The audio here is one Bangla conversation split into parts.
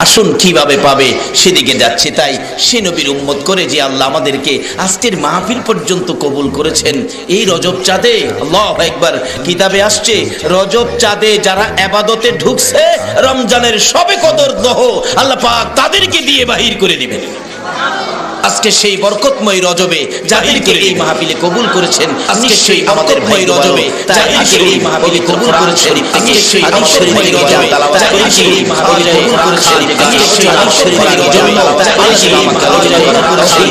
আসুন কিভাবে পাবে সেদিকে যাচ্ছে। তাই সে নবীর উম্মত করে যে আল্লাহ আমাদেরকে আজকের মাহফিল পর্যন্ত কবুল করেছেন এই রজব চাঁদে। আল্লাহু আকবার। কিতাবে আসছে রজব চাঁদে যারা ইবাদতে ঢুকছে রমজানের শবে কদর দহ আল্লাহ পাক তাদেরকে দিয়ে বাহির করে দিবেন। আজকে সেই বরকতময় রজবে যাদেরকে এই মাহফিলে কবুল করেছেন, আজকে সেই আমাদের ভাই রজবে যাদেরকে এই মাহফিলে কবুল করেছেন, আজকে সেই শরীফের রজবে যাদেরকে এই মাহফিলে কবুল করেছেন, আজকে সেই শরীফের রজবে যাদেরকে এই মাহফিলে কবুল করেছেন,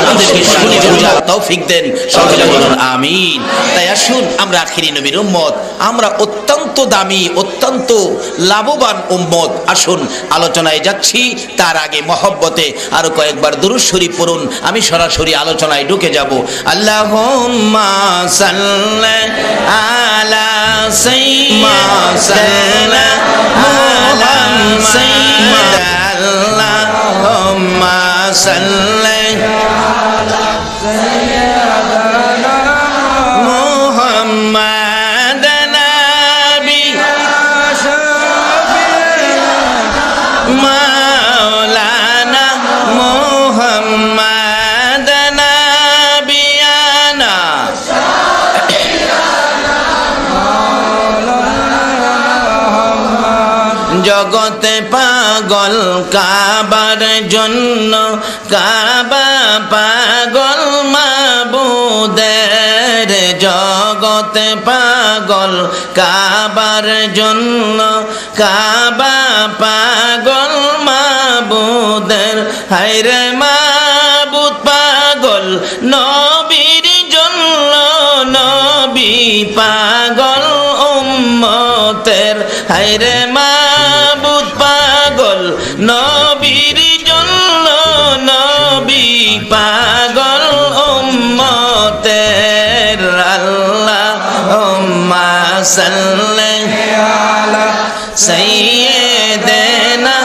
আমাদেরকে শুনে বোঝার তৌফিক দেন। সকলে বলুন আমিন। তাই আসুন আমরা আখিরি নবীর উম্মত, আমরা অত্যন্ত দামি অত্যন্ত লাভবান উম্মত। আসুন আলোচনায় যাচ্ছি, তার আগে মহব্বতে আরো কয়েকবার দুরূদ শরীফ পড়ুন, আমি সরাসরি আলোচনায় ঢুকে যাব। আল্লাহুম্মা সাল্লি আলা সাইয়্যিদিনা মুহাম্মাদ আল্লাহুম্মা সাল্লি আলা সাইয়্যিদিনা মুহাম্মাদ নবী মাওলানা মুহাম্মাদ নবিয়ানা জগতে পাগল কাবার জন্য, কাবা পাগল মাবুদের। জগতে পাগল কাবার জন্য, কাবা পাগল মাবুদের। হায়রে মাবুদ পাগল নবীর জন্য, নবী পাগল উম্মতের। হায়রে মাবুদ পাগল নবীর জন্য, নবী পাগল উম্মতের। আল্লাহুম্মা সাল্লি আলা সাইয়্যিদিনা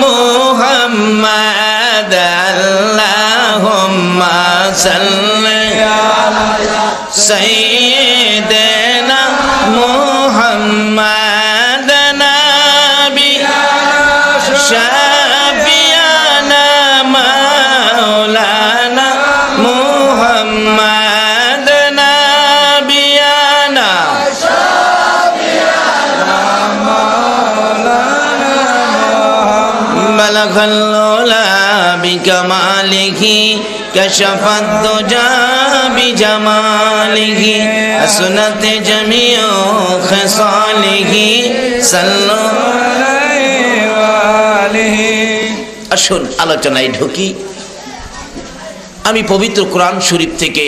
মুহাম্মাদ আল্লাহুম্মা সাল্লি আলা সাইয়্যিদিনা মুহাম্মাদ নবী শাফিয়ানা মাওলানা মুহাম্মাদ নবিয়ানা বালাগাল উলা বিকামালিহি কাশাফাদ দুজা বিজামালিহি আসনাত জামিউ খিসালিহি সাল্লাল্লাহু আলাইহি। আসুন আলোচনায় ঢুকি। আমি পবিত্র কোরআন শরীফ থেকে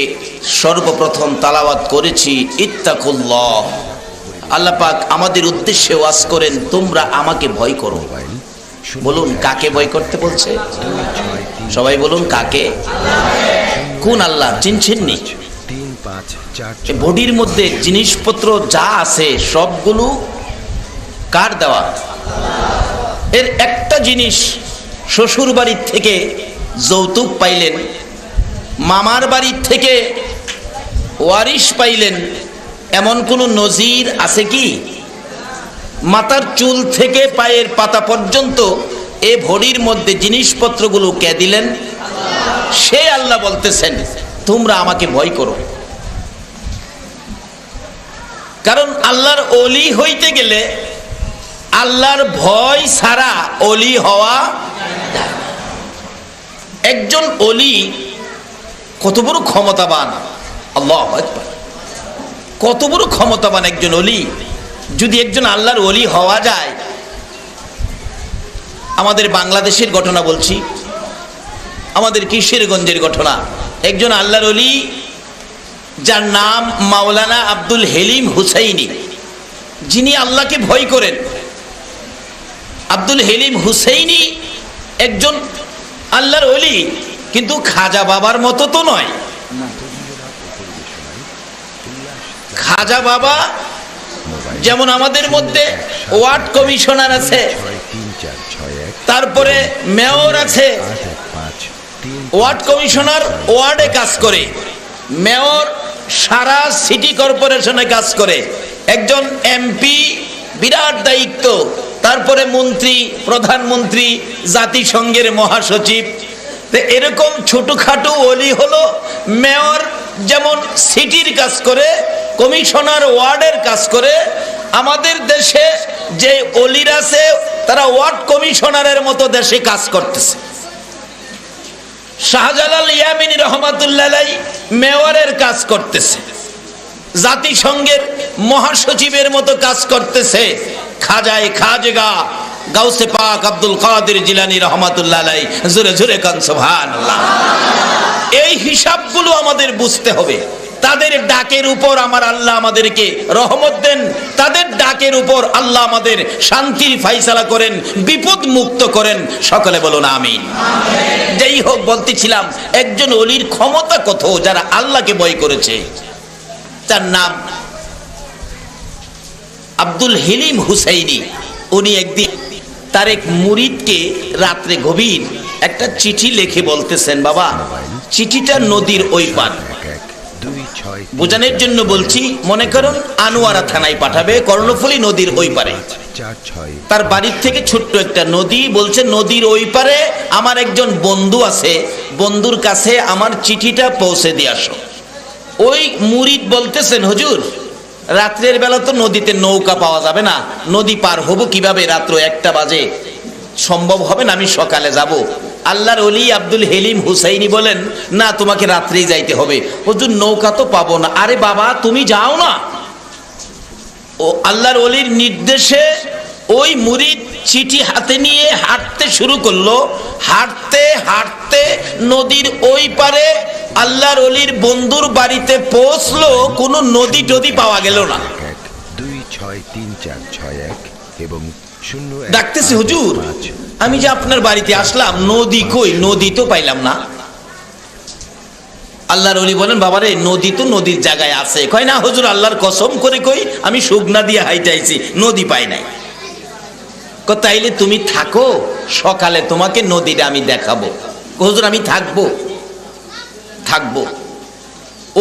সর্বপ্রথম তালাওয়াত করেছি ইত্তাকুল্লাহ। আল্লাহ পাক আমাদের উদ্দেশ্যে ওয়াজ করেন তোমরা আমাকে ভয় করো। বলুন কাকে ভয় করতে বলছে? সবাই বলুন কাকে? কোন আল্লাহ চিনছেন নি? বডির মধ্যে জিনিসপত্র যা আছে সবগুলো কার দেওয়া? এর একটা জিনিস শ্বশুর বাড়ির থেকে যৌতুক পাইলেন, মামার বাড়ির থেকে ওয়ারিশ পাইলেন, এমন কোন নজির আছে কি? মাথার চুল থেকে পায়ের পাতা পর্যন্ত এ ভরির মধ্যে জিনিসপত্রগুলো কে দিলেন? সে আল্লাহ বলতেছেন তোমরা আমাকে ভয় করো। কারণ আল্লাহর ওলি হইতে গেলে আল্লাহর ভয় ছাড়া ওলি হওয়া যায় না। একজন ওলি কত বড় ক্ষমতাবান! আল্লাহু আকবার। কত বড় ক্ষমতাবান একজন ওলি! যদি একজন আল্লাহর ওলি হওয়া যায়, আমাদের বাংলাদেশের ঘটনা বলছি, আমাদের কিশোরগঞ্জের ঘটনা। একজন আল্লাহর ওলি যার নাম মাওলানা আব্দুল হেলিম হুসাইনি, যিনি আল্লাহকে ভয় করেন। আব্দুল হেলিম হুসাইনি একজন আল্লাহর ওলি, কিন্তু খাজা বাবার মতো তো নয়। খাজা বাবা যেমন আমাদের মধ্যে ওয়ার্ড কমিশনার আছে, তারপরে মেয়র আছে। ওয়ার্ড কমিশনার ওয়ার্ডে কাজ করে, মেয়র সারা সিটি কর্পোরেশনে কাজ করে, একজন এমপি বিরাট দায়িত্ব, তারপরে মন্ত্রী, প্রধানমন্ত্রী, জাতিসংঘের মহাসচিব। তো এরকম ছোটখাটো ওলি হলো মেয়র, যেমন সিটির কাজ করে, কমিশনার ওয়ার্ডের কাজ করে। আমাদের দেশে যে ওলিরা আছে তারা ওয়ার্ড কমিশনারের মতো দেশে কাজ করতেছে। শাহজালাল ইয়ামিনী রহমাতুল্লাহ আলাইহি মেয়রের কাজ করতেছে, জাতিসংঘের মহাসচিবের মতো কাজ করতেছে। খাজায়ে খাজগা গাউসে পাক আব্দুল কাদের জিলানী রহমাতুল্লাহ আলাইহি, জোরে জোরে কান সুবহানাল্লাহ। এই হিসাবগুলো আমাদের বুঝতে হবে। তাদের ডাকের উপর আমার আল্লাহ আমাদেরকে রহমত দেন, তাদের ডাকের উপর আল্লাহ আমাদের শান্তির ফায়সালা করেন, বিপদ মুক্ত করেন। সকলে বলুন আমিন। যাই হোক, বলতেছিলাম একজন ওলির ক্ষমতা কত, যারা আল্লাহকে ভয় করেছে। তার নাম আব্দুল হেলিম হুসাইনি। উনি একদিন তার এক মুরিদকে রাত্রে গভীর একটা চিঠি লিখে বলতেছেন, বাবা চিঠিটা নদীর ওই পার। বোঝানোর জন্য বলছি, মনে করুন আনোয়ারা থানায় পাঠাবে, কর্ণফুলী নদীর ওই পারে। তার বাড়ির থেকে ছোট্ট একটা নদী, বলছে নদীর ওই পারে আমার একজন বন্ধু আছে, বন্ধুর কাছে আমার চিঠিটা পৌঁছে দিয়ে আসো। ওই মুরিদ বলতেছেন, হুজুর রাত্রের বেলা তো নদীতে নৌকা পাওয়া যাবে না, নদী পার হবো কিভাবে, রাত্র 1টা বাজে, সম্ভব হবে না, আমি সকালে যাব। আল্লাহর ওলি আব্দুল হেলিম হুসাইনি বলেন, না তোমাকে রাত্রেই যাইতে হবে। হুজুর নৌকা তো পাবো না। আরে বাবা তুমি যাও না। ও আল্লাহর ওলির নির্দেশে ওই মুরিদ চিঠি হাতে নিয়ে হাঁটতে শুরু করলো। হাঁটতে হাঁটতে নদীর ওই পারে আল্লাহর ওলির বন্ধুর বাড়িতে পৌঁছলো, কোনো নদী টদী পাওয়া গেল না। 2634661 এবং 0 ডাকতেছি, হুজুর আমি যে আপনার বাড়িতে আসলাম, নদী কই, নদী তো পাইলাম না। আল্লাহর ওলি বলেন, বাবারে নদী তো নদীর জায়গায় আছে। কয় না হুজুর আল্লাহর কসম করে কই, আমি শুকনা দিয়ে হাইটাইছি, নদী পাই নাই। তাইলে তুমি থাকো, সকালে তোমাকে নদীটা আমি দেখাবো। হুজুর আমি থাকবো।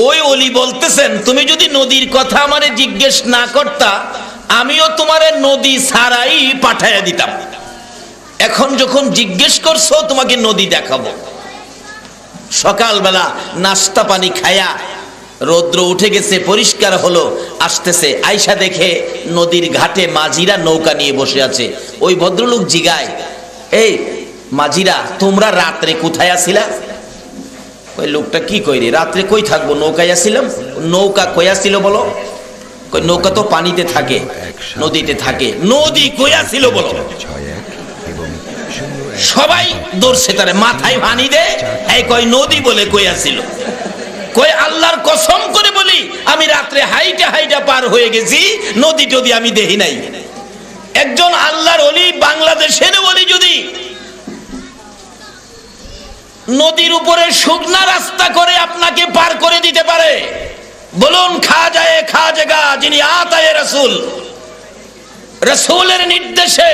ওই ওলি বলতেছেন, তুমি যদি নদীর কথা আমারে জিজ্ঞেস না করতা, আমিও তোমারে নদী ছাড়াই পাঠাইয়া দিতাম। এখন যখন জিজ্ঞেস করছো, তোমাকে নদী দেখাবো। সকালবেলা নাস্তা পানি খায়া রৌদ্র উঠে গেছে, পরিষ্কার হলো, আসতেছে, আয়সা দেখে নদীর ঘাটে মাঝিরা নৌকা নিয়ে বসে আছে। ওই ভদ্রলোক জিগায়, এই মাঝিরা তোমরা রাত্রে কোথায় আছিলা? ওই লোকটা কি কইরে, রাত্রে কই থাকবো, নৌকায় আসছিলাম। নৌকা কই আসছিল বলো? নৌকা তো পানিতে থাকে, নদীতে থাকে। নদী কই আসছিল বলো? সবাই দৌড়ছে, তারে মাথায় পানি দে, এই কই নদী বলে কই আসছিল। কই আল্লাহর কসম করে বলি, আমি রাত্রে হাইটা পার হয়ে গেছি, নদী টদী আমি দেখি নাই। একজন আল্লাহর ওলি, বাংলাদেশের ওলি, যদি নদীর উপরে শুকনা রাস্তা করে আপনাকে পার করে দিতে পারে, বলুন খাজায়ে খাজগা যিনি আতায়ে রাসূল, রাসূলের নির্দেশে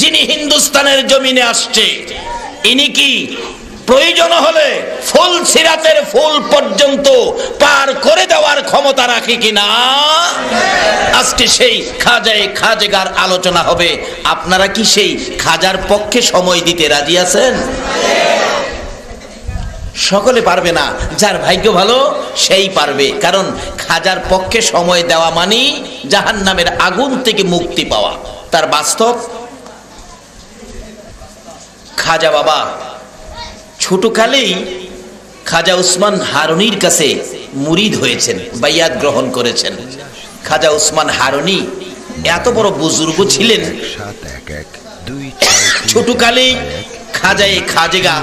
যিনি হিন্দুস্তানের জমিনে আসছে, ইনি কি প্রয়োজন হলে ফুল সিরাতের ফুল পর্যন্ত পার করে দেওয়ার ক্ষমতা রাখে কিনা? আজকে সেই খাজায়ে খাজগার আলোচনা হবে। আপনারা কি সেই খাজার পক্ষে সময় দিতে রাজি আছেন? সকলে পারবে না, যার ভাগ্য ভালো সেই পারবে। কারণ খাজার পক্ষে সময় দেওয়া মানে জাহান্নামের আগুন থেকে মুক্তি পাওয়া। তার বাস্তব খাজা বাবা ছোটকালেই খাজা উসমান হারুনির কাছে মুরিদ হয়েছেন, বাইয়াত গ্রহণ করেছেন। খাজা উসমান হারুনি এত বড় বুজুর্গ ছিলেন, ছোটকালেই খাজায়ে খাজগা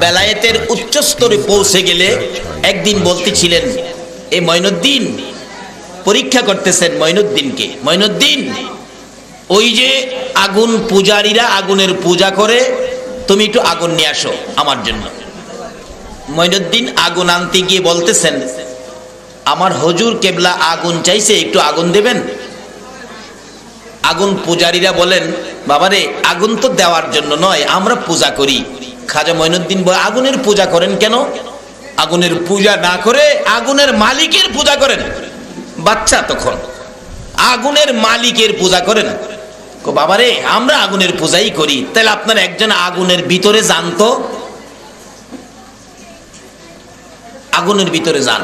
বেলায়েতের উচ্চ স্তরে পৌঁছে গেলে একদিন বলতেছিলেন, এ মঈনুদ্দিন, পরীক্ষা করতেছেন মঈনুদ্দিনকে, মঈনুদ্দিন ওই যে আগুন পূজারীরা আগুনের পূজা করে, তুমি একটু আগুন নিয়ে আসো আমার জন্য। মঈনুদ্দিন আগুন আনতে গিয়ে বলতেছেন, আমার হুজুর কেবলা আগুন চাইছে, একটু আগুন দেবেন? আগুন পূজারীরা বলেন, বাবারে আগুন তো দেওয়ার জন্য নয়, আমরা পূজা করি। খাজা মঈনুদ্দিন বলে, আগুনের পূজা করেন কেন? আগুনের পূজা না করে আগুনের মালিকের পূজা করেন। বাচ্চা তখন, আগুনের মালিকের পূজা করেন। বাবারে আমরা আগুনের পূজাই করি, তাহলে আপনার একজন আগুনের ভিতরে যান তো, আগুনের ভিতরে যান।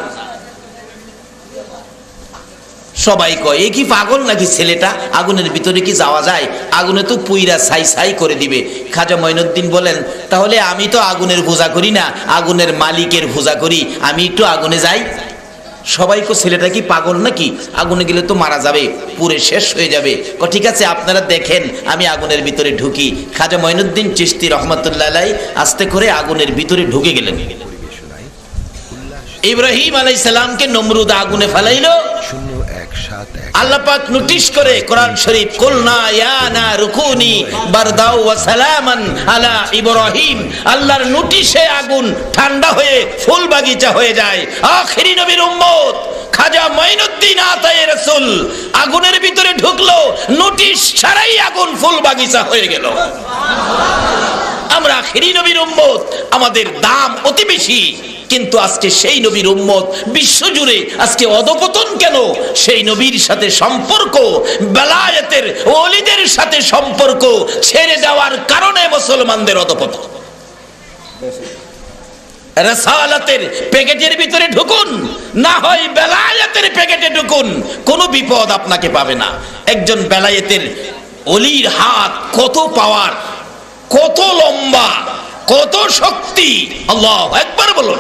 সবাই কয় এ কি পাগল নাকি ছেলেটা, আগুনের ভিতরে কি যাওয়া যায়? আগুনে তো পুইরা ছাই ছাই করে দিবে। খাজা মঈনুদ্দিন বলেন তাহলে আমি তো আগুনের পূজা করি না, আগুনের মালিকের পূজা করি, আমি একটু আগুনে যাই। সবাই কো ছেলেটা কি পাগল নাকি, আগুনে গেলে তো মারা যাবে, পুরে শেষ হয়ে যাবে। ঠিক আছে আপনারা দেখেন আমি আগুনের ভিতরে ঢুকি। খাজা মঈনুদ্দিন চিশতি রহমতুল্লাহ আলাইহি আস্তে করে আগুনের ভিতরে ঢুকে গেলেন। পরিবেশনায় উল্লাস ইব্রাহিম আলাইহিস সালামকে নমরুদ আগুনে ফেলাইলো। 0171 আল্লাহ পাক নোটিশ করে কোরআন শরীফ কুলনা ইয়া নারু কুনি বারদাও ওয়া সালামান আলা ইব্রাহিম, আল্লাহর নোটিশে আগুন ঠান্ডা হয়ে ফুল বাগিচা হয়ে যায়। আখেরি নবীর উম্মত খাজা মঈনুদ্দিন আতায়ে রাসূল আগুনের ভিতরে ঢুকলো, নোটিশ ছাড়াই আগুন ফুল বাগিচা হয়ে গেল। আমরা আখেরি নবীর উম্মত, আমাদের দাম অতি বেশি, কিন্তু আজকে সেই নবীর উম্মত বিশ্বজুড়ে আজকে অধপতন কেন? সেই নবীর সাথে সম্পর্ক, বেলায়েতের ওলিদের সাথে সম্পর্ক ছেড়ে দেওয়ার কারণে মুসলমানদের অধপতন। রাসালাতের প্যাকেটের ভিতরে ঢুকুন, না হয় বেলায়েতের প্যাকেটে ঢুকুন, কোনো বিপদ আপনাকে পাবে না। একজন বেলায়েতের ওলির হাত কত পাওয়ার, কত লম্বা, কত শক্তি, আল্লাহু আকবার বলুন।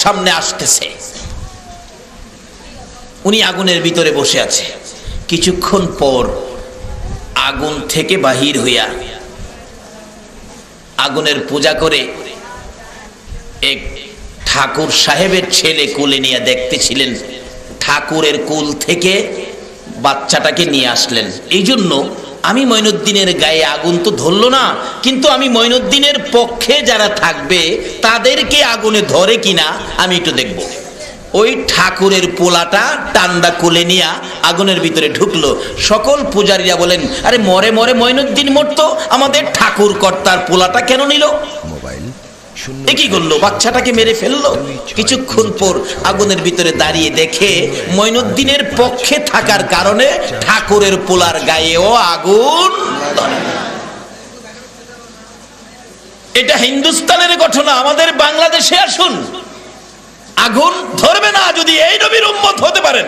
সামনে আসতেছে, উনি আগুনের ভিতরে বসে আছে। কিছুক্ষণ পর আগুন থেকে বাহির হইয়া আগুনের পূজা করে এক ঠাকুর সাহেবের ছেলে কোলে নিয়ে দেখতেছিলেন, ঠাকুরের কুল থেকে বাচ্চাটাকে নিয়ে আসলেন। এই জন্য আমি মঈনুদ্দিনের গায়ে আগুন তো ধরলো না, কিন্তু আমি মঈনুদ্দিনের পক্ষে যারা থাকবে তাদেরকে আগুনে ধরে কিনা আমি একটু দেখব। ওই ঠাকুরের পোলাটা টান্দা কোলে নিয়ে আগুনের ভিতরে ঢুকলো। সকল পূজারীরা বলেন আরে মরে মরে মঈনুদ্দিন মরতো, আমাদের ঠাকুর কর্তার পোলাটা কেন নিল? মোবাইল কি করলো, বাচ্চাটাকে মেরে ফেললো। কিছুক্ষণ পর আগুনের ভিতরে দাঁড়িয়ে দেখে মঈনুদ্দিনের পক্ষে থাকার কারণে ঠাকুরের পোলার গায়েও আগুন ধরে। এটা হিন্দুস্তানের ঘটনা, আমাদের বাংলাদেশে আসুন, আগুন ধরবে না যদি এই নবীর উম্মত হতে পারেন।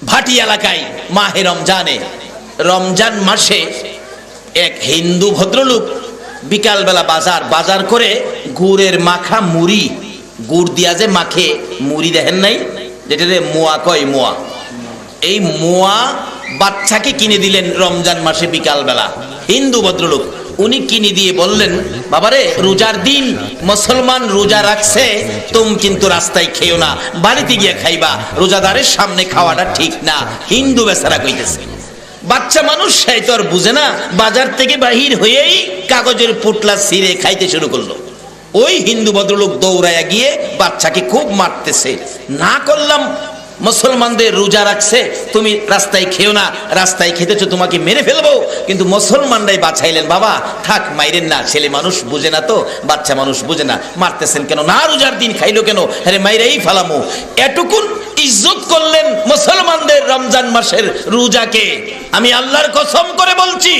ভাটি এলাকায় মাহে রমজানে, রমজান মাসে এক হিন্দু ভদ্রলোক বিকালবেলা বাজার করে গুড়ের মাখা মুড়ি, গুড় দিয়া যে মাখে মুড়ি দেখেন নাই, যেটা মোয়া কয়, মোয়া, এই মোয়া বাচ্চাকে কিনে দিলেন রমজান মাসে বিকালবেলা। হিন্দু ভদ্রলোক উনি কিনে দিয়ে বললেন বাবারে রোজার দিন মুসলমান রোজা রাখছে, তুমি কিন্তু রাস্তায় খেও না, বাড়িতে গিয়ে খাইবা, রোজাদারের সামনে খাওয়াটা ঠিক না। হিন্দু বেচারা কইতেছে। বাচ্চা মানুষ সেই তো আর বুঝে না, বাজার থেকে বাহির হয়েই কাগজের পুটলা ছিঁড়ে খাইতে শুরু করলো। ওই হিন্দু ভদ্রলোক দৌড়াইয়া গিয়ে বাচ্চাকে খুব মারতেছে, না করলাম মুসলমানদের রোজা রাখছে, তুমি রাস্তায় খেও না, রাস্তায় খেতেছো তোমাকে মেরে ফেলবো। কিন্তু মুসলমানরাই বাঁচাইলেন, বাবা থাক মাইরেন না, ছেলে মানুষ বুঝে না তো, বাচ্চা মানুষ বুঝে না, মারতেছেন কেন, না রোজার দিন খাইলো কেন, আরে মাইরেই ফালামো। এটুকুন ইজ্জত করলেন মুসলমানদের রমজান মাসের রোজাকে। আমি আল্লাহর কসম করে বলছি,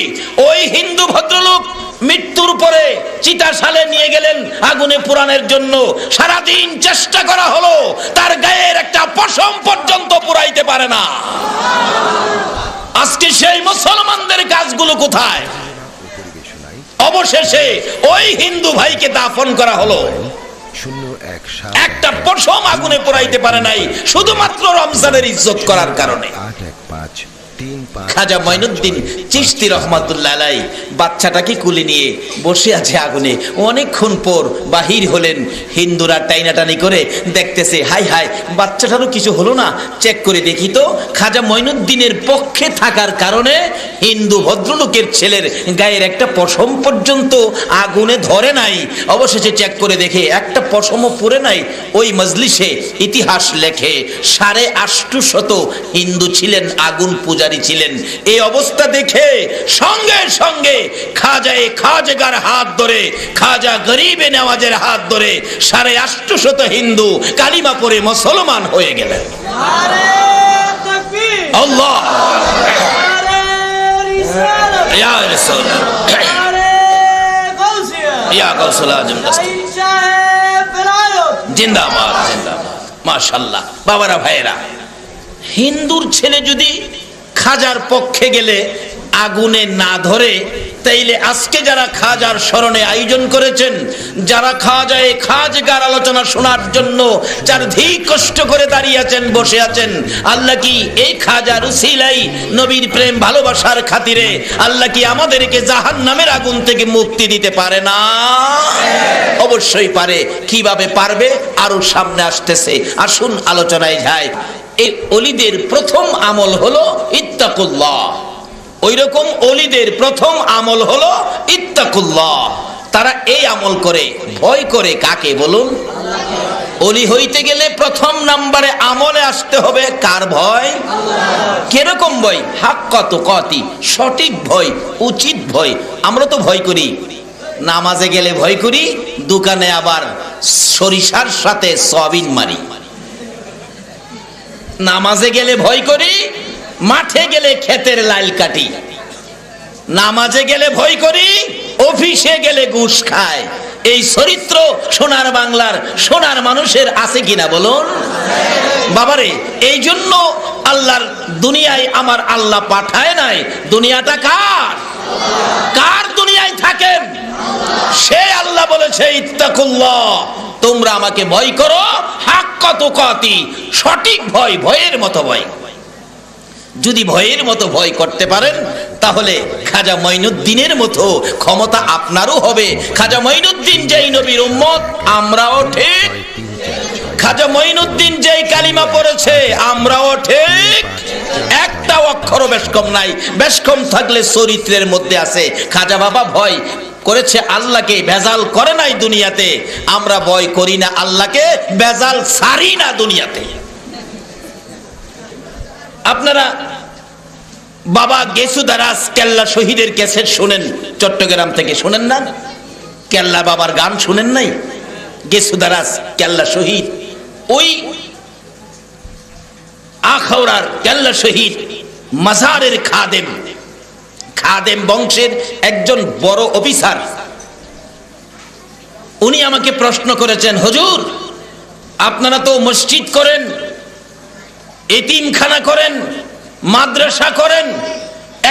ওই হিন্দু ভদ্রলোক মৃত্যুর পরে চিতাশালে নিয়ে গেলেন আগুনে পোড়ানোর জন্য। সারাদিন চেষ্টা করা হলো, তার গায়ের একটা পশম পর্যন্ত পোড়াইতে পারে না। আজকে সেই মুসলমানদের কাজগুলো কোথায়? অবশেষে ওই হিন্দু ভাইকে দাফন করা হলো, একটা পশম আগুনে পোড়াইতে পারে নাই, শুধুমাত্র রমজানের ইজ্জত করার কারণে। খাজা মঈনুদ্দিন চিশতি রহমাতুল্লাহ আলাইহি বাচ্চাটাকে কুলে নিয়ে বসে আছে আগুনে। অনেকক্ষণ পর বাহির হলেন, হিন্দুরা টাইনাটানি করে দেখতেছে, হাই হাই বাচ্চাটারও কিছু হলো না, চেক করে দেখি তো। খাজা মঈনুদ্দিনের পক্ষে থাকার কারণে হিন্দু ভদ্রলোকের ছেলের গায়ের একটা পশম পর্যন্ত আগুনে ধরে নাই। অবশেষে চেক করে দেখে একটা পশমও পড়ে নাই। ওই মজলিসে ইতিহাস লেখে 850 হিন্দু ছিলেন আগুন পূজারী অধিকারী ছিলেন। এই অবস্থা দেখে সঙ্গে সঙ্গে খাজাগার হাত ধরে, খাজা গরিবে নেওয়াজের হাত ধরে 850 হিন্দু কালিমা পড়ে মুসলমান হয়ে গেলেন। আল্লাহ ইয়া রাসূল ইয়া গাউসুল আজম জিন্দাবাদ জিন্দাবাদ। মাশাআল্লাহ। বাবারা ভাইয়েরা, হিন্দুর ছেলে যদি খাজার পক্ষে গেলে আগুনে না ধরে, তাইলে আজকে যারা খাজার স্মরণে আয়োজন করেছেন, যারা খাজাগার আলোচনা শোনার জন্য চারদিক কষ্ট করে দাঁড়িয়ে আছেন, বসে আছেন, আল্লাহ কি এই খাজার উসিলাই নবীর প্রেম ভালোবাসার খাতিরে আল্লাহ কি আমাদেরকে জাহান্নামের আগুন থেকে মুক্তি দিতে পারে না? অবশ্যই পারে। কিভাবে পারবে আরো সামনে আসতেছে। আসুন আলোচনায় যাই। এই ওলিদের প্রথম আমল হলো ইত্তাকুল্লাহ। ওইরকম ওলিদের প্রথম আমল হলো ইত্তাকুল্লাহ। তারা এই আমল করে, ভয় করে কাকে বলুন? ওলি হইতে গেলে প্রথম নম্বরে আমলে আসতে হবে কার ভয়? কিরকম ভয়? হাক্কা তুকাতি, সঠিক ভয়, উচিত ভয়। আমরা তো ভয় করি, নামাজে গেলে ভয় করি, দোকানে আবার সরিষার সাথে সয়াবিন মারি। নামাজে গেলে ভয় করি, মাঠে গেলে ক্ষেতের লাইল কাটি। নামাজে গেলে ভয় করি, অফিসে গেলে ঘুষ খায়। এই চরিত্র সোনার বাংলার সোনার মানুষের আছে কিনা বলুন? বাবারে, এই জন্য আল্লাহর দুনিয়ায় আমার আল্লাহ পাঠায় নাই। দুনিয়াটা কার? কার দুনিয়ায় থাকেন? সে আল্লাহ বলেছে ইত্তাকুল্লাহ, তোমরা আমাকে ভয় করো, হাক্কা তুকাতি, সঠিক ভয়, ভয়ের মতো ভয়। যদি ভয়ের মতো ভয় করতে পারেন, তাহলে খাজা মঈনুদ্দিনের মতো ক্ষমতা আপনারও হবে। খাজা মঈনুদ্দিন যেই নবীর উম্মত, আমরাও ঠিক। খাজা মঈনুদ্দিন যেই কালিমা পড়েছে, আমরাও ঠিক। একটা অক্ষরও বেশকম নাই। বেশকম থাকলে চরিত্রের মধ্যে আছে। খাজা বাবা ভয় করেছে আল্লাহকে, ভেজাল করে নাই দুনিয়াতে। আমরা ভয় করি না আল্লাহকে, ভেজাল ছাড়ি না দুনিয়াতে। আপনারা বাবা গেসুদারাস কেল্লা শহীদের ক্যাসেট শুনেন, চট্টগ্রাম থেকে শুনেন না? কেল্লা বাবার গান শুনেন নাই? গেসুদারাস কেল্লা শহীদ, ওই আখাউড়ার কেল্লা শহীদ মাজারের খাদেম বংশের একজন বড় অফিসার। উনি আমাকে প্রশ্ন করেছেন, হুজুর আপনারা তো মসজিদ করেন, এতিমখানা করেন, মাদ্রাসা করেন,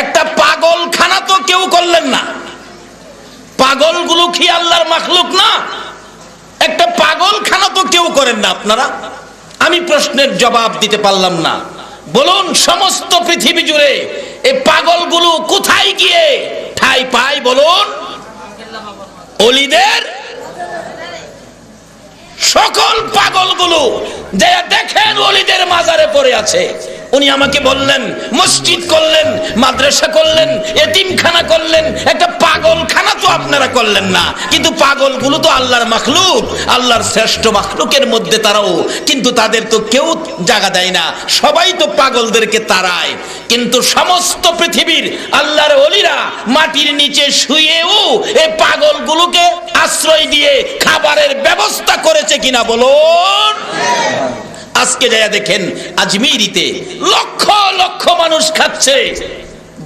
একটা পাগলখানা তো কেউ করলেন না। পাগলগুলো কি আল্লাহর মাখলুক না? একটা পাগলখানা তো কেউ করেন না আপনারা। আমি প্রশ্নের জবাব দিতে পারলাম না। বলুন, সমস্ত পৃথিবী জুড়ে এই পাগলগুলো কোথায় গিয়ে ঠাঁই পায় বলুন? ওলিদের সকল পাগলগুলো যে দেখেন ওলিদের মাজারে পড়ে আছে। উনি আমাকে বললেন, মসজিদ করলেন, মাদ্রাসা করলেন, এতিমখানা করলেন, একটা পাগলখানা তো আপনারা করলেন না। কিন্তু পাগলগুলো তো আল্লাহর মাখলুক, আল্লাহর শ্রেষ্ঠ মাখলুকের মধ্যে তারাও। কিন্তু তাদের তো কেউ জায়গা দেয় না, সবাই তো পাগলদেরকে তাড়ায়। কিন্তু সমস্ত পৃথিবীর আল্লাহর ওলিরা মাটির নিচে শুয়েও এই পাগলগুলোকে আশ্রয় দিয়ে খাবারের ব্যবস্থা করেছে কিনা বলুন? আজকে যায়া দেখেন আজমিরিতে লক্ষ লক্ষ মানুষ খাচ্ছে,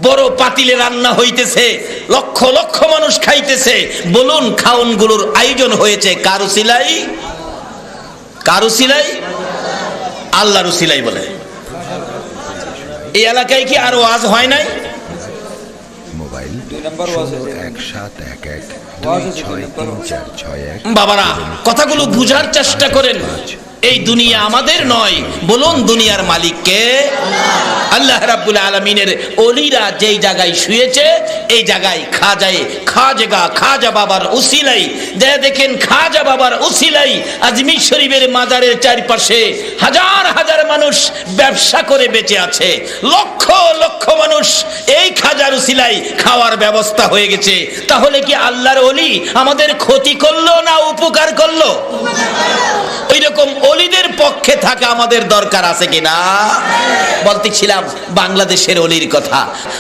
বড় পাতিলে রান্না হইতেছে, লক্ষ লক্ষ মানুষ খাইতেছে। বলুন, খাওনগুলোর আয়োজন হয়েছে কার উসিলাই? কার উসিলাই? আল্লাহর উসিলাই বলে। এই এলাকায় কি আরো ওয়াজ হয় নাই? মোবাইল 1711 বাবারা, কথাগুলো বুঝার চেষ্টা করেন। এই দুনিয়া আমাদের নয়। বলুন, দুনিয়ার মালিক কে? আল্লাহ রাব্বুল আলামিনের ওলিরা যেই জায়গায় শুয়েছে, এই জায়গায় খাজা বাবার উসিলাই দেখেন, খাজা বাবার উসিলাই আজমির শরীফের মাজারের চারপাশে হাজার হাজার মানুষ ব্যবসা করে বেঁচে আছে, লক্ষ লক্ষ মানুষ এই খাজার উসিলাই খাওয়ার ব্যবস্থা হয়ে গেছে। তাহলে কি আল্লাহর ওলি আমাদের ক্ষতি করলো না উপকার করলো? ওই রকম ওলিদের পক্ষে থাকা আমাদের দরকার আছে কিনা? বলতেছিলাম বাংলাদেশের ওলির কথা।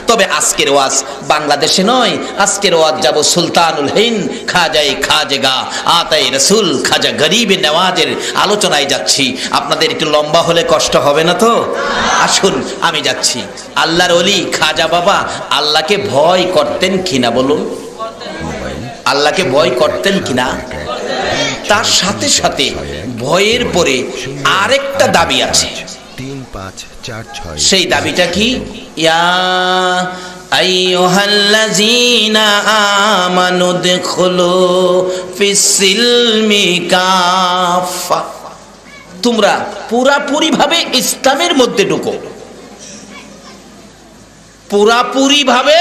তবে আজকের ওয়াজ বাংলাদেশে নয়, আজকের ওয়াজ যাব সুলতানুল হিন্দ খাজায়ে খাজগা আতায়ে রাসূল খাজা গরিবে নওয়াজের আলোচনায় যাচ্ছি। আপনাদের একটু লম্বা হলে কষ্ট হবে না তো? আসুন আমি যাচ্ছি। আল্লাহর ওলি খাজা বাবা আল্লাহকে ভয় করতেন কিনা বলুন? আল্লাহকে ভয় করতেন কিনা? তার সাথে সাথে ভয়ের পরে আরেকটা দাবি আছে। 3 5 4 6 সেই দাবিটা কি? ইয়া আইয়ুহাল্লাযীনা আমানু দুখুলু ফিস-সিলমি কাফা, তোমরা পুরাপুরি ভাবে ইসলামের মধ্যে ঢুকো। পুরাপুরি ভাবে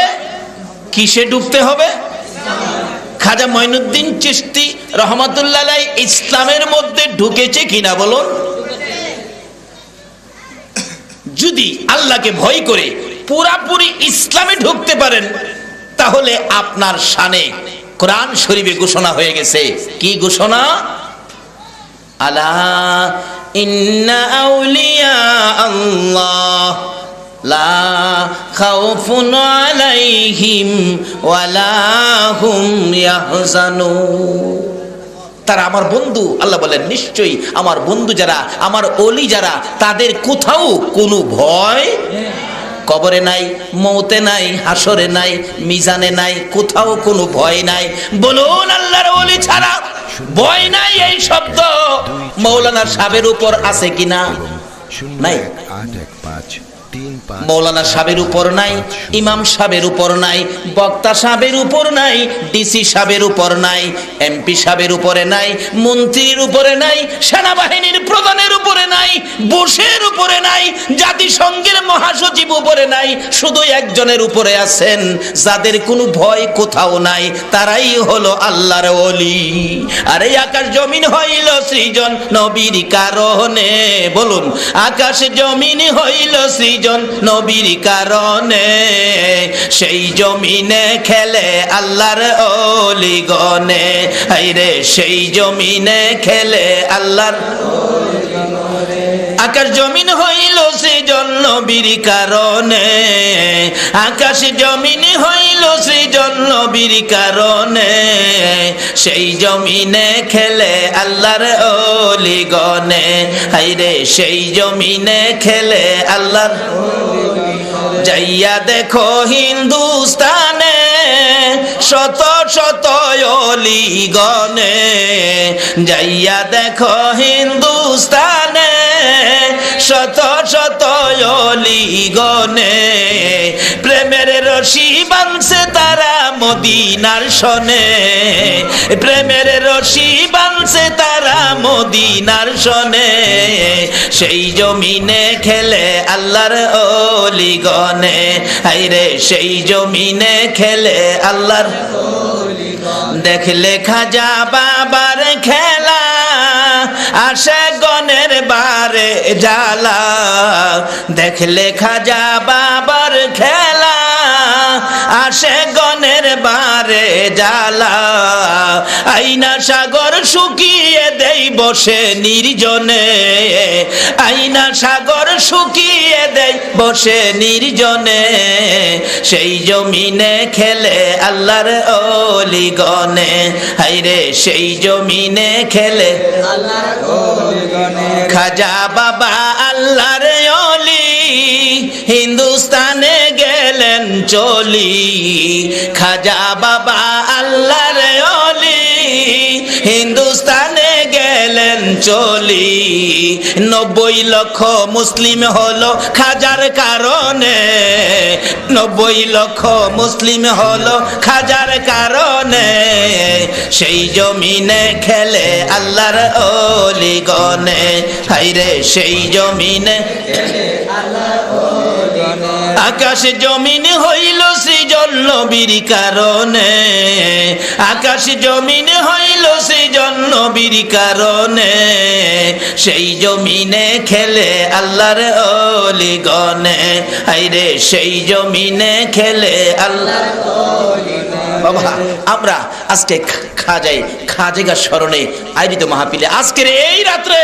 কিসে ঢুকতে হবে? খাজা মঈনুদ্দিন চিশতি রহমাতুল্লাহ আলাইহি ইসলামের মধ্যে ঢুকেছে কিনা বলুন? যদি আল্লাহকে ভয় করে পুরাপুরি ইসলামে ঢুকতে পারেন তাহলে আপনার শানে কোরআন শরীফে ঘোষণা হয়ে গেছে। কি ঘোষণা? আলা ইন্না আউলিয়া আল্লাহ লা খাউফুন আলাইহিম ওয়ালা হুম ইয়াহজানুন। তারা আমার বন্ধু। আল্লাহ বলেন নিশ্চয়ই আমার বন্ধু যারা, আমার ওলি যারা, তাদের কোথাও কোনো ভয়, কবরে নাই, মৌতে নাই, হাসরে নাই, মিজানে নাই, কোথাও কোনো ভয় নাই। বলুন আল্লাহর ওলি ছাড়া ভয় নাই এই শব্দ মৌলানা সাহেবের উপর আছে কিনা? নাই। 8 1 5 3 5 মৌলানা সাহেবের উপর নাই, ইমাম সাহেবের উপর নাই, বক্তা সাহেবের উপর নাই, ডিসি সাহেবের উপর নাই, এমপি সাহেবের উপরে নাই, মন্ত্রীর উপরে নাই, সেনাবাহিনীর প্রধানের উপরে নাই, বুশের উপরে নাই, জাতিসংঘের মহাসচিব উপরে নাই। শুধু একজনের উপরে আছেন যাদের কোনো ভয় কোথাও নাই, তারাই হলো আল্লাহর ওলি। আর এই আকাশ জমিন হইল সৃজন নবীর কারণে। বলুন, আকাশ জমিন হইল সৃজন নবীর কারণে, সেই জমিনে খেলে আল্লাহর ওলি গনে। হায়রে সেই জমিনে খেলে আল্লাহর, আকাশ জমিন হইল সৃজন নবীর কারণে, আকাশ জমিন হইল সৃজন নবীর কারণে, সেই জমিনে খেলে আল্লাহর ওলি গনে। হায়রে সেই জমিনে খেলে আল্লাহর। যাইয়া দেখো হিন্দুস্তানে শত শত ওলি গনে, যাইয়া দেখো হিন্দুস্তানে শত শত ওলি গনে। প্রেমের রশি বাঁধছে তারা মদিনার শনে, প্রেমের রশি বাঁধছে তারা মদিনার শনে, সেই জমিনে খেলে আল্লাহর ওলি গনে। হায়রে সেই জমিনে খেলে আল্লাহর। দেখলে খাজা বাবার খেলা আসে গনের বারে জ্বালা, দেখলে খাজা বাবার খেলা আসে গনের বারে জ্বালা। আইনা সাগর শুকিয়ে দেই বসে নির্জনে, আইনা সাগর শুকিয়ে দেই বসে নির্জনে, সেই জমিনে খেলে আল্লাহর ওলি গনে। হায়রে সেই জমিনে খেলে আল্লাহর ওলি গনে। খাজা বাবা আল্লাহর ওলি হিন্দুস্তানে গেলেন চলি, খাজা বাবা আল্লাহর ওলি হিন্দুস্তানে গেলেন চলি। 90 লক্ষ মুসলিম হলো খাজার কারণে, 90 লক্ষ মুসলিম হলো খাজার কারণে, সেই জমিনে খেলে আল্লাহর ওলি গনে। হায়রে সেই জমিনে আকাশ জমিন হইল সৃজন নবীর কারণে, আকাশ জমিন হইল সৃজন নবীর কারণে, সেই জমিনে খেলে আল্লাহর ওলিগণে, হায়রে সেই জমিনে খেলে আল্লাহর ওলিগণে। বাবা আমরা আজকে খাজেগা স্মরণে আয়োজিত মাহফিলে আজকের এই রাত্রে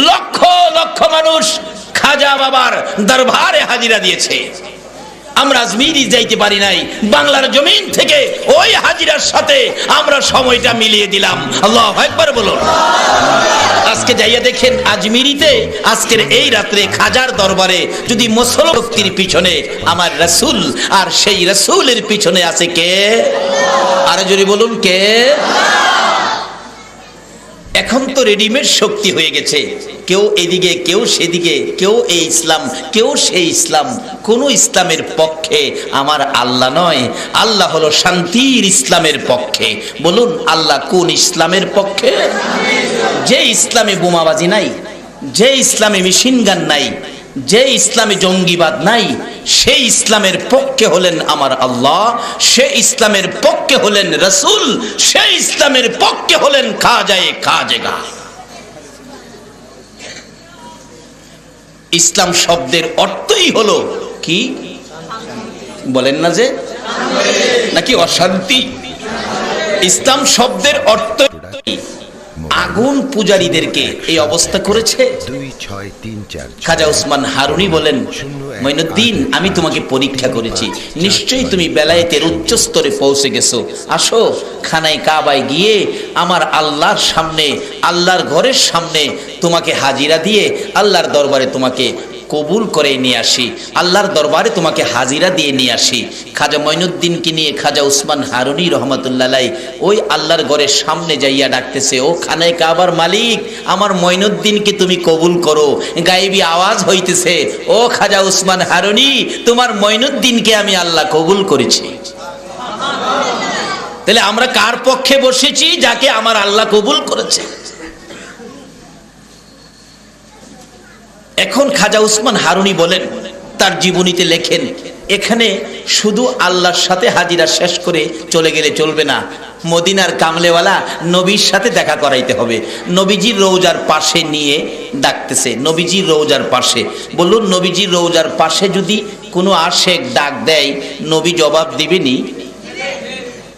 লক্ষ লক্ষ মানুষ খাজা বাবার দরবারে হাজিরা দিয়েছে। আমরা আজমিরি যাইতে পারি নাই, বাংলার জমিন থেকে ওই হাজিরার সাথে আমরা সময়টা মিলিয়ে দিলাম। আল্লাহু আকবার বলুন। আজকে যাইয়া দেখেন আজমিরিতে আজকের এই রাত্রে খাজার দরবারে যদি মুসলমানের পিছনে আমার রাসূল, আর সেই রাসূলের পিছনে আছে কে? আরো জোরে বলুন কে? এখন তো রেডিমেড শক্তি হয়ে গেছে, কেউ এদিকে কেউ সেদিকে, কেউ এই ইসলাম কেউ সেই ইসলাম। কোন ইসলামের পক্ষে আমার আল্লাহ নয়, আল্লাহ হলো শান্তির ইসলামের পক্ষে। বলুন আল্লাহ কোন ইসলামের পক্ষে? যে ইসলামে বোমাবাজি নাই, যে ইসলামে মেশিন গান নাই, যে ইসলামে জঙ্গিবাদ নাই, সেই ইসলামের পক্ষে হলেন আমার আল্লাহ, সেই ইসলামের পক্ষে হলেন রাসূল, সেই ইসলামের পক্ষে হলেন খাজায়ে খাজেগা। ইসলাম শব্দের অর্থই হলো কি বলেন না, যে নাকি অশান্তি? ইসলাম শব্দের অর্থ আগুন পূজারীদেরকে এই অবস্থা করেছে। খাজা উসমান হারুনি বলেন, মঈনুদ্দিন আমি তোমাকে পরীক্ষা করেছি, নিশ্চয়ই তুমি বেলায়েতের উচ্চ স্তরে পৌঁছে গেছো। আসো খানায় কাবায় গিয়ে আমার আল্লাহর সামনে, আল্লাহর ঘরের সামনে তোমাকে হাজিরা দিয়ে আল্লাহর দরবারে তোমাকে কবুল করে নিয়ে আসি, আল্লাহর দরবারে তোমাকে হাজিরা দিয়ে নিয়ে আসি। খাজা মঈনুদ্দিনকে নিয়ে খাজা উসমান হারুনি রহমাতুল্লাহ আলাইহি ওই আল্লাহর ঘরের সামনে যাইয়া ডাকতেছে, ও খানায় কাবার মালিক, আমার মঈনুদ্দিনকে তুমি কবুল করো। গায়েবী আওয়াজ হইতেছে, ও খাজা উসমান হারুনি, তোমার মঈনুদ্দিনকে আমি আল্লাহ কবুল করেছি। তাহলে আমরা কার পক্ষে বসেছি? যাকে আমার আল্লাহ কবুল করেছে। এখন খাজা উসমান হারুনি বলেন, তার জীবনীতে লেখেন, এখানে শুধু আল্লাহর সাথে হাজিরা শেষ করে চলে গেলে চলবে না, মদিনার কামলেওয়ালা নবীর সাথে দেখা করাইতে হবে। নবীজির রওজার পাশে নিয়ে ডাকতেছে, নবীজির রওজার পাশে। বলুন নবীজির রওজার পাশে যদি কোনো আশেক ডাক দেয়, নবী জবাব দিবেনি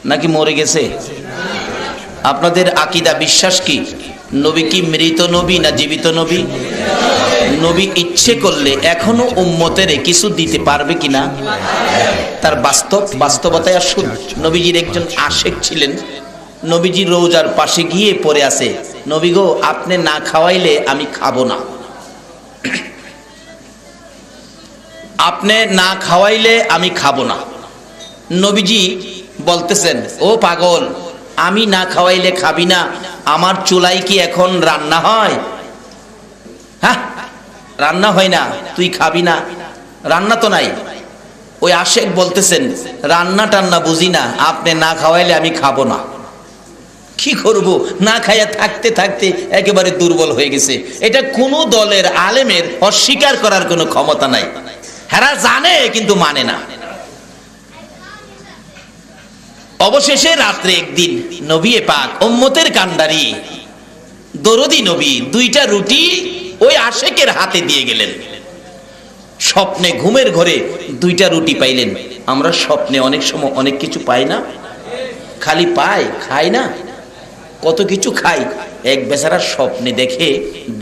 নাকি মরে গেছে? আপনাদের আকীদা বিশ্বাস কি? নবী কি মৃত নবী না জীবিত নবী? নবী ইচ্ছে করলে এখনো উম্মতের কিছু দিতে পারবে কিনা, তার বাস্তবতায় আসুন। নবীজির একজন আশেক ছিলেন, নবীজি রওজার পাশে গিয়ে পড়ে আছে, নবী গো আপনি না খাওয়াইলে আমি খাবো না, আপনি না খাওয়াইলে আমি খাবো না। নবীজি বলতেছেন, ও পাগল, আমি না খাওয়াইলে খাবি না? আমার চুলায় কি এখন রান্না হয়? হ্যাঁ রান্না হয় না, তুই খাবি না? রান্না তো নাই। ওই আশেক বলতেছেন, রান্না টান্না বুঝি না, আপনি না খাওয়াইলে আমি খাবো না। কি করব, না খাইয়া থাকতে থাকতে একেবারে দুর্বল হয়ে গেছে। এটা কোন দলের আলেমের অস্বীকার করার কোনো ক্ষমতা নাই। হেরা জানে কিন্তু মানে না। অবশেষে রাত্রে একদিন নবী পাক উম্মতের কান্ডারি দরদি নবী দুইটা রুটি ওই আশেকের হাতে দিয়ে গেলেন। স্বপ্নে ঘুমের ঘরে দুইটা রুটি পাইলেন। আমরা স্বপ্নে অনেক সময় অনেক কিছু পাই না, খালি পাই খাই না, কত কিছু খাই। এক বেচারা স্বপ্নে দেখে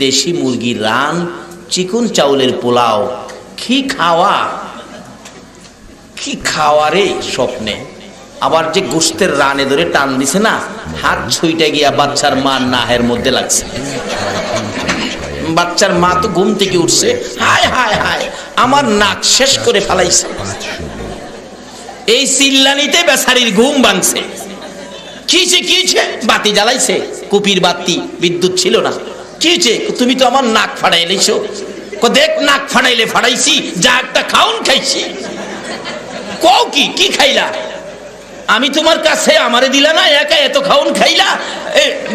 দেশি মুরগির রান, চিকন চাউলের পোলাও। কি খাওয়া রে স্বপ্নে। আবার যে গোশতের রানে ধরে টান দিছে না, হাত ছুঁইটা গিয়া বাচ্চার মা নাহের মধ্যে লাগছে। বাচ্চার মা তো ঘুম থেকে উঠছে, হায় হায় হায় আমার নাক শেষ করে ফেলাইছে। এই চিল্লানিতে বেচারির ঘুম ভাঙছে। কিছে বাতি জ্বালাইছে, কুপির বাতি, বিদ্যুৎ ছিল না। কিছে, তুমি তো আমার নাক ফাড়াইলেছো। দেখ নাক ফাড়াইলে ফাড়াইছি, যা একটা খাউন খাইছি। কও কি খাইলা? আমি তোমার কাছে আমারে দিলা না, একা এত খাউন খাইলা?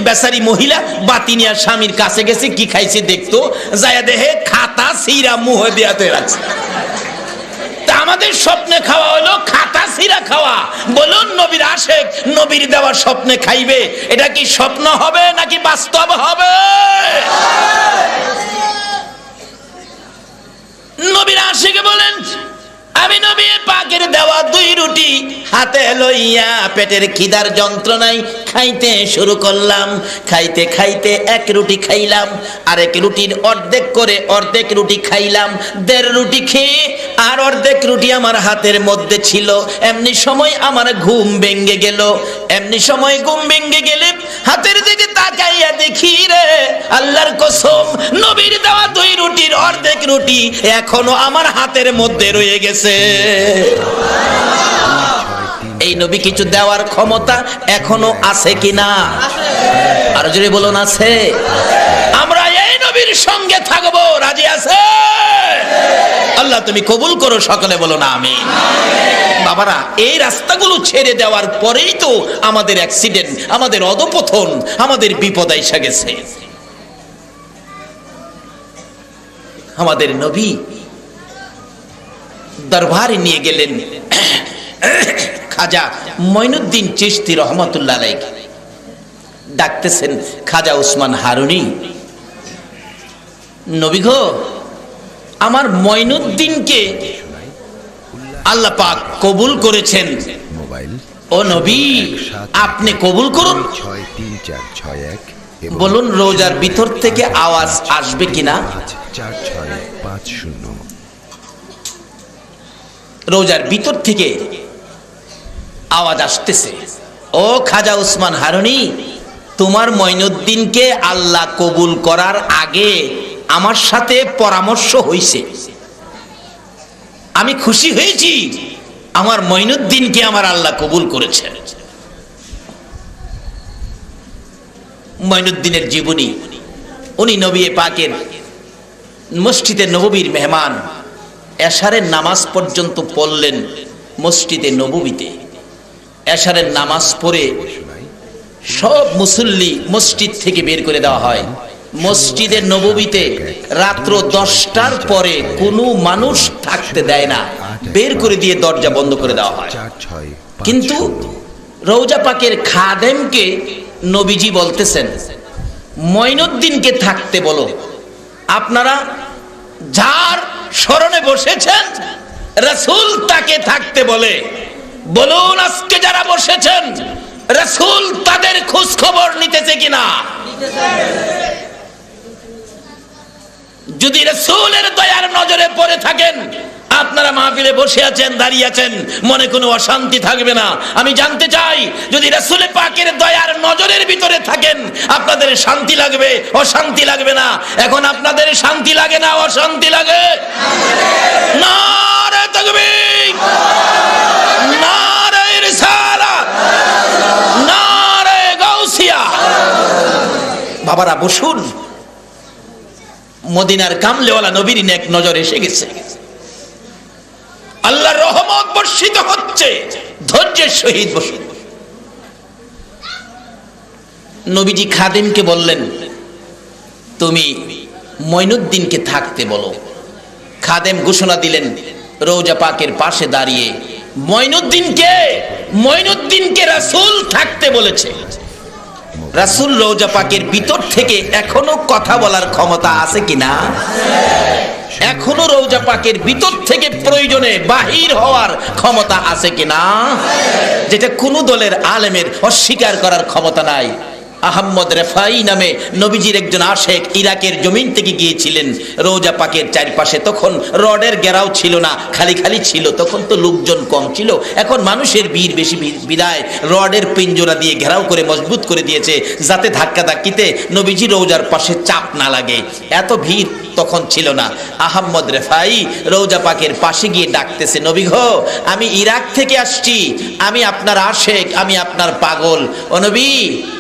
বেচারি মহিলা বাতি নিয়ে স্বামীর কাছে গেছে, কি খাইছে দেখতো, যায় দেহে খাতা সিরা মুহ দেয়াতে রাখছে। তা আমাদের স্বপ্নে খাওয়া হলো খাতা ছিঁড়া খাওয়া। বলুন নবীর আশেক নবীর দেওয়া স্বপ্নে খাইবে, এটা কি স্বপ্ন হবে নাকি বাস্তব হবে? নবীর আশেকে বলেন, আমি নবী পাকের দেওয়া 2 রুটি হাতে লইয়া পেটের খিদার যন্ত্রণায় খাইতে শুরু করলাম। খাইতে খাইতে 1 রুটি খাইলাম, আরেক রুটির অর্ধেক রুটি খাইলাম। 1.5 রুটি খেয়ে আর অর্ধেক রুটি আমার হাতের মধ্যে ছিল। এমনি সময় আমার ঘুম ভেঙে গেল। এমনি সময় ঘুম ভেঙে গেলে হাতের দিকে তাকাইয়া দেখি রে আল্লাহর কসম, নবীর দেওয়া 2 রুটির অর্ধেক রুটি এখনো আমার হাতের মধ্যে রয়ে গেছে। এই নবী কিছু দেওয়ার ক্ষমতা এখনো আছে কিনা? আর যদি বলুন আছে। আমরা এই নবীর সঙ্গে থাকবো, রাজি আছে? আল্লাহ তুমি কবুল করো, সকলে বলো না আমিন। বাবারা, এই রাস্তাগুলো ছেড়ে দেওয়ার পরেই তো আমাদের অ্যাক্সিডেন্ট, আমাদের অধপতন, আমাদের বিপদ এসে গেছে। আমাদের নবী দরবারে নিয়ে গেলেন খাজা মঈনুদ্দিন চিশতি রহমাতুল্লাহ আলাইহি। ডাকতেছেন খাজা উসমান হারুনি, নবী গো, আমার মঈনুদ্দিনকে আল্লাহ পাক কবুল করেছেন। মোবাইল ও নবী, আপনি কবুল করুন। 63461 বলুন রোজার ভিতর থেকে আওয়াজ আসবে কিনা? 4650। রোজার ভিতর থেকে আওয়াজ আসতেছে, ও খাজা উসমান হারুনি, তোমার মঈনুদ্দিনকে আল্লাহ কবুল করার আগে আমার সাথে পরামর্শ হইছে। আমি খুশি হয়েছি আমার মঈনুদ্দিনকে আমার আল্লাহ কবুল করেছে। মঈনুদ্দিনের জীবনী, উনি নবী পাকের মসজিদে নববীর মেহমান। এশারের নামাজ পর্যন্ত পড়লেন মসজিদে নববীতে। এশারের নামাজ পড়ে সব মুসল্লি মসজিদ থেকে বের করে দেওয়া হয়। মসজিদে নববীতে রাত্র 10টার পরে কোনো মানুষ থাকতে দেয় না, বের করে দিয়ে দরজা বন্ধ করে দেওয়া হয়। কিন্তু রওজা পাকের খাদেমকে নবীজি বলতেছেন, মঈনুদ্দিনকে থাকতে বলো। আপনারা যার স্মরণে বসেছেন রাসূল তাকে থাকতে বলে। বলুন আজকে যারা বসেছেন রাসূল তাদের খোঁজ খবর নিতেছে কিনা? যদি রাসূলের দয়ার নজরে পড়ে থাকেন, আপনারা মাহফিলে বসে আছেন, দাঁড়িয়ে আছেন, মনে কোনো অশান্তি থাকবে না। আমি জানতে চাই, যদি রাসূল পাকের দয়ার নজরের ভিতরে থাকেন, আপনাদের শান্তি লাগবে, অশান্তি লাগবে না? এখন আপনাদের শান্তি লাগে না, অশান্তি লাগে? নারে তাকবীর, নারে রিসালাত, নারে গাউসিয়া। বাবারা বসুন, মদিনার কামলেওয়ালা নবীর নেক নজর এসে গেছে। আল্লাহর রহমত বর্ষিত হচ্ছে, ধৈর্যের সহিত বসুন। নবীজি খাদেমকে বললেন, তুমি মঈনুদ্দিনকে থাকতে বলো। খাদেম ঘোষণা দিলেন রওজা পাকের পাশে দাঁড়িয়ে, মঈনুদ্দিনকে রাসূল থাকতে বলেছে। রাসূল রওজা পাকের ভিতর থেকে এখনো কথা বলার ক্ষমতা আছে কিনা? এখনো রওজা পাকের ভিতর থেকে প্রয়োজনে বাহির হওয়ার ক্ষমতা আছে কিনা? যেটা কোন দলের আলেমের অস্বীকার করার ক্ষমতা নাই। আহমদ রেফাই নামে নবীজির একজন আশেক ইরাকের জমিন থেকে গিয়েছিলেন রওজা পাকের চারপাশে। তখন রডের ঘেরাও ছিল না, খালি খালি ছিল। তখন তো লোকজন কম ছিল, এখন মানুষের ভিড় বেশি বিদায় রডের পিঞ্জরা দিয়ে ঘেরাও করে মজবুত করে দিয়েছে, যাতে ধাক্কা ধাক্কিতে নবীজি রওজার পাশে চাপ না লাগে। এত ভিড় তখন ছিল না। আহমদ রেফাই রওজা পাকের পাশে গিয়ে ডাকতেছে, নবী গো, আমি ইরাক থেকে আসছি, আমি আপনার আশেক, আমি আপনার পাগল। ও নবী,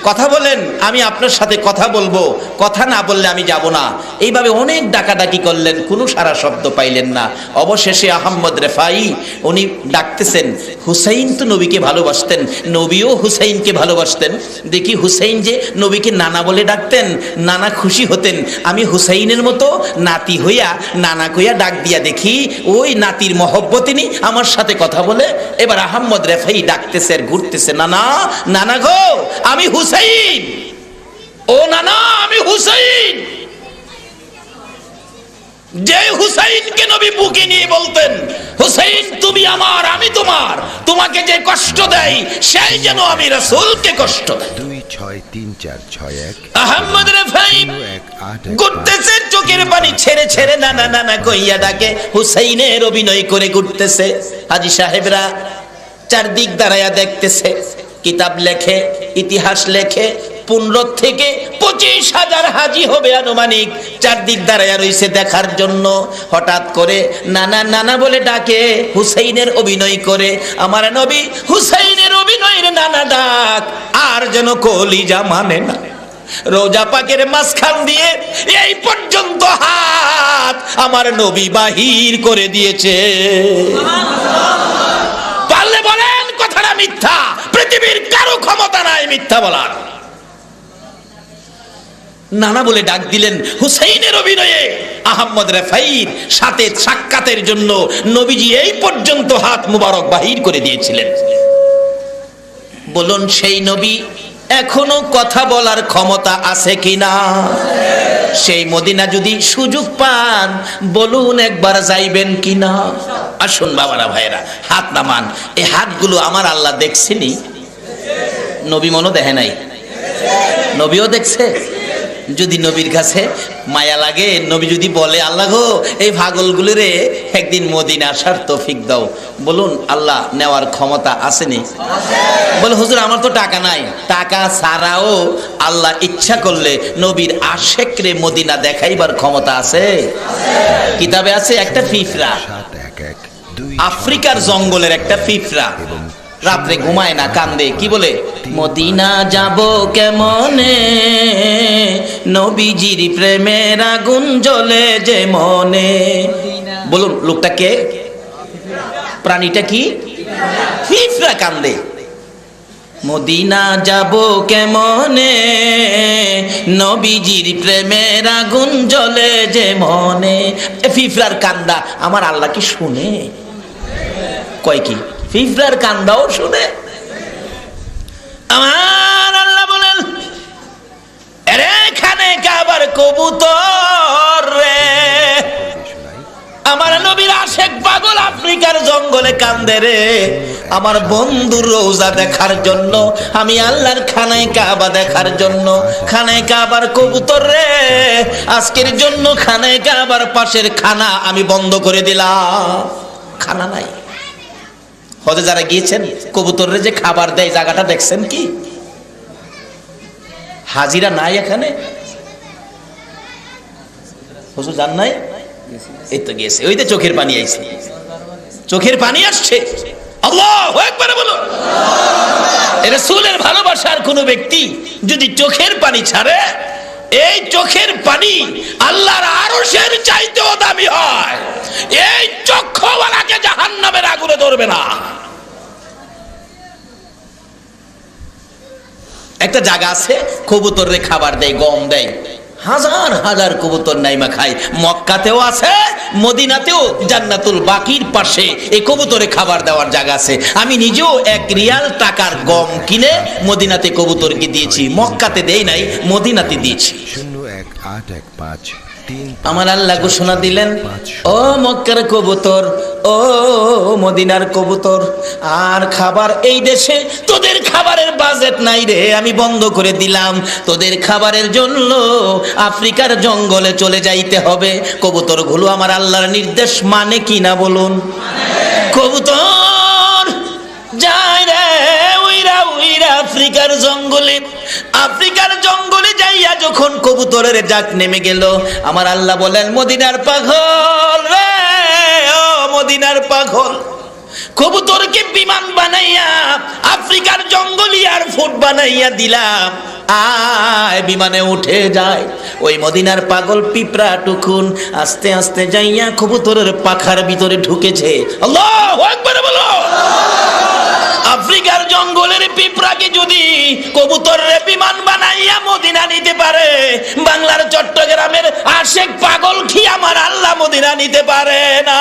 কথা বলেন। বলেন আমি আপনার সাথে কথা বলবো, কথা না বললে আমি যাব না। এইভাবে অনেক ডাকাডাকি করলেন, কোনো সারা শব্দ পাইলেন না। অবশেষে আহমদ রেফাই উনি ডাকতেছেন, হুসাইন তো নবীকে ভালোবাসতেন, নবীও হুসাইনকে ভালোবাসতেন। দেখি হুসাইন যে নবীকে নানা বলে ডাকতেন, নানা খুশি হতেন। আমি হুসাইনের মতো নাতি হইয়া নানা কইয়া ডাক দিয়া দেখি ওই নাতির মহব্বতে নি আমার সাথে কথা বলে। এবার আহমদ রেফাই ডাকতেছে আর ঘুরতেছে, নানা নানা গো আমি হুসাইন, ও নানা আমি হুসাইন। যে হুসাইনকে নবী বুকে নিয়ে বলতেন, হুসাইন তুমি আমার আমি তোমার, তোমাকে যে কষ্ট দেয় সেই যেন আমি রাসূলকে কষ্ট দেয়। 2634661 আহমদ রেফাই 0181 ঘুরতেছে, চোখের পানি ছেড়ে ছেড়ে নানা নানা কইয়া ডাকে, হুসাইনের অভিনয় করে ঘুরতেছে। হাজী সাহেবরা চারদিক দাঁড়ায়া দেখতেছে, কিতাব লেখে, ইতিহাস লেখে, 15 থেকে 25,000 হাজি হবে আনুমানিক, চারদিক দাঁড়ায়া রইছে দেখার জন্য। হঠাৎ করে নানা নানা বলে ডাকে, হুসাইনের অভিনয় করে। আমার নবী হুসাইনের অভিনয়ের নানা ডাক আর যেন কলিজা মানে না। রোজা পাকের মাঝখান দিয়ে এই পর্যন্ত হাত আমার নবী বাহির করে দিয়েছে। পারলে বলেন কথাটা মিথ্যা, পৃথিবীর কারো ক্ষমতা নাই মিথ্যা বলার। নানা বলে ডাক দিলেন। হুসাইনের অভিনয়ে আহমদ রেফাইর সাথে সাক্ষাতের জন্য নবীজি এই পর্যন্ত হাত মুবারক বাহির করে দিয়েছিলেন। বলুন সেই নবী এখনো কথা বলার ক্ষমতা আছে কিনা? সেই মদিনা যদি সুযোগ পান বলুন একবার যাইবেন কিনা? আসুন বাবারা ভাইরা, হাত নামান। এই হাতগুলো আমার আল্লাহ দেখছেনি, নবী মনো দেখে নাই, নবীও দেখছে। যদি নবীর কাছে মায়া লাগে, নবী যদি বলে আল্লাহ গো এই পাগলগুলো রে একদিন মদিনা আসার তৌফিক দাও, বলুন আল্লাহ নেওয়ার ক্ষমতা আসেনি? বলে হুজুর আমার তো টাকা নাই। টাকা ছাড়াও আল্লাহ ইচ্ছা করলে নবীর আশেক রে মদিনা দেখাইবার ক্ষমতা আছে। কিতাবে আছে একটা পিঁপড়া, 711 আফ্রিকার জঙ্গলের একটা পিঁপড়া, রাত্রে ঘুমায় না, কান্দে, কি বলে? মদিনা যাব কেমনে, নবীজির প্রেমের আগুন জ্বলে যে মনে। বলুন লোকটা কে? প্রাণীটা কি? পিঁপড়া কান্দে। মদিনা যাব কেমনে, নবীজির প্রেমের আগুন জ্বলে যে মনে। পিঁপড়ার কান্দা আমার আল্লাহ কি শুনে? কয় কি পিঁপড়ার কান্দাও শুনে? আমার আল্লাহ বলেন, এখানে কাবার কবুতর রে, আমার নবীর আশেক পাগল আফ্রিকার জঙ্গলে কান্দে রে, আমার বন্ধুর রোজা দেখার জন্য, আমি আল্লাহর খানায় কাবা দেখার জন্য। খানায় কাবার কবুতর রে, আজকের জন্য খানায় কাবার পাশের খানা আমি বন্ধ করে দিলাম। খানা নাই। হজে যারা গিয়েছেন কবুতররে যে খাবার দেয় জায়গাটা দেখছেন কি? হাজিরা নাই এখানে? হুজুর জান নাই? এই তো গেছে, ওই তো চোখের পানি আইছে, চোখের পানি আসছে। আল্লাহু আকবার বলো। রাসূলের ভালোবাসার কোন ব্যক্তি যদি চোখের পানি ছাড়ে, এই চোখের পানি আল্লাহর আরশের চাইতেও দামি হয়। এই চক্ষুওয়ালাকে জাহান্নামের আগুনে ধরবে না। একটা জায়গা আছে কবুতররে খাবার দেয়, গম দেয়, হাজার হাজার কবুতর নাইমা খায়। মক্কাতেও আছে, মদিনাতেও জান্নাতুল বাকির পাশে এই কবুতরে খাবার দেওয়ার জায়গা আছে। আমি নিজেও 1 রিয়াল টাকার গম কিনে মদিনাতে কবুতরকে দিয়েছি। মক্কাতে দেই নাই, মদিনাতে দিয়েছি। 01815 আমার আল্লাহ ঘোষণা দিলেন, ও মক্কার কবুতর, ও মদিনার কবুতর, আর খাবার এই দেশে তোদের খাবারের বাজেট নাই রে, আমি বন্ধ করে দিলাম। তোদের খাবারের জন্য আফ্রিকার জঙ্গলে চলে যাইতে হবে। কবুতরগুলো আমার আল্লাহর নির্দেশ মানে কিনা বলুন? কবুতর যায় রে উইরা উইরা আফ্রিকার জঙ্গলে। আফ্রিকার জঙ্গলে যাইয়া যখন কবুতরের জাক নেমে গেল, আমার আল্লাহ বলেন, মদিনার পাগল রে, ও মদিনার পাগল, কবুতরকে বিমান বানাইয়া আফ্রিকার জঙ্গলি আর ফুট বানাইয়া দিলাম। আয় বিমানে উঠে যায়। ওই মদিনার পাগল পিঁপড়া টুকুন আস্তে আস্তে যাইয়া কবুতরের পাখার ভিতরে ঢুকেছে। আল্লাহু আকবার বলো। আফ্রিকার জঙ্গলের পিঁপড়াকে যদি কবুতরের বিমান বানাইয়া মদিনা নিতে পারে, বাংলার চট্টগ্রামের আশেক পাগল কি আমার আল্লাহ মদিনা নিতে পারে না?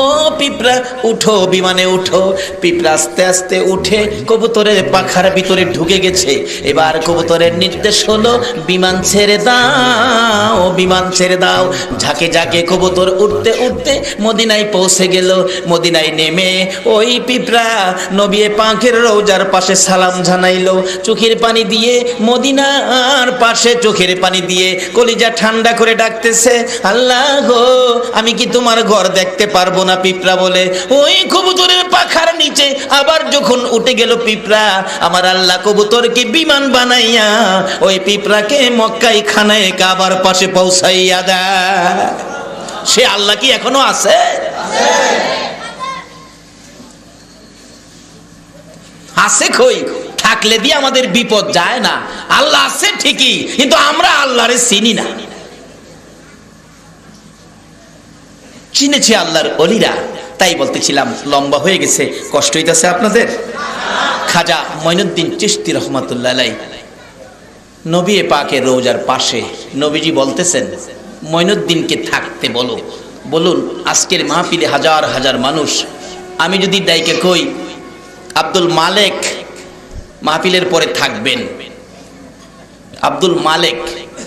ও পিঁপড়া উঠো, বিমানে উঠো। পিঁপড়া আস্তে আস্তে উঠে কবুতরের পাখার ভিতরে ঢুকে গেছে। এবার কবুতরের নির্দেশ হলো বিমান ছেড়ে দাও, বিমান ছেড়ে দাও। ঝাঁকে ঝাঁকে কবুতর উঠতে উঠতে মদিনায় পৌঁছে গেল। মদিনায় নেমে ওই পিঁপড়া নবী পাকের রওজার পাশে সালাম জানাইলো, চোখের পানি দিয়ে মদিনার পাশে চোখের পানি দিয়ে কলিজা ঠান্ডা করে ডাকতেছে, আল্লাহ গো আমি কি তোমার ঘর দেখতে পারবো না? পিঁপড়া বলে। ওই কবুতরের পাখার নিচে আবার যখন উঠে গেল পিঁপড়া, আমার আল্লাহ কবুতরকে বিমান বানাইয়া ওই পিঁপড়াকে মক্কায় খানায় কাবার পাশে পৌঁছাইয়া দেয়। সে আল্লাহ কি এখনো আছে? আছে কই? থাকলে দিয়ে আমাদের বিপদ যায় না। আল্লাহ আছে ঠিকই, কিন্তু আমরা আল্লাহরে চিনি না। চিনেছে আল্লাহর ওলিরা। তাই বলতেছিলাম লম্বা হয়ে গেছে, কষ্ট হইতেছে আপনাদের। খাজা মঈনুদ্দিন চিশতি রহমাতুল্লাহ আলাইহি নবী পাকের রওজার পাশে নবীজি বলতেছেন, মঈনুদ্দিনকে থাকতে বলো। বলুন আজকের মাহফিলে হাজার হাজার মানুষ, আমি যদি ডাইকে কই আব্দুল মালেক মাহফিলের পরে থাকবেন, আব্দুল মালেক,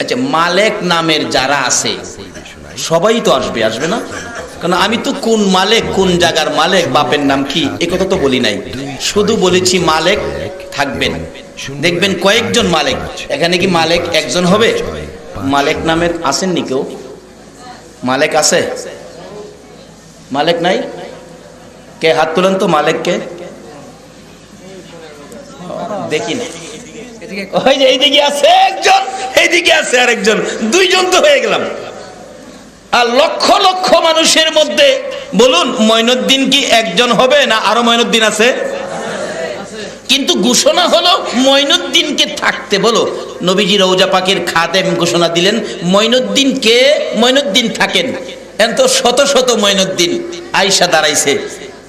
আচ্ছা মালেক নামের যারা আছে সবাই তো আসবে, আসবে না? কারণ আমি তো কোন মালেক, কোন জায়গার মালেক, বাপের নাম কি এ কথা তো বলি নাই, শুধু বলেছি মালেক থাকবেন। দেখবেন কয়েকজন মালেক, এখানে কি মালেক একজন হবে? মালেক নামের আসেননি কেউ? মালেক আছে? মালেক নাই? কে হাত তুলেন তো মালেককে দেখি না। ওই যে এইদিকে আছে একজন, এইদিকে আছে আরেকজন, দুইজন তো হয়ে গেলাম। আর লক্ষ লক্ষ মানুষের মধ্যে বলুন মঈনুদ্দিন কি একজন হবে না আরো মঈনুদ্দিন আছে? কিন্তু ঘোষণা হলো মঈনুদ্দিনকে থাকতে বলো। নবীজি রওজা পাকের খাদেম ঘোষণা দিলেন মঈনুদ্দিন কে, মঈনুদ্দিন থাকেন। এত শত শত মঈনুদ্দিন আয়েশা দাঁড়াইছে,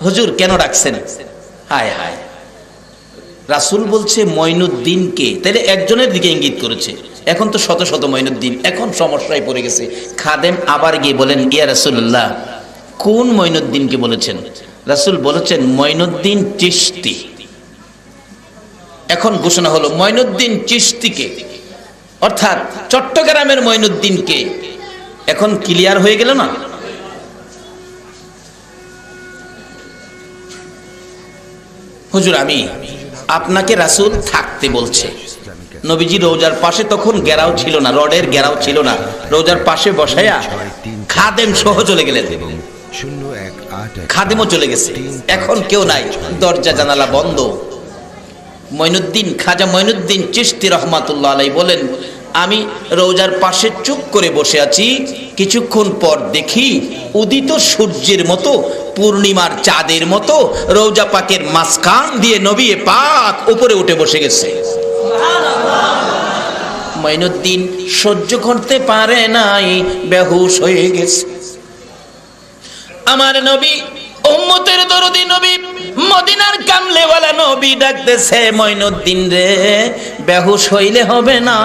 হুজুর কেন রাখছেন? হায় হায়, রাসূল বলছে মঈনুদ্দিনকে, তাহলে একজনের দিকে ইঙ্গিত করেছে। এখন তো শত শত মঈনুদ্দিন, এখন সমস্যায় পড়ে গেছে। খাদেম আবার গিয়ে বলেন, ইয়া রাসূলুল্লাহ কোন মঈনুদ্দিনকে বলেছেন? রাসূল বলেছেন মঈনুদ্দিন চিশতি। এখন ঘোষণা হলো মঈনুদ্দিন চিশতিকে, অর্থাৎ চট্টগ্রামের মঈনুদ্দিনকে। এখন ক্লিয়ার হয়ে গেল না? হুজুর আমি আপনাকে রাসূল থাকতে বলছে। নবীজি রওজার পাশে তখন ঘেরাও ছিল না, রডের ঘেরাও ছিল না, রওজার পাশে বসায়া খাদেম সহ চলে গেলেন। খাদেমও চলে গেছে, এখন কেউ নাই, দরজা জানালা বন্ধ। মঈনুদ্দিন, খাজা মঈনুদ্দিন চিশতি রহমাতুল্লাহ আলাইহি বলেন, আমি রওজার পাশে চুপ করে বসে আছি। কিছুক্ষণ পর দেখি উদিত সূর্যের মতো, পূর্ণিমার চাঁদের মতো রওজা পাকের মাঝখান দিয়ে নবী পাক উপরে উঠে বসে গেছে। মঈনুদ্দিন সহ্য করতে পারে নাই, বেহুশ হয়ে গেছে। আমার নবী উম্মতের দরদি নবী, মদিনার কামলেওয়ালা নবী ডাকতেছে, মঈনুদ্দিন রে বেহুশ হইলে হবে না,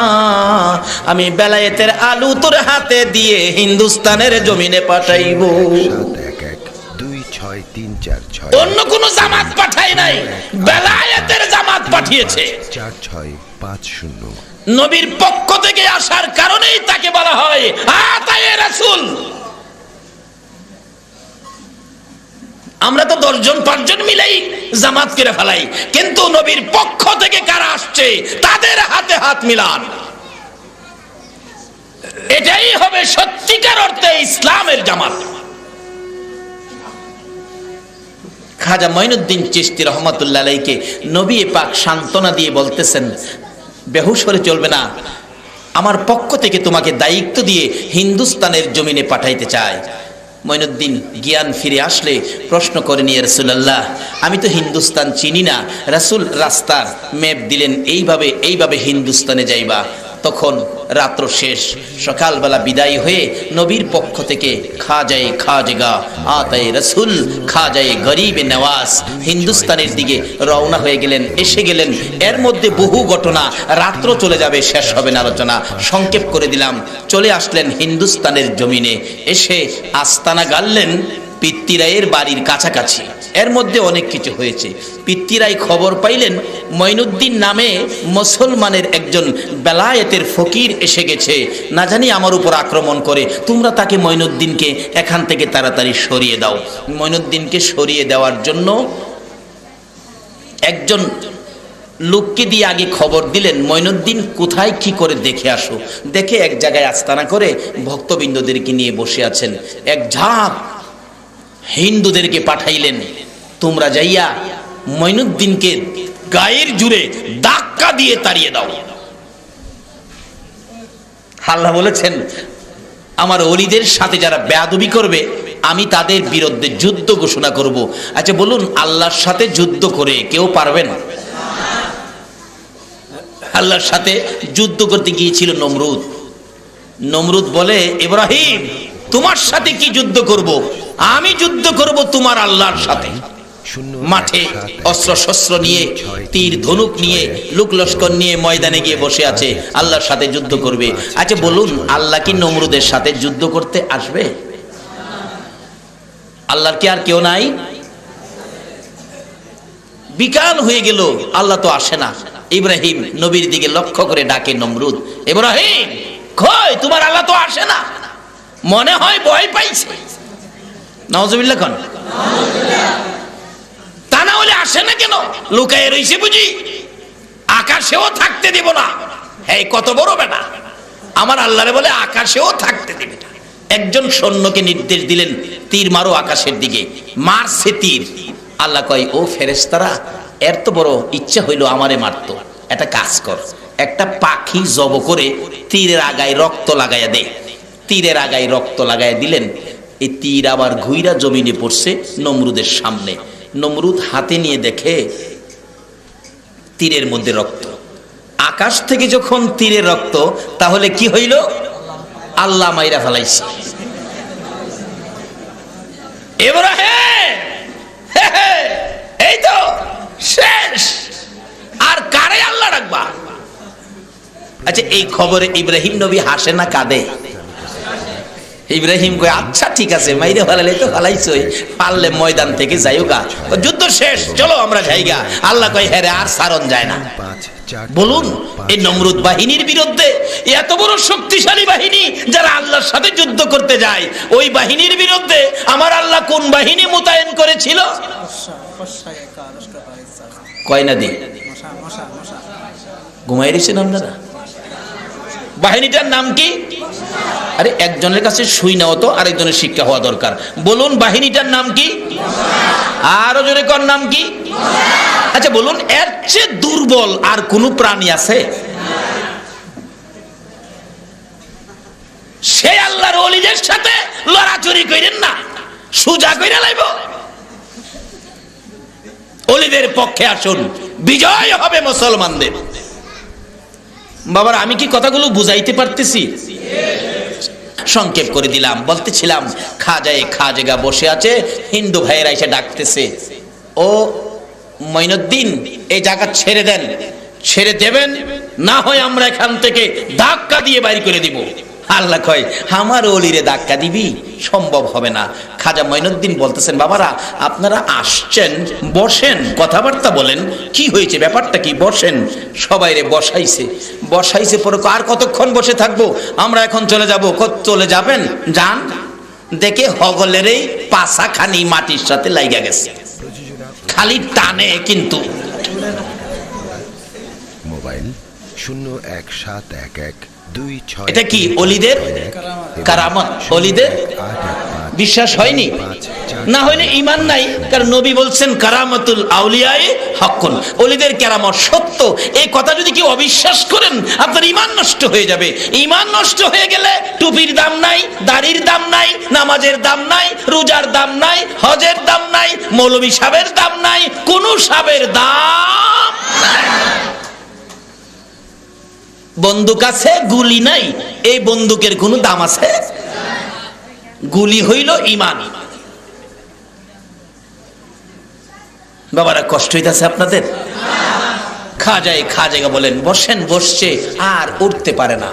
আমি বেলায়েতের আলু তোর হাতে দিয়ে হিন্দুস্তানের জমিনে পাঠাইবো। অন্য কোন জামাত পাঠায় নাই, বেলায়েতের জামাত পাঠিয়েছে। 4650 নবীর পক্ষ থেকে আসার কারণেই তাকে বলা হয় আতায়ে রাসূল। আমরা তো 10 জন 5 জন মিলেই জামাত করে ফেলাই, কিন্তু নবীর পক্ষ থেকে কারা আসছে তাদের হাতে হাত মিলান। এটাই হবে সত্যিকার অর্থে ইসলামের জামাত। খাজা মঈনুদ্দিন চিশতি রহমাতুল্লাহ আলাইহিকে নবী পাক সান্ত্বনা দিয়ে বলতেছেন, বেহুশ হলে চলবে না, আমার পক্ষ থেকে তোমাকে দায়িত্ব দিয়ে হিন্দুস্তানের জমিনে পাঠাইতে চাই। মঈনুদ্দিন জ্ঞান ফিরে আসলে প্রশ্ন করেন, ইয়া রাসূলুল্লাহ, আমি তো হিন্দুস্তান চিনি না। রাসূল রাস্তার ম্যাপ দিলেন, এইভাবে হিন্দুস্তানে যাইবা। তখন রাত্র শেষ, সকালবেলা বিদায় হয়ে নবীর পক্ষ থেকে খাজায়ে খাজগা আতায়ে রাসূল খাজায়ে গরিবে নওয়াজ হিন্দুস্তানের দিকে রওনা হয়ে গেলেন, এসে গেলেন। এর মধ্যে বহু ঘটনা, রাত্র চলে যাবে, শেষ হবে না আলোচনা, সংক্ষেপ করে দিলাম। চলে আসলেন হিন্দুস্তানের জমিনে, এসে আস্তানা গাড়লেন পিত্তিরাইয়ের বাড়ির কাছাকাছি। এর মধ্যে অনেক কিছু হয়েছে। পিত্তিরাই খবর পাইলেন মঈনুদ্দিন নামে মুসলমানের একজন বেলায়েতের ফকির এসে গেছে, না জানি আমার উপর আক্রমণ করে, তোমরা তাকে মঈনুদ্দিনকে এখান থেকে তাড়াতাড়ি সরিয়ে দাও। মঈনুদ্দিনকে সরিয়ে দেওয়ার জন্য একজন লোককে দিয়ে আগে খবর দিলেন, মঈনুদ্দিন কোথায় কি করে দেখে আসো। দেখে এক জায়গায় আস্তানা করে ভক্তবৃন্দদেরকে নিয়ে বসে আছেন। এক ঝাঁক হিন্দুদেরকে পাঠাইলেন, তোমরা যাইয়া মঈনুদ্দিনকে গায়ের জুড়ে ধাক্কা দিয়ে তাড়িয়ে দাও। আল্লাহ বলেছেন, আমার ওলিদের সাথে যারা বেয়াদবি করবে আমি তাদের বিরুদ্ধে যুদ্ধ ঘোষণা করব। আচ্ছা বলুন, আল্লাহর সাথে যুদ্ধ করে কেউ পারবেন? আল্লাহর সাথে যুদ্ধ করতে গিয়েছিল নমরুদ। নমরুদ বলে, ইব্রাহিম তোমার সাথে কি যুদ্ধ করব? আমি যুদ্ধ করব তোমার আল্লাহর সাথে। মাঠে অস্ত্র শস্ত্র নিয়ে, তীর ধনুক নিয়ে, লোক লস্কর নিয়ে ময়দানে গিয়ে বসে আছে, আল্লাহর সাথে যুদ্ধ করবে। আচ্ছা বলুন, আল্লাহ কি নমরুদের সাথে যুদ্ধ করতে আসবে? আল্লাহর কি আর কেউ নাই? বিকাল হয়ে গেল, আল্লাহ তো আসে না। ইব্রাহিম নবীর দিকে লক্ষ্য করে ডাকে নমরুদ, ইব্রাহিম কই তোমার আল্লাহ তো আসে না, মনে হয় ভয় পাইছে। নাউজুবিল্লাহ কোন তা না হলে আসে না কেন? লুকায়ে রইছে বুঝি? আকাশেও থাকতে দেব না। এই কত বড় বেটা, আমার আল্লাহরে বলে আকাশেও থাকতে দেবে না। একজন সৈন্যকে নির্দেশ দিলেন, তীর মারো আকাশের দিকে। মারছে তীর। আল্লাহ কয়, ও ফেরেশতারা, এর তো বড় ইচ্ছা হইলো আমারে মারতো, একটা কাজ কর, একটা পাখি জব করে তীরের আগায় রক্ত লাগাইয়া দে। তীরের আগায় রক্ত লাগাইয়া দিলেন। এই তীর আবার ঘুইরা জমিনে পড়ছে নমরুদের সামনে। নমরুদ হাতে নিয়ে দেখে তীরের মধ্যে রক্ত। আকাশ থেকে যখন তীরের রক্ত, তাহলে কি হইল? আল্লাহ মাইরা ফেলাইছে। ইব্রাহিম এই তো শেষ, আর কারে আল্লাহ রাখবা? আচ্ছা এই খবরে ইব্রাহিম নবী হাসে না কাঁদে? ইব্রাহিম কয়, আচ্ছা ঠিক আছে, মাইরে ফেলালে তো ফেলাইছই, পারলে ময়দান থেকে যাইও গা, যুদ্ধ শেষ, চলো আমরা যাইগা। আল্লাহ কয়, হ্যাঁ রে, আর সারণ যায় না। বলুন, এই নমরুদ বাহিনীর বিরুদ্ধে, এত বড় শক্তিশালী বাহিনী যারা আল্লাহর সাথে যুদ্ধ করতে যায়, ওই বাহিনীর বিরুদ্ধে আমার আল্লাহ কোন বাহিনী মোতায়েন করেছিল? কয়না দি ঘুমাই রেছেন আপনারা? বাহিনীটার নাম কি? আরে একজনের কাছে শুই নাও তো, আরেকজনের শিক্ষা হওয়া দরকার। বলুন বাহিনীটার নাম কি? আরো জোরে কর, নাম কি? আচ্ছা বলুন, এর চেয়ে দুর্বল আর কোন প্রাণী আছে? সে আল্লাহর ওলিদের সাথে লড়াচড়ি করেন না, সোজা কইরা লাইব। ওলিদের পক্ষে আসুন, বিজয় হবে মুসলমানদের। বাবার, আমি কি কথাগুলো বুঝাইতে পারতেছি? সংক্ষেপ করে দিলাম। বলতেছিলাম, খাজায়ে খাজগা বসে আছে, হিন্দু ভাইয়েরা এসে ডাকতেছে, ও মঈনুদ্দিন এই জায়গা ছেড়ে দেন। ছেড়ে দেবেন না হয় আমরা এখান থেকে ধাক্কা দিয়ে বাইর করে দিব। আল্লাহ কয়, আমার ওলিরে ধাক্কা দিবি? সম্ভব হবে না। খাজা মঈনুদ্দিন বলতেছেন, বাবারা আপনারা আসছেন, বসেন, কথাবার্তা বলেন, কি হয়েছে, ব্যাপারটা কি, বসেন। সবাইরে বসাইছে। বসাইছে পরে আর কতক্ষণ বসে থাকবো, আমরা এখন চলে যাব। চলে যাবেন? যান। দেখে হগলেরই পাছা খানি মাটির সাথে লাইগা গেছে, খালি টানে কিন্তু। মোবাইল 0171126। এটা কি ওলিদের কারামত? ওলিদের বিশ্বাস হয়নি? না হইলে ঈমান নাই। কারণ নবী বলছেন কারামাতুল আউলিয়ায়ে হাক্কুন, ওলিদের কেরামত সত্য। এই কথা যদি কেউ অবিশ্বাস করেন আপনার ঈমান নষ্ট হয়ে যাবে। ঈমান নষ্ট হয়ে গেলে টুপির দাম নাই, দাড়ির দাম নাই, নামাজের দাম নাই, রোজার দাম নাই, হজের দাম নাই, মৌলভী সাহেবের দাম নাই, কোন সাহেবের দাম নাই। বন্দুক আছে, গুলি নাই, এই বন্দুকের কোনো দাম আছে? গুলি হইল ঈমান। বাবারা কষ্ট হইতাছে আপনাদের? খাজাইগা বলেন বসেন, বসছে আর উঠতে পারে না,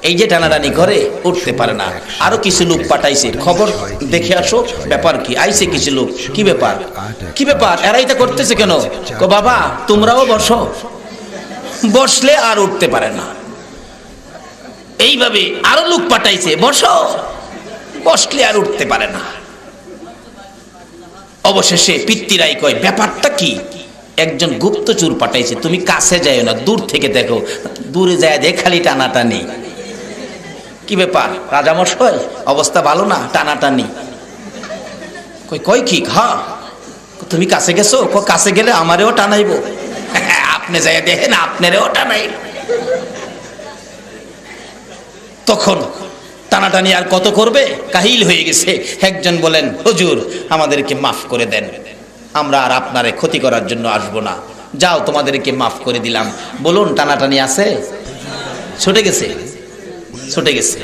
এই যে টানাটানি করে উঠতে পারে না। আরো কিছু লোক পাঠাইছে, খবর দেখে আসো ব্যাপার কি। আইছে কিছু লোক, কি ব্যাপার কি ব্যাপার, এরা এটা করতেছে কেন? কো বাবা তোমরাও বসো। বসলে আর উঠতে পারে না। এইভাবে আরো লোক পাঠাইছে, বসো। বসলে আর উঠতে পারে না। অবশেষে পিতৃরাই কয় ব্যাপারটা কি? একজন গুপ্তচর পাঠাইছে, তুমি কাছে যাও না, দূর থেকে দেখো। দূরে যায় দেখ খালি টানাটানি। কি ব্যাপার রাজামশাই, অবস্থা ভালো না? টানাটানি। কই কি? হ্যাঁ। তুমি কাছে গেছো? কাছে গেলে আমারেও টানাইবো। আপনি যাই দেখেন আপনারেও টানাইব। তখন টানাটানি আর কত করবে, কাহিল হয়ে গেছে। একজন বলেন হুজুর আমাদেরকে মাফ করে দেন, আমরা আর আপনারে ক্ষতি করার জন্য আসবো না, যাও তোমাদেরকে মাফ করে দিলাম। বলুন টানাটানি আছে? ছুটে গেছে, ছুটে গেছে।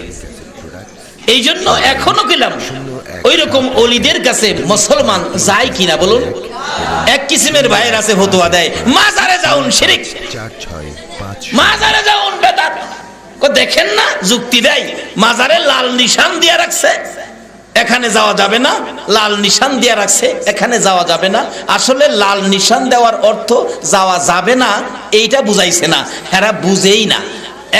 এই জন্য এখনো গেলাম ওই রকম অলিদের কাছে মুসলমান যায় কিনা বলুন? এক কিসিমের ভাইয়ের আছে ফতোয়া দেয় মাজারে যাউন শিরক, মাজারে যাউন বেদাত। দেখেন না যুক্তি দেয়, মাজারে লাল নিশান দিয়ে রাখছে, এখানে যাওয়া যাবে না। লাল নিশান দিয়ে রাখছে, এখানে যাওয়া যাবে না। আসলে লাল নিশান দেওয়ার অর্থ যাওয়া যাবে না এইটা বুঝাইছে না, হেরা বুঝেই না।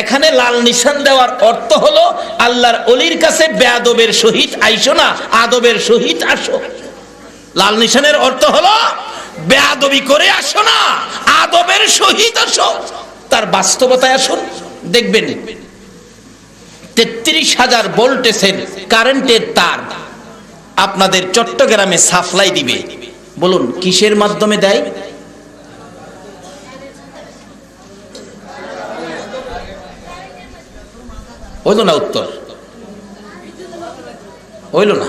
এখানে লাল নিশান দেওয়ার অর্থ হলো আল্লাহর অলির কাছে বেয়াদবের সহিত আইসো না, আদবের সহিত আসো। লাল নিশানের অর্থ হলো বেয়াদবি করে আসো না, আদবের সহিত আসো। তার বাস্তবতায় আসুন, দেখবেন 33,000 ভোল্টেজের কারেন্টের তার আপনাদের চট্টগ্রামে সাপ্লাই দিবে। বলুন কিসের মাধ্যমে দেয়? হইল না উত্তর, হইল না,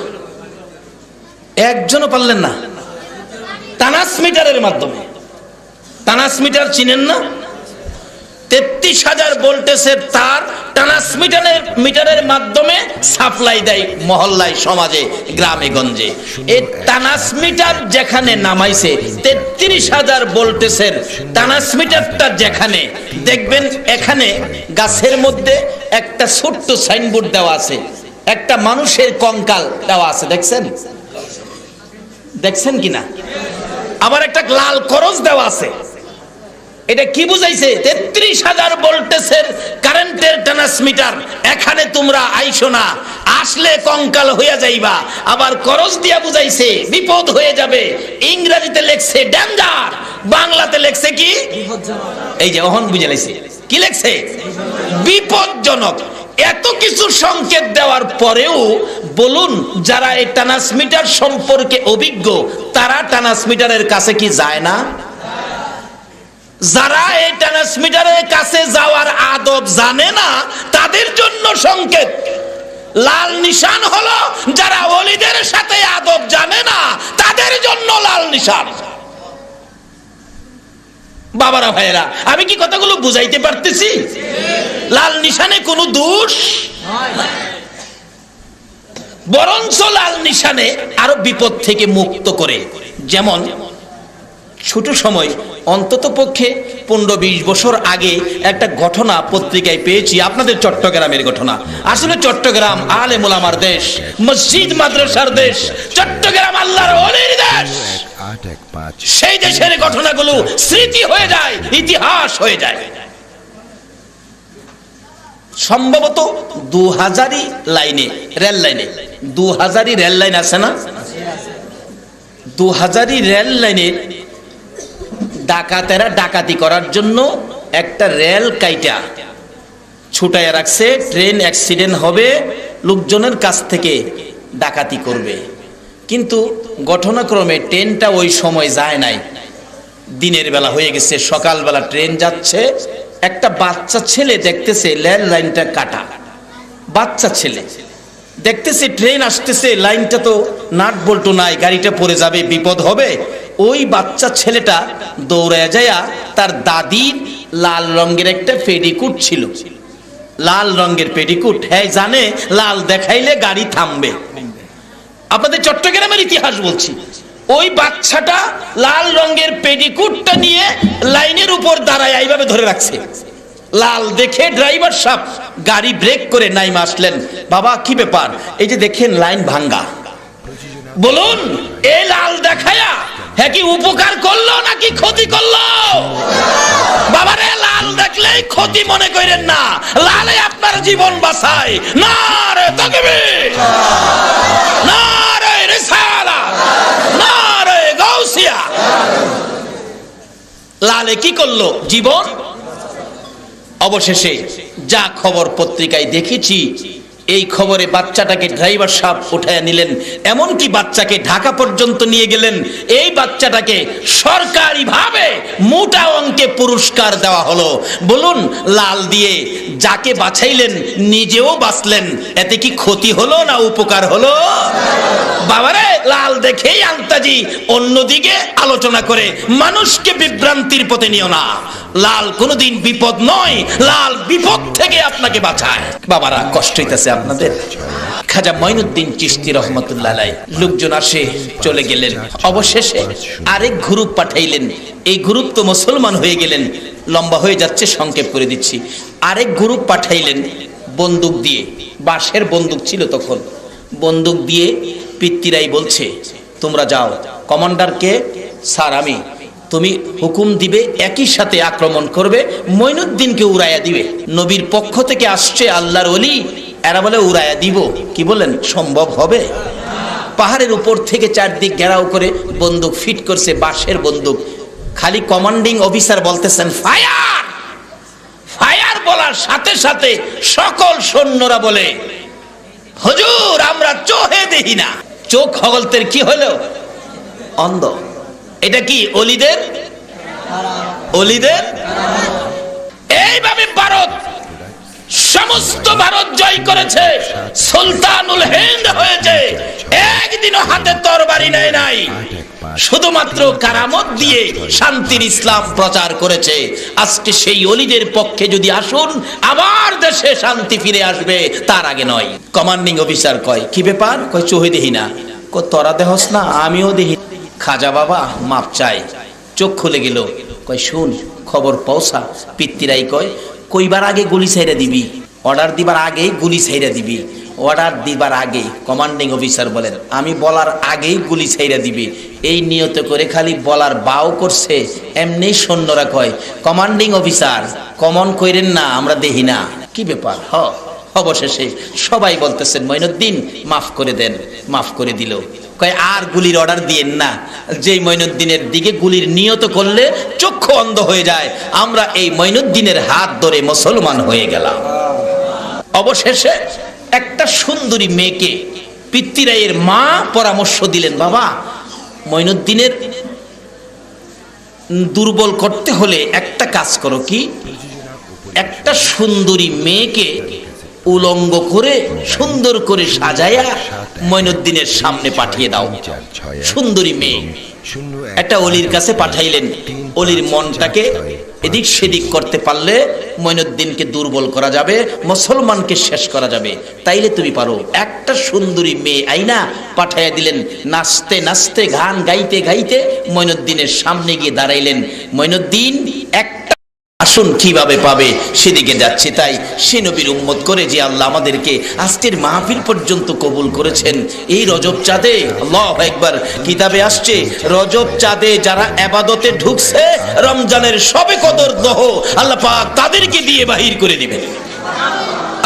একজনও পারলেন না। ট্রান্সমিটারের মাধ্যমে। ট্রান্সমিটার চিনেন না? 33,000 ভোল্টেজের তার ট্রান্সমিটারের মাধ্যমে সাপ্লাই দেয় মহল্লায়, সমাজে, গ্রামে গঞ্জে। এই ট্রান্সমিটার যেখানে নামাইছে 33,000 ভোল্টেজের ট্রান্সমিটারটা যেখানে দেখবেন, এখানে গাছের মধ্যে একটা ছোট্ট সাইনবোর্ড দেওয়া আছে, একটা মানুষের কঙ্কাল দেওয়া আছে, দেখছেন? দেখছেন কিনা? আবার একটা লাল করজ দেওয়া আছে। এটা কি বুঝাইছে? 33,000 ভোল্টেজের কারেন্টের ট্রান্সমিটার, এখানে তোমরা আইসো না, আসলে কঙ্কাল হইয়া যাইবা। আবার করজ দিয়া বুঝাইছে বিপদ হয়ে যাবে। ইংরেজিতে লেখছে ডেঞ্জার, বাংলাতে লেখছে কি? এই যে ওহন বুঝে লাইছে কি লেখছে? বিপজ্জনক। এত কিছু সংকেত দেওয়ার পরেও বলুন যারা এই ট্রান্সমিটার সম্পর্কে অভিজ্ঞ তারা ট্রান্সমিটারের কাছে কি যায় না? যারা এই ট্রান্সমিটারের কাছে যাওয়ার আদব জানে না তাদের জন্য সংকেত। লাল নিশান হলো যারা ওলিদের সাথে আদব জানে না তাদের জন্য লাল নিশান। বাবারা ভাইরা, আমি কি কথাগুলো বুঝাইতে পারতেছি? লাল নিশানে কোনো দোষ, বরঞ্চ লাল নিশানে আরো বিপদ থেকে মুক্ত করে। যেমন ছোট সময়, অন্তত পক্ষে 15-20 বছর আগে একটা ঘটনা পত্রিকায় পেয়েছি, আপনাদের চট্টগ্রামের ঘটনা। আসলে চট্টগ্রাম আলেম ওলামার দেশ, মসজিদ মাদ্রাসার দেশ, চট্টগ্রাম আল্লাহর ওলির দেশ। সেই দেশের ঘটনাগুলো স্মৃতি হয়ে যায়, ইতিহাস হয়ে যায়। সম্ভবত 2000 লাইনে, রেল লাইনে 2000 রেল লাইন আছে না? 2000 রেল লাইনে ডাকাতেরা ডাকাতি করার জন্য একটা রেল কাইটা ছুটাইয়া রাখছে। ট্রেন অ্যাক্সিডেন্ট হবে, লোকজনের কাছ থেকে ডাকাতি করবে। কিন্তু ঘটনাক্রমে ট্রেনটা ওই সময় যায় নাই, দিনের বেলা হয়ে গেছে, সকালবেলা ট্রেন যাচ্ছে। একটা বাচ্চা ছেলে দেখতেছে রেল লাইনটা কাটা, বাচ্চা ছেলে দেখতেছে ট্রেন আসতেছে, লাইনটা তো নাট বল্টু নাই, গাড়িটা পড়ে যাবে, বিপদ হবে। ওই বাচ্চা ছেলেটা দৌড়ায় যায়া তার দাদির লাল রঙের একটা পেডিকুট ছিল, লাল রঙের পেডিকুট, হ্যাঁ জানে লাল দেখাইলে গাড়ি থামবে। আপনাদের চট্টগ্রামের ইতিহাস বলছি। ওই বাচ্চাটা লাল রঙের পেডিকুটটা নিয়ে লাইনের উপর দাঁড়ায় এইভাবে ধরে রাখছে। লাল দেখে ড্রাইভার সাহেব গাড়ি ব্রেক করে নাইমা আসলেন। বাবা কি ব্যাপার? এই যে দেখেন লাইন ভাঙ্গা, বলুন এই লাল দেখায়া হ্যাঁ কি উপকার করলো নাকি ক্ষতি করলো? বাবারে লাল দেখলেই ক্ষতি মনে করেন না, লালে আপনার জীবন বাঁচায়। নারে তাকবীর, নারে রিসালাত, নারে গাউসিয়া। লালে কি করলো? জীবন। অবশেষে যা খবর পত্রিকায় দেখেছি, এই খবরে বাচ্চাটাকে ড্রাইভার সাহেব উঠায় নিলেন, এমনকি বাচ্চাকে ঢাকা পর্যন্ত নিয়ে গেলেন। এই বাচ্চাটাকে সরকারিভাবে মোটা অঙ্কে পুরস্কার দেওয়া হলো। বলুন লাল দিয়ে যাকে বাঁচাইলেন নিজেও বাঁচলেন, এতে কি ক্ষতি হলো না উপকার হলো? বাবারে লাল দেখেই আন্তাজি অন্যদিকে আলোচনা করে মানুষকে বিভ্রান্তির পথে নিও না। লাল কোনোদিন বিপদ নয়, লাল বিপদ থেকে আপনাকে বাঁচায়। বাবারা কষ্ট হইতেছে আপনাদের। খাজা মঈনুদ্দিন চিশতি রহমতুল্লাহ আলাইহি লোকজন আসে চলে গেলেন। অবশেষে আরেক গ্রুপ পাঠাইলেন, এই গ্রুপ তো মুসলমান হয়ে গেলেন। লম্বা হয়ে যাচ্ছে, সংক্ষেপ করে দিচ্ছি। আরেক গ্রুপ পাঠাইলেন বন্দুক দিয়ে, বাঁশের বন্দুক ছিল তখন। বন্দুক দিয়ে পিত্তিরাই বলছে তোমরা যাও, কমান্ডারকে স্যার আমি, তুমি হুকুম দিবে, একই সাথে আক্রমণ করবে, মঈনুদ্দিনকে উড়াইয়া দিবে। নবীর পক্ষ থেকে আসছে আল্লাহর ওলি, এরা বলে উড়াইয়া দিব। কি বলেন সম্ভব হবে? পাহাড়ের উপর থেকে চারদিক ঘেরাও করে বন্দুক ফিট করছে, বাঁশের বন্দুক। খালি কমান্ডিং অফিসার বলতেছেন ফায়ার, ফায়ার বলার সাথে সাথে সকল সৈন্যরা বলে হুজুর আমরা চোখে দেখি না। চোখ হগলতের কি হলো? অন্ধ। এটা কি অলিদের? অলিদের। এইভাবে ভারত সমস্ত ভারত জয় করেছে, সুলতানুল হিন্দ হয়েছে, একদিনও হাতে তরবারি নেয় নাই, শুধুমাত্র কারামত দিয়ে শান্তির ইসলাম প্রচার করেছে। আজকে সেই অলিদের পক্ষে যদি আসুন, আবার দেশে শান্তি ফিরে আসবে, তার আগে নয়। কমান্ডিং অফিসার কয় কি ব্যাপার? কয় চোখে দেখি না। কয় তোরা দেহস না? আমিও দেখি। খাজা বাবা মাপ চাই, চোখ খুলে গেল। কয় শুন খবর পৌঁছা। পিত্তিরাই কয় কইবার আগে গুলি ছাইরা দিবি, অর্ডার দিবার আগেই গুলি ছাইরা দিবি। অর্ডার দিবার আগে কমান্ডিং অফিসার বলেন আমি বলার আগেই গুলি ছাইরা দিবি। এই নিয়ত করে খালি বলার বাও করছে, এমনি সৈন্যরা কয় কমান্ডিং অফিসার কমন কইরেন না, আমরা দেখি না। কি ব্যাপার? অবশেষে সবাই বলতেছেন মঈনুদ্দিন মাফ করে দেন। মাফ করে দিল। কয় আর গুলির অর্ডার দিয়েন না, যেই মঈনুদ্দিনের দিকে গুলির নিয়ত করলে চক্ষু অন্ধ হয়ে যায়। আমরা এই মঈনুদ্দিনের হাত ধরে মুসলমান হয়ে গেলাম। অবশেষে একটা সুন্দরী মেয়েকে পিত্তিরাইয়ের মা পরামর্শ দিলেন, বাবা মঈনুদ্দিনের দুর্বল করতে হলে একটা কাজ করো, কি একটা সুন্দরী মেয়েকে উলঙ্গ করে সুন্দর করে সাজায়া মঈনুদ্দিনের সামনে পাঠিয়ে দাও। সুন্দরী মেয়ে একটা অলির কাছে পাঠাইলেন। অলির মনটাকে এদিক সেদিক করতে পারলে মঈনুদ্দিনকে দুর্বল করা যাবে, মুসলমানকে শেষ করা যাবে। তাইলে তুমি পারো। একটা সুন্দরী মেয়ে আইনা পাঠাইয়া দিলেন। নাচতে নাচতে গান গাইতে গাইতে মঈনুদ্দিনের সামনে গিয়ে দাঁড়াইলেন। মঈনুদ্দিন একটা আসুন কিভাবে পাবে সেদিকে যাচ্ছে। তাই সে নবীর উম্মত করে যে আল্লাহ আমাদেরকে আজকের মাহফিল পর্যন্ত কবুল করেছেন এই রজব চাঁদে। আল্লাহু আকবার। কিতাবে আসছে রজব চাঁদে যারা ইবাদতে ঢুকছে, রমজানের শবে কদর দহ আল্লাহ পাক তাদেরকে দিয়ে বাহির করে দিবেন।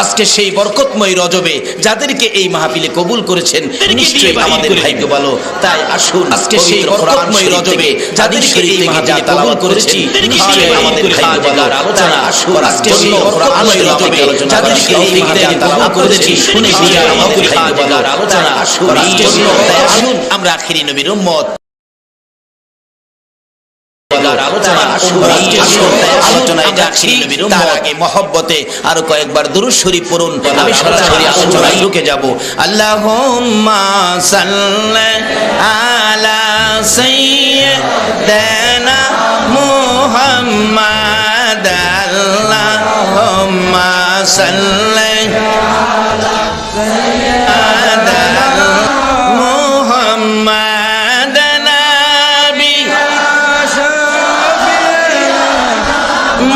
আজকে সেই বরকতময় রজবে যাদেরকে এই মাহফিলে কবুল করেছেন নিশ্চয়ই আমাদের ভাগ্য ভালো। তাই আসুন আজকে সেই বরকতময় রজবে যাদেরকে এই মাহফিলে কবুল করেছি নিশ্চয়ই আমাদের ভাগ্য ভালো। আলোচনা আসুন আজকে সেই বরকতময় রজবে যাদেরকে এই মাহফিলে কবুল করেছি নিশ্চয়ই আমাদের ভাগ্য ভালো। আলোচনা আসুন আমরা আখিরি নবীর উম্মত মহব্বতে আরো কয়েকবার দুরূদ শরীফ পড়ুন। আমি সরাসরি আলোচনায় ঢুকে যাব। আল্লাহুম্মা সাল্লি আলা সাইয়্যিদিনা মুহাম্মাদ আল্লাহুম্মা সাল্লি আলা সাইয়্যিদিনা মুহাম্মাদ নবী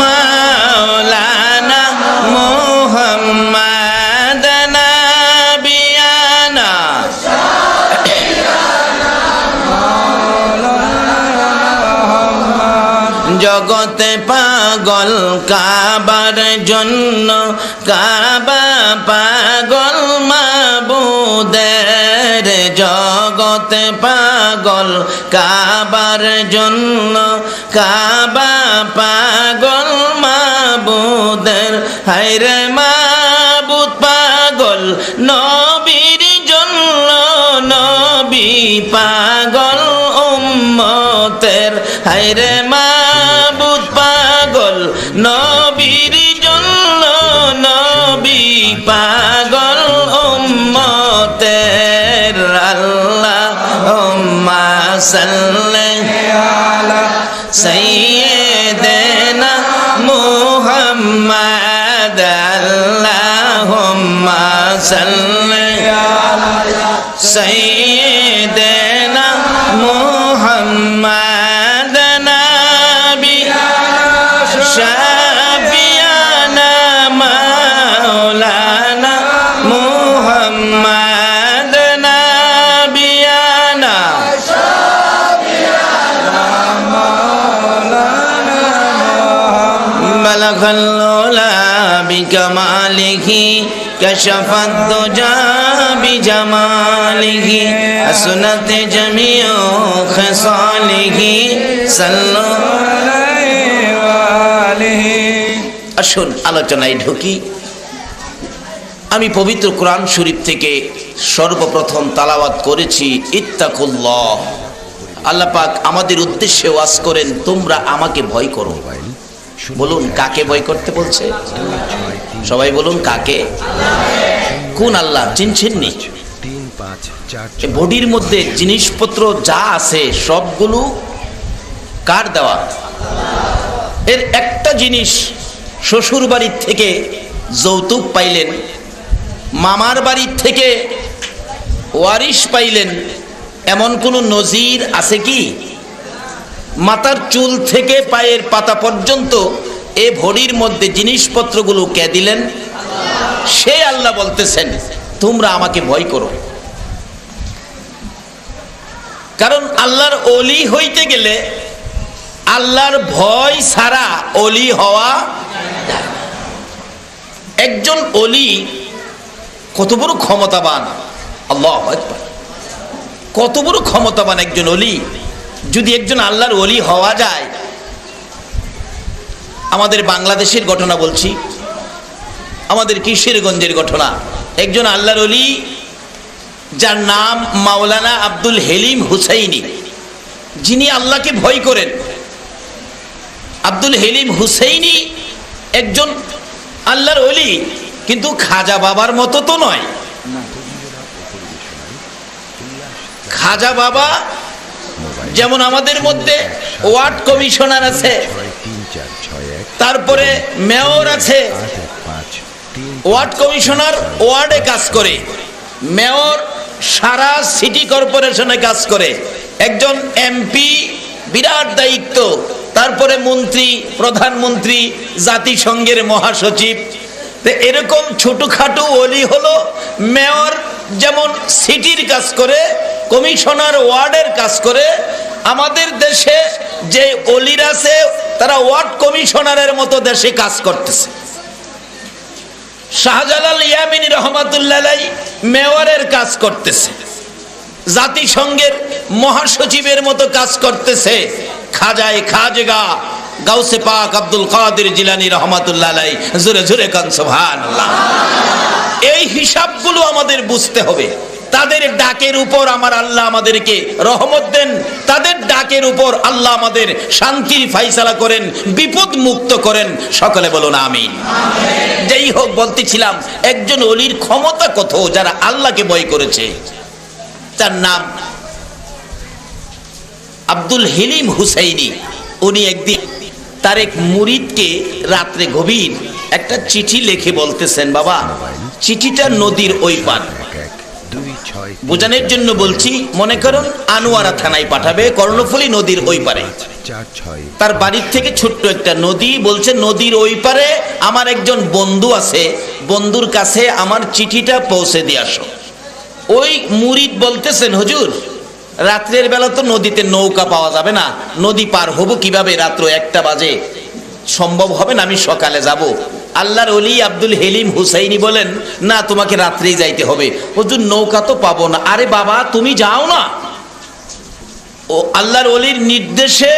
মাওলানা মুহাম্মাদ নবিয়ানা জগতে পাগল কাবার জন্য কাবা পাগল মাবুদের জগতে পাগল কাবার জন্য কাবা পাগল মাবুদের হায়রে মাবুদ পাগল নবীর জন্য নবী পাগল উম্মতের হায়রে মাবুদ পাগল নবীর জন্য নবী পাগল উম্মতের আল্লাহুম্মা সাল্লি আলা সাইয়্যিদিনা মুহাম্মাদ আল্লাহুম্মা সাল্লি আলা সাইয়্যিদিনা মুহাম্মাদ নবী শাফিয়ানা মাওলানা মুহাম্মাদ নবিয়ানা বালাগাল উলা বিকামালিহি কাশাফাদ দুজা বিজামালিহি আসনাত জামিউ খিসালিহি সাল্লাল্লাহু আলাইহি। আসুন আলোচনায় ঢুকি। আমি পবিত্র কোরআন শরীফ থেকে সর্বপ্রথম তালাওয়াত করেছি ইত্তাকুল্লাহ। আল্লাহ পাক আমাদের উদ্দেশ্যে ওয়াজ করেন তোমরা আমাকে ভয় করো। বলুন কাকে ভয় করতে বলছে? সবাই বলুন কাকে? কোন আল্লাহ চিনছেন নি? বডির মধ্যে জিনিসপত্র যা আছে সবগুলো কার দেওয়া? এর একটা জিনিস শ্বশুর বাড়ির থেকে যৌতুক পাইলেন, মামার বাড়ির থেকে ওয়ারিশ পাইলেন, এমন কোন নজির আছে কি? মাথার চুল থেকে পায়ের পাতা পর্যন্ত এ ভরির মধ্যে জিনিসপত্রগুলো কে দিলেন? সে আল্লাহ বলতেছেন তোমরা আমাকে ভয় করো। কারণ আল্লাহর ওলি হইতে গেলে আল্লাহর ভয় ছাড়া ওলি হওয়া যায় না। একজন ওলি কত বড় ক্ষমতাবান! আল্লাহু আকবার! কত বড় ক্ষমতাবান একজন ওলি! যদি একজন আল্লাহর ওলি হওয়া যায়, আমাদের বাংলাদেশের ঘটনা বলছি, আমাদের কিশোরগঞ্জের ঘটনা। একজন আল্লাহর ওলি যার নাম মাওলানা আব্দুল হেলিম হুসাইনি, যিনি আল্লাহকে ভয় করেন। আব্দুল হেলিম হুসাইনি একজন আল্লাহর ওলি, কিন্তু খাজা বাবার মতো তো নয়। খাজা বাবা যেমন আমাদের মধ্যে ওয়ার্ড কমিশনার আছে, তারপরে মেয়র আছে। ওয়ার্ড কমিশনার ওয়ার্ডে কাজ করে, মেয়র সারা সিটি কর্পোরেশনে কাজ করে, একজন এমপি বিরাট দায়িত্ব, তারপরে মন্ত্রী, প্রধানমন্ত্রী, জাতিসংঘের মহাসচিব। তো এরকম ছোটখাটো ওলি হলো মেয়র যেমন সিটির কাজ করে, কমিশনার ওয়ার্ডের কাজ করে। আমাদের দেশে যে ওলিরা আছে তারা ওয়ার্ড কমিশনারের মতো দেশে কাজ করতেছে। শাহজালাল ইয়ামিনী রহমাতুল্লাহ আলাইহি মেয়রের কাজ করতেছে, জাতিসংঘের মহাসচিবের মতো কাজ করতেছে। খাজায়ে খাজগা গাউসে পাক আব্দুল কাদের জিলানী রহমাতুল্লাহ আলাইহি, জোরে জোরে কান সুবহানাল্লাহ। এই হিসাবগুলো আমাদের বুঝতে হবে। তাদের ডাকের উপর আমার আল্লাহ আমাদেরকে রহমত দেন, তাদের ডাকের উপর আল্লাহ আমাদের শান্তির ফায়সালা করেন, বিপদ মুক্ত করেন। সকলে বলুন আমিন। যাই হোক, বলতেছিলাম একজন ওলির ক্ষমতা কত, যারা আল্লাহকে ভয় করেছে। তার নাম আব্দুল হেলিম হুসাইনি। উনি একদিন তার এক মুরিদকে রাত্রে গভীর একটা চিঠি লিখে বলতেছেন, বাবা চিঠিটা নদীর ওই পার। বোঝানোর জন্য বলছি, মনে করুন আনোয়ারা থানায় পাঠাবে, কর্ণফুলী নদীর ওই পারে। তার বাড়ির থেকে ছোট্ট একটা নদী, বলছে নদীর ওই পারে আমার একজন বন্ধু আছে, বন্ধুর কাছে আমার চিঠিটা পৌঁছে দিয়ে আসো। ওই মুরিদ বলতেছেন, হুজুর রাত্রের বেলা তো নদীতে নৌকা পাওয়া যাবে না, নদী পার হবো কিভাবে, রাত্র 1টা বাজে, সম্ভব হবে না, আমি সকালে যাব। আল্লাহর ওলি আব্দুল হেলিম হুসাইনি বলেন, না তোমাকে রাত্রেই যাইতে হবে। হুজুর নৌকা তো পাবো না। আরে বাবা তুমি যাও না। ও আল্লাহর ওলির নির্দেশে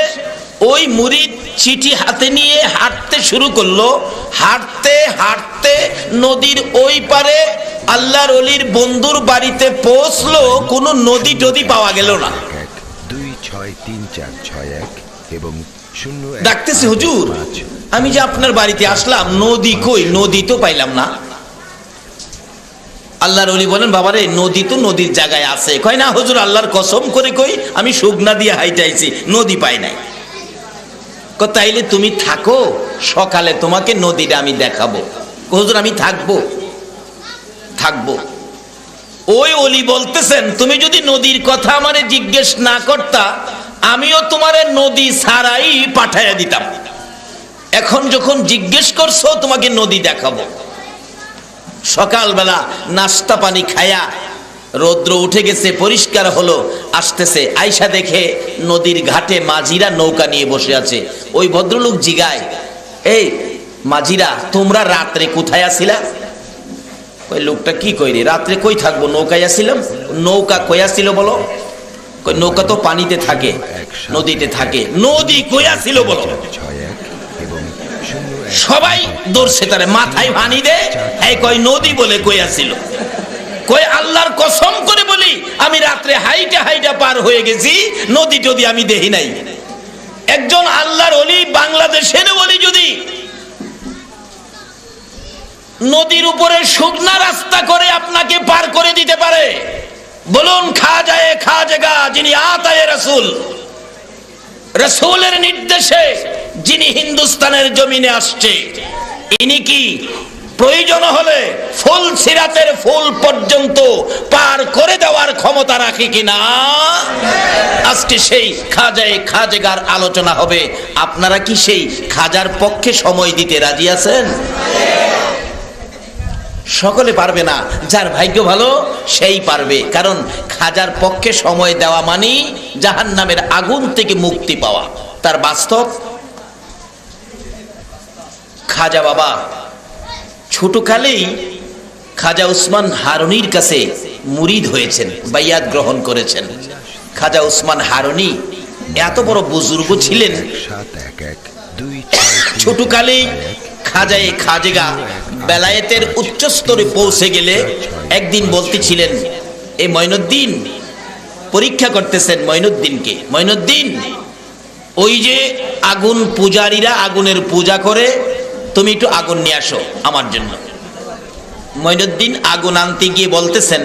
ওই মুরিদ চিঠি হাতে নিয়ে হাঁটতে শুরু করলো। হাঁটতে হাঁটতে নদীর ওই পারে আল্লাহর ওলির বন্ধুর বাড়িতে পৌঁছলো, কোনো নদী টদি পাওয়া গেল না। ডাকতেছে, হুজুর আমি যে আপনার বাড়িতে আসলাম, নদী কই, নদী তো পাইলাম না। আল্লাহর ওলি বলেন, বাবারে নদী তো নদীর জায়গায় আছে। কয় না হুজুর আল্লাহর কসম করে কই, আমি শুকনা দিয়ে হাইটাইছি, নদী পাই নাই। তাইলে তুমি থাকো, সকালে তোমাকে নদীটা আমি দেখাবো। হুজুর আমি থাকবো। ওই ওলি বলতেছেন, তুমি যদি নদীর কথা আমারে জিজ্ঞেস না করতা, আমিও তোমারে নদী ছাড়াই পাঠাইয়া দিতাম। এখন যখন জিজ্ঞেস করছো, তোমাকে নদী দেখাবো। সকালবেলা নাস্তা পানি খায়া রৌদ্র উঠে গেছে, পরিষ্কার হলো, আসতেছে, আয়সা দেখে নদীর ঘাটে মাঝিরা নৌকা নিয়ে বসে আছে। ওই ভদ্রলোক জিগায়, এই মাঝিরা তোমরা রাত্রে কোথায় আছিলা? ওই লোকটা কি কই রে, রাত্রে কই থাকবো, নৌকায় আসছিলাম। নৌকা কই আসছিল বলো? নৌকা তো পানিতে থাকে, নদীতে থাকে। নদী কই আসছিল বলো? সবাই দৌড়ছে, তারে মাথায় ভানি দে, এই কই নদী বলে কই আসছিল। কই আল্লাহর কসম করে বলি, আমি রাত্রে হাইটা হাইটা পার হয়ে গেছি, নদী যদি আমি দেখি নাই। একজন আল্লাহর ওলি, বাংলাদেশের ওলি যদি নদীর উপরে শুকনা রাস্তা করে আপনাকে পার করে দিতে পারে, বলুন খাজায়ে খাজগা যিনি আতায়ে রাসূল, রাসূলের নির্দেশে যিনি হিন্দুস্তানের জমিনে আসছে, ইনি কি প্রয়োজন হলে ফুল সিরাতের ফুল পর্যন্ত পার করে দেওয়ার ক্ষমতা রাখে কিনা? আজকে সেই খাজায়ে খাজগার আলোচনা হবে। আপনারা কি সেই খাজার পক্ষে সময় দিতে রাজি আছেন? সকলে পারবে না, যার ভাগ্য ভালো সেই পারবে। কারণ খাজার পক্ষে সময় দেওয়া মানে জাহান্নামের আগুন থেকে মুক্তি পাওয়া। তার বাস্তব খাজা বাবা ছোটকালেই খাজা উসমান হারুনির কাছে মুরিদ হয়েছেন, বাইয়াত গ্রহণ করেছেন। খাজা উসমান হারুনি এত বড় বুজুর্গ ছিলেন, ছোটকালেই খাজায়ে খাজগা বেলায়েতের উচ্চ স্তরে পৌঁছে গেলে একদিন বলতেছিলেন, এই মঈনুদ্দিন পরীক্ষা করতেছেন মঈনুদ্দিনকে, মঈনুদ্দিন ওই যে আগুন পূজারীরা আগুনের পূজা করে, তুমি একটু আগুন নিয়ে আসো আমার জন্য। মঈনুদ্দিন আগুন আনতে গিয়ে বলতেছেন,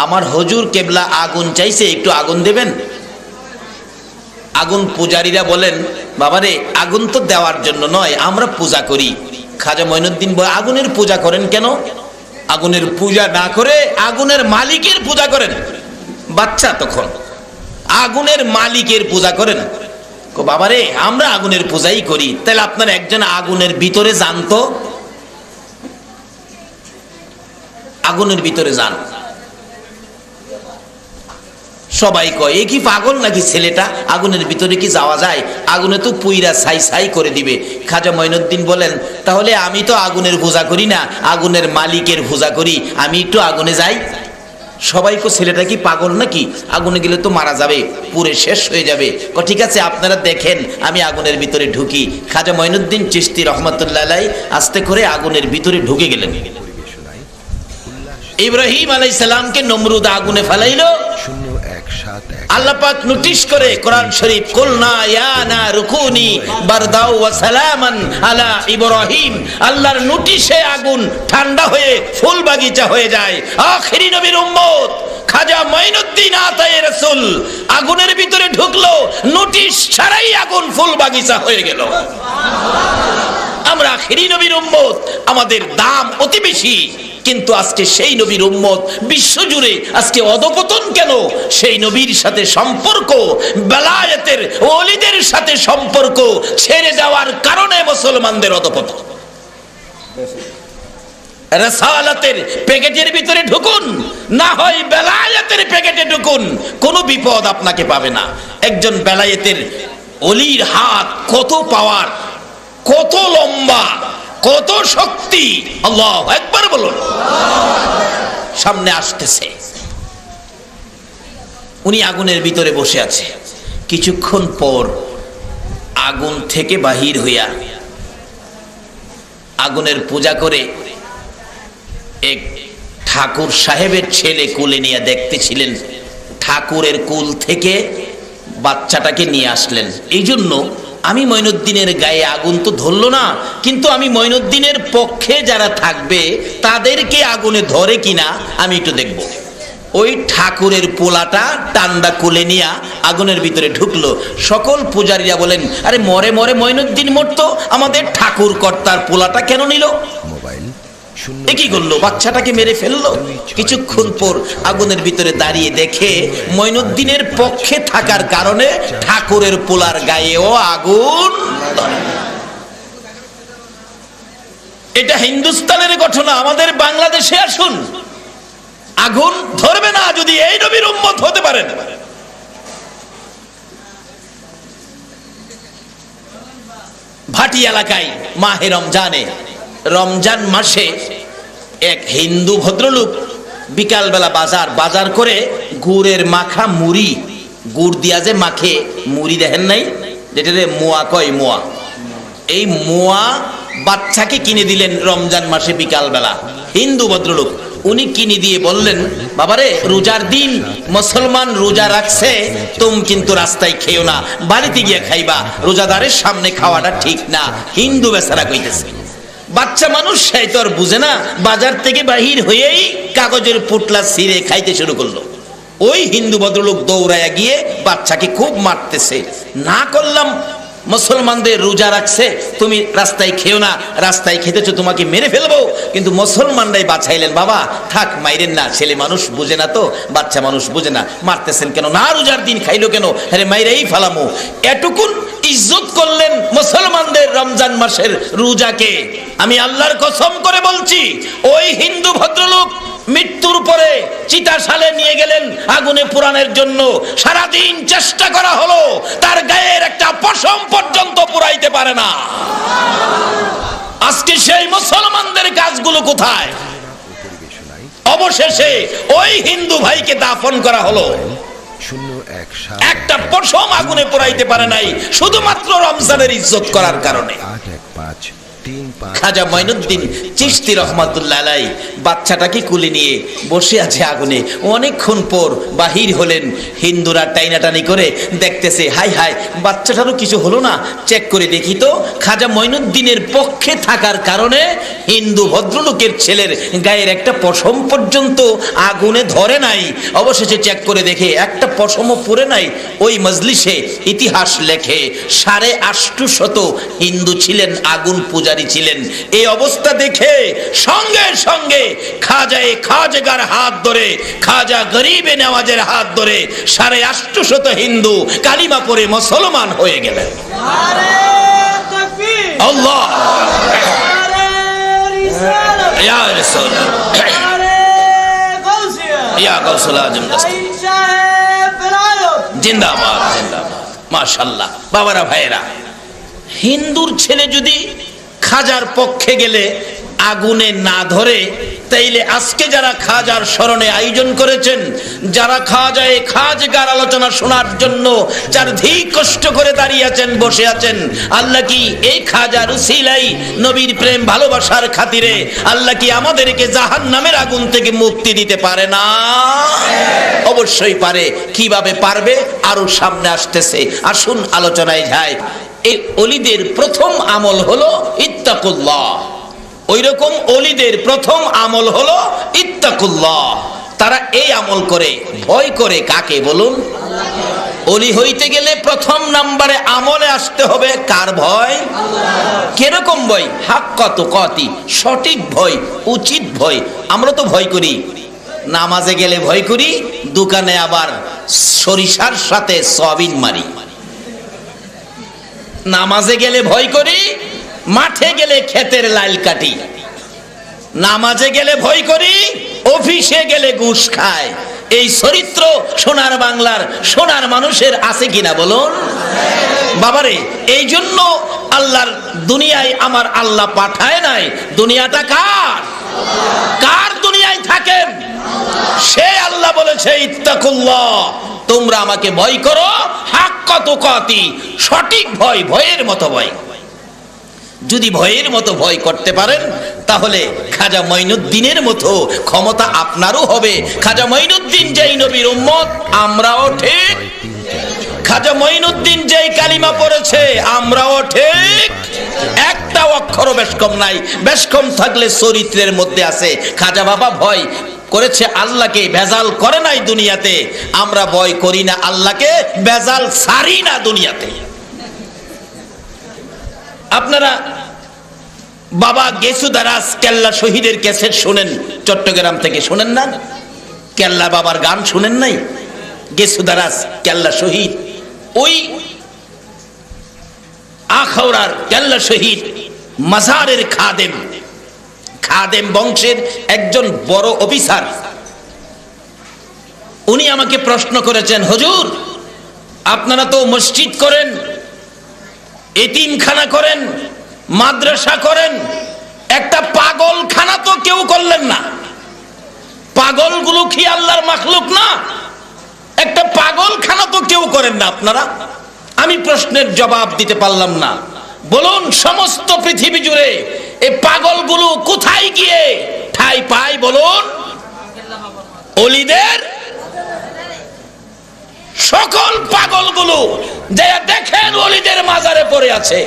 আমার হুজুর কেবলা আগুন চাইছে, একটু আগুন দেবেন। আগুন পূজারীরা বলেন, বাবারে আগুন তো দেওয়ার জন্য নয়, আমরা পূজা করি। খাজা মঈনুদ্দিন বলে, আগুনের পূজা করেন কেন? আগুনের পূজা না করে আগুনের মালিকের পূজা করেন। বাচ্চা তখন, আগুনের মালিকের পূজা করেন। বাবারে আমরা আগুনের পূজাই করি। তাহলে আপনার একজন আগুনের ভিতরে যান তো, আগুনের ভিতরে যান। সবাই কয় এ কি পাগল নাকি ছেলেটা, আগুনের ভিতরে কি যাওয়া যায়? আগুনে তো পুইরা ছাই ছাই করে দিবে। খাজা মঈনুদ্দিন বলেন, তাহলে আমি তো আগুনের পূজা করি না, আগুনের মালিকের পূজা করি, আমি একটু আগুনে যাই। সবাই কো ছেলেটা কি পাগল নাকি, আগুনে গেলে তো মারা যাবে, পুরে শেষ হয়ে যাবে। ঠিক আছে আপনারা দেখেন, আমি আগুনের ভিতরে ঢুকি। খাজা মঈনুদ্দিন চিশতি রহমতুল্লাহ আলাইহি আস্তে করে আগুনের ভিতরে ঢুকে গেলেন। ইব্রাহিম আলাইহিস সালামকে নমরুদ আগুনে ফেলাইলো। 0171 আল্লাহ পাক নোটিশ করে কোরআন শরীফ, কুলনা ইয়া নারু কুনি বারদাও ওয়া সালামান আলা ইব্রাহিম। আল্লাহর নোটিশে আগুন ঠান্ডা হয়ে ফুল বাগিচা হয়ে যায়। আখিরি নবীর উম্মত খাজা মঈনুদ্দিন আতায়ে রাসূল আগুনের ভিতরে ঢুকলো, নোটিশ ছাড়াই আগুন ফুল বাগিচা হয়ে গেল। আমরা আখিরি নবীর উম্মত, আমাদের দাম অতি বেশি, কিন্তু আজকে সেই নবীর উম্মত বিশ্বজুড়ে আজকে অধপতন কেন? সেই নবীর সাথে সম্পর্ক, বেলায়েতের ওলিদের সাথে সম্পর্ক ছেড়ে দেওয়ার কারণে মুসলমানদের অধপতন। রাসালাতের প্যাকেটের ভিতরে ঢুকুন, না হয় বেলায়েতের প্যাকেটে ঢুকুন, কোনো বিপদ আপনাকে পাবে না। একজন বেলায়েতের ওলির হাত কত পাওয়ার, কত লম্বা, কত শক্তি! আল্লাহু আকবার বলুন। সামনে আসতেছে, উনি আগুনের ভিতরে বসে আছে। কিছুক্ষণ পর আগুন থেকে বাহির হইয়া আগুনের পূজা করে এক ঠাকুর সাহেবের ছেলে কোলে নিয়ে দেখতেছিলেন, ঠাকুরের কুল থেকে বাচ্চাটাকে নিয়ে আসলেন। এই জন্য আমি মঈনুদ্দিনের গায়ে আগুন তো ধরলো না, কিন্তু আমি মঈনুদ্দিনের পক্ষে যারা থাকবে তাদেরকে আগুনে ধরে কিনা আমি একটু দেখব। ওই ঠাকুরের পোলাটা টান্ডা কোলে নিয়ে আগুনের ভিতরে ঢুকলো। সকল পূজারীরা বলেন, আরে মরে মরে মঈনুদ্দিন মরতো, আমাদের ঠাকুর কর্তার পোলাটা কেন নিল? মোবাইল কি করলো? বাচ্চাটাকে মেরে ফেললো। কিছুক্ষণ পর আগুনের ভিতরে দাঁড়িয়ে দেখে মঈনুদ্দিনের পক্ষে থাকার কারণে ঠাকুরের পোলার গায়েও আগুন। এটা হিন্দুস্তানের ঘটনা, আমাদের বাংলাদেশে আসুন, আগুন ধরবে না যদি এই নবীর উম্মত হতে পারেন। ভাটি এলাকায় মাহে রমজানে, রমজান মাসে এক হিন্দু ভদ্রলোক বিকালবেলা বাজার করে গুড়ের মাখা মুড়ি, গুড় দিয়া যে মাখে মুড়ি, দেখেন নাই যেটা মোয়া কয়, মোয়া, এই মোয়া বাচ্চাকে কিনে দিলেন রমজান মাসে বিকালবেলা। হিন্দু ভদ্রলোক উনি কিনে দিয়ে বললেন, বাবারে রোজার দিন মুসলমান রোজা রাখছে, তুমি কিন্তু রাস্তায় খেও না, বাড়িতে গিয়ে খাইবা, রোজাদারের সামনে খাওয়াটা ঠিক না। হিন্দু বেচারা কইতেছে। বাচ্চা মানুষ সেই তো আর বুঝে না, বাজার থেকে বাহির হয়েই কাগজের পুটলা ছিঁড়ে খাইতে শুরু করলো। ওই হিন্দু ভদ্রলোক দৌড়াইয়া গিয়ে বাচ্চাকে খুব মারতেছে। না করলাম, মুসলমানদের রোজা রাখছে, তুমি রাস্তায় খেও না, রাস্তায় খেতেছো, তোমাকে মেরে ফেলবো। কিন্তু মুসলমানরাই বাঁচাইলেন, বাবা থাক, মাইরেন না, ছেলে মানুষ বুঝে না তো, বাচ্চা মানুষ বুঝে না, মারতেছেন কেন? না রোজার দিন খাইলো কেন? আরে মাইরেই ফালামো। এটুকুন ইজ্জত করলেন মুসলমানদের রমজান মাসের রোজাকে। আমি আল্লাহর কসম করে বলছি, ওই হিন্দু ভদ্রলোক মৃত্যুর পরে চিতাশালে নিয়ে গেলেন আগুনে পোড়ানোর জন্য। সারাদিন চেষ্টা করা হলো, তার গায়ের একটা পশম পর্যন্ত পুরাইতে পারে না। আজকে সেই মুসলমানদের কাজগুলো কোথায়? অবশেষে ওই হিন্দু ভাইকে দাফন করা হলো, একটা পশম আগুনে পোড়াইতে পারে নাই, শুধুমাত্র রমজানের ইজ্জত করার কারণে। খাজা মঈনুদ্দিন চিশতি রহমাতুল্লাহ আলাইহি বাচ্চাটাকে কুলে নিয়ে বসে আছে আগুনে। অনেকক্ষণ পর বাহির হলেন। হিন্দুরা টাইনাটানি করে দেখতেছে, হাই হাই বাচ্চাটারও কিছু হলো না, চেক করে দেখি তো। খাজা মঈনুদ্দিনের পক্ষে থাকার কারণে হিন্দু ভদ্রলোকের ছেলের গায়ের একটা পশম পর্যন্ত আগুনে ধরে নাই। অবশেষে চেক করে দেখে একটা পশমও পুড়ে নাই। ওই মজলিসে ইতিহাস লেখে 850 হিন্দু ছিলেন, আগুন পূজারী ছিলেন। এই অবস্থা দেখে সঙ্গে সঙ্গে খাজাগার হাত ধরে, খাজা গরিবে নেওয়াজের হাত ধরে 850 হিন্দু কালিমা পড়ে মুসলমান হয়ে গেলেন। আল্লাহ ইয়া রাসূল ইয়া গাউসুল আজম দস্ত জিন্দাবাদ জিন্দাবাদ। মাশাআল্লাহ। বাবারা ভাইয়েরা, হিন্দুর ছেলে যদি খাজার পক্ষে গেলে আগুনে না ধরে, তাইলে আজকে যারা খাজার স্মরণে আয়োজন করেছেন, যারা খাজায়ে খাজগার আলোচনা শোনার জন্য চারদিক কষ্ট করে দাঁড়িয়ে আছেন, বসে আছেন, আল্লাহ কি এই খাজার উসিলাই নবীর প্রেম ভালোবাসার খাতিরে আল্লাহ কি আমাদেরকে জাহান্নামের আগুন থেকে মুক্তি দিতে পারে না? অবশ্যই পারে। কিভাবে পারবে আরো সামনে আসতেছে, আসুন আলোচনায় যাই। এই ওলিদের প্রথম আমল হলো ইত্তাকুল্লাহ। ওই রকম ওলিদের প্রথম আমল হলো ইত্তাকুল্লাহ। তারা এই আমল করে, ভয় করে কাকে বলুন? ওলি হইতে গেলে প্রথম নম্বরে আমলে আসতে হবে কার ভয়? কিরকম ভয়? হাক্কা তুকাতি, সঠিক ভয়, উচিত ভয়। আমরা তো ভয় করি, নামাজে গেলে ভয় করি, দোকানে আবার সরিষার সাথে সয়াবিন মারি। নামাজে গেলে ভয় করি, মাঠে গেলে ক্ষেতের লাইল কাটি। নামাজে গেলে ভয় করি, অফিসে গেলে ঘুষ খায়। এই চরিত্র সোনার বাংলার সোনার মানুষের আছে কিনা বলুন? বাবারে, এই জন্য আল্লাহর দুনিয়ায় আমার আল্লাহ পাঠায় নাই। দুনিয়াটা কার? কার দুনিয়ায় থাকেন? সে আল্লাহ বলেছে ইত্তাকুল্লাহ, তোমরা আমাকে ভয় করো, হাক্কা তুকাতি, সঠিক ভয়, ভয়ের মতো ভয়। যদি ভয়ের মতো ভয় করতে পারেন, তাহলে খাজা মঈনুদ্দিনের মতো ক্ষমতা আপনারও হবে। খাজা মঈনুদ্দিন যেই নবীর উম্মত, আমরাও ঠিক। খাজা মঈনুদ্দিন যেই কালিমা পড়েছে, আমরাও ঠিক। একটা অক্ষরও বেশকম নাই। বেশকম থাকলে চরিত্রের মধ্যে আছে। খাজা বাবা ভয় করেছে আল্লাহকে, ভেজাল করে নাই দুনিয়াতে। আমরা ভয় করি না আল্লাহকে, ভেজাল ছাড়ি না দুনিয়াতে। আপনারা বাবা গেসুদারাস কেল্লা শহীদের ক্যাসেট শুনেন, চট্টগ্রাম থেকে শুনেন না? কেল্লা বাবার গান শুনেন নাই? গেসুদারাস কেল্লা শহীদ, ওই আখাউড়ার কেল্লা শহীদ মাজারের খাদেম, খাদেম বংশের একজন বড় অফিসার। উনি আমাকে প্রশ্ন করেছেন, হুজুর আপনারা তো মসজিদ করেন, এতিমখানা করেন, মাদ্রাসা করেন, একটা পাগলখানা তো কেউ করলেন না। পাগলগুলো কি আল্লাহর মাখলুক না? একটা পাগলখানা তো কেউ করেন না আপনারা। আমি প্রশ্নের জবাব দিতে পারলাম না। বলুন, সমস্ত পৃথিবী জুড়ে এই পাগলগুলো কোথায় গিয়ে ঠাঁই পায় বলুন? ওলিদের। সকল পাগলগুলো যে দেখেন ওলিদের মাজারে পড়ে আছে।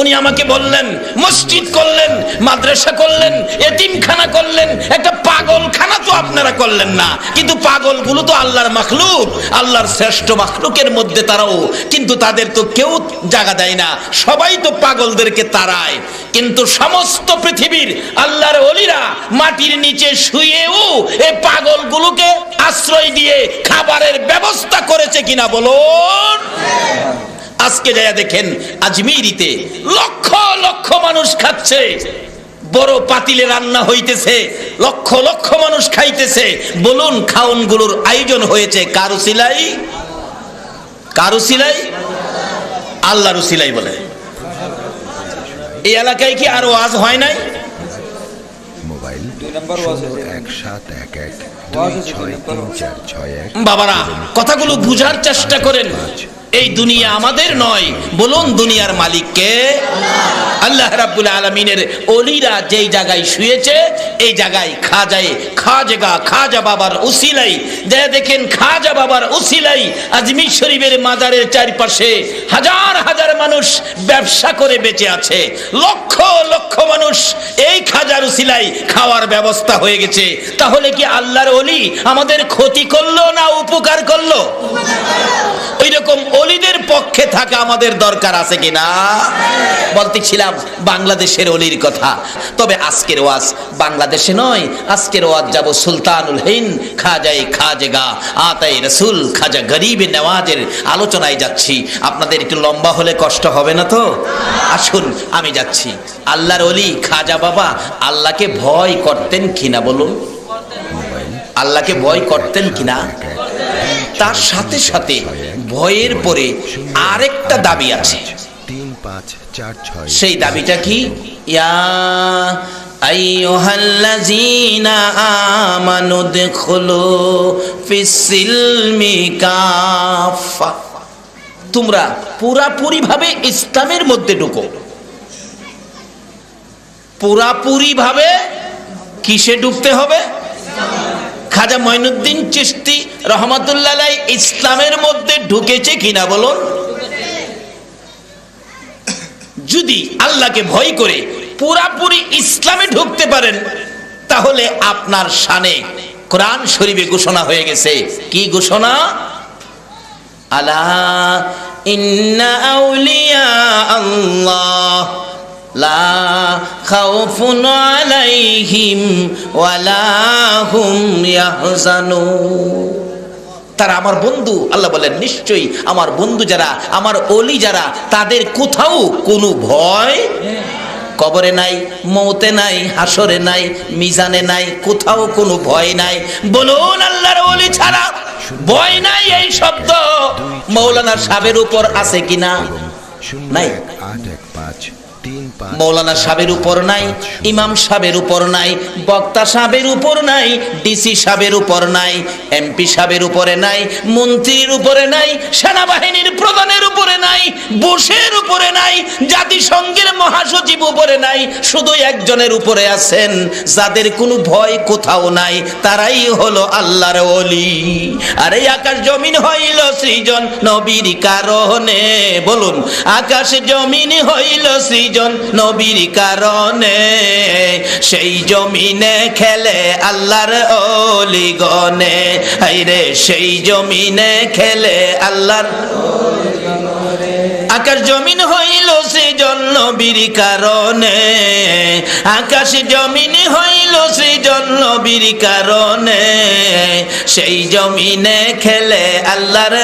উনি আমাকে বললেন, মসজিদ করলেন, মাদ্রাসা করলেন, এতিমখানা করলেন, একটা পাগলখানা তো আপনারা করলেন না। কিন্তু পাগলগুলো তো আল্লাহর মাখলুক, আল্লাহর শ্রেষ্ঠ মাখলুকের মধ্যে তারাও। কিন্তু তাদের তো কেউ জায়গা দেয় না, সবাই তো পাগলদেরকে তাড়ায়। কিন্তু সমস্ত পৃথিবীর আল্লাহর ওলিরা মাটির নিচে শুয়েও এই পাগলগুলোকে আশ্রয় দিয়ে খাবারের ব্যবস্থা করেছে কিনা বলুন? আজকে যায়া দেখেন আজমিরিতে লক্ষ লক্ষ মানুষ খাচ্ছে, বড় পাতিলে রান্না হইতেছে, লক্ষ লক্ষ মানুষ খাইতেছে। বলুন, খাওনগুলোর আয়োজন হয়েছে কার উসিলাই? কার উসিলাই? আল্লাহর উসিলাই। বলে এই এলাকায় কি আর ওয়াজ হয় নাই? মোবাইল 01711263461। বাবারা, কথাগুলো বুঝার চেষ্টা করেন। এই দুনিয়া আমাদের নয়। বলুন, দুনিয়ার মালিক কে? আল্লাহ রাব্বুল আলামিনের ওলিরা যেই জায়গায় শুয়েছে, এই জায়গায় খাজা বাবার উসিলাই। যা দেখেন খাজা বাবার উসিলাই আজমির শরীফের মাজারের চারপাশে হাজার হাজার মানুষ ব্যবসা করে বেঁচে আছে। লক্ষ লক্ষ মানুষ এই খাজার উসিলাই খাওয়ার ব্যবস্থা হয়ে গেছে। তাহলে কি আল্লাহর ওলি আমাদের ক্ষতি করলো না উপকার করলো? ওই রকম ওলিদের পক্ষে থাকা আমাদের দরকার আছে কিনা? বলতেছিলাম বাংলাদেশের ওলির কথা। তবে আজকের ওয়াজ বাংলাদেশে নয়, আজকের ওয়াজ যাব সুলতানুল হিন্দ খাজায়ে খাজগা আতায়ে রাসূল খাজা গরিবে নওয়াজের আলোচনায় যাচ্ছি। আপনাদের একটু লম্বা হলে কষ্ট হবে না তো? আসুন আমি যাচ্ছি। আল্লাহর ওলি খাজা বাবা আল্লাহকে ভয় করতেন কিনা বলুন? আল্লাহকে ভয় করতেন কিনা? তার সাথে সাথে ভয়ের পরে আরেকটা দাবি আছে। 3546 সেই দাবিটা কি? ইয়া আইয়ুহাল্লাযীনা আমানু দুখুলু ফিস-সিলমি কাফা, তোমরা পুরাপুরি ভাবে ইসলামের মধ্যে ঢুকো। পুরাপুরি ভাবে কিসে ঢুকতে হবে? খাজা মঈনুদ্দিন চিশতি রহমাতুল্লাহ আলাইহি ইসলামের মধ্যে ঢুকেছে কিনা বলুন? যদি আল্লাহকে ভয় করে পুরাপুরি ইসলামে ঢুকতে পারেন তাহলে আপনার শানে কোরআন শরীফে ঘোষণা হয়ে গেছে। কি ঘোষণা? আলা ইন্না আউলিয়া আল্লাহ লা খাউফুন আলাইহিম ওয়ালা হুম ইয়াহজানুন। তারা আমার বন্ধু। আল্লাহ বলেন নিশ্চয়ই আমার বন্ধু যারা, আমার ওলি যারা, তাদের কোথাও কোনো ভয়, কবরে নাই, মৌতে নাই, হাসরে নাই, মিজানে নাই, কোথাও কোনো ভয় নাই। বলুন আল্লাহর ওলি ছাড়া ভয় নাই এই শব্দ মৌলানা সাহেবের উপর আছে কিনা? নাই। 081535 মৌলানা সাহেবের উপর নাই, ইমাম সাহেবের উপর নাই, বক্তা সাহেবের উপর নাই, ডিসি সাহেবের উপর নাই, এমপি সাহেবের উপরে নাই, মন্ত্রীর উপরে নাই, সেনাবাহিনীর প্রধানের উপরে নাই, বুশের উপরে নাই, জাতিসংঘের মহাসচিব উপরে নাই। শুধু একজনের উপরে আছেন যাদের কোনো ভয় কোথাও নাই, তারাই হলো আল্লাহর ওলি। আর এই আকাশ জমিন হইল সৃজন নবীর কারণে। বলুন, আকাশ জমিন হইল সৃজন নবীর কারণে। সেই জমিনে খেলে আল্লাহর ওলি গনে। হায়রে সেই জমিনে খেলে আল্লাহর। আকাশ জমিন হইল সৃজন নবীর কারণে। আকাশ জমিন হইল সৃজন নবীর কারণে। সেই জমিনে খেলে আল্লাহর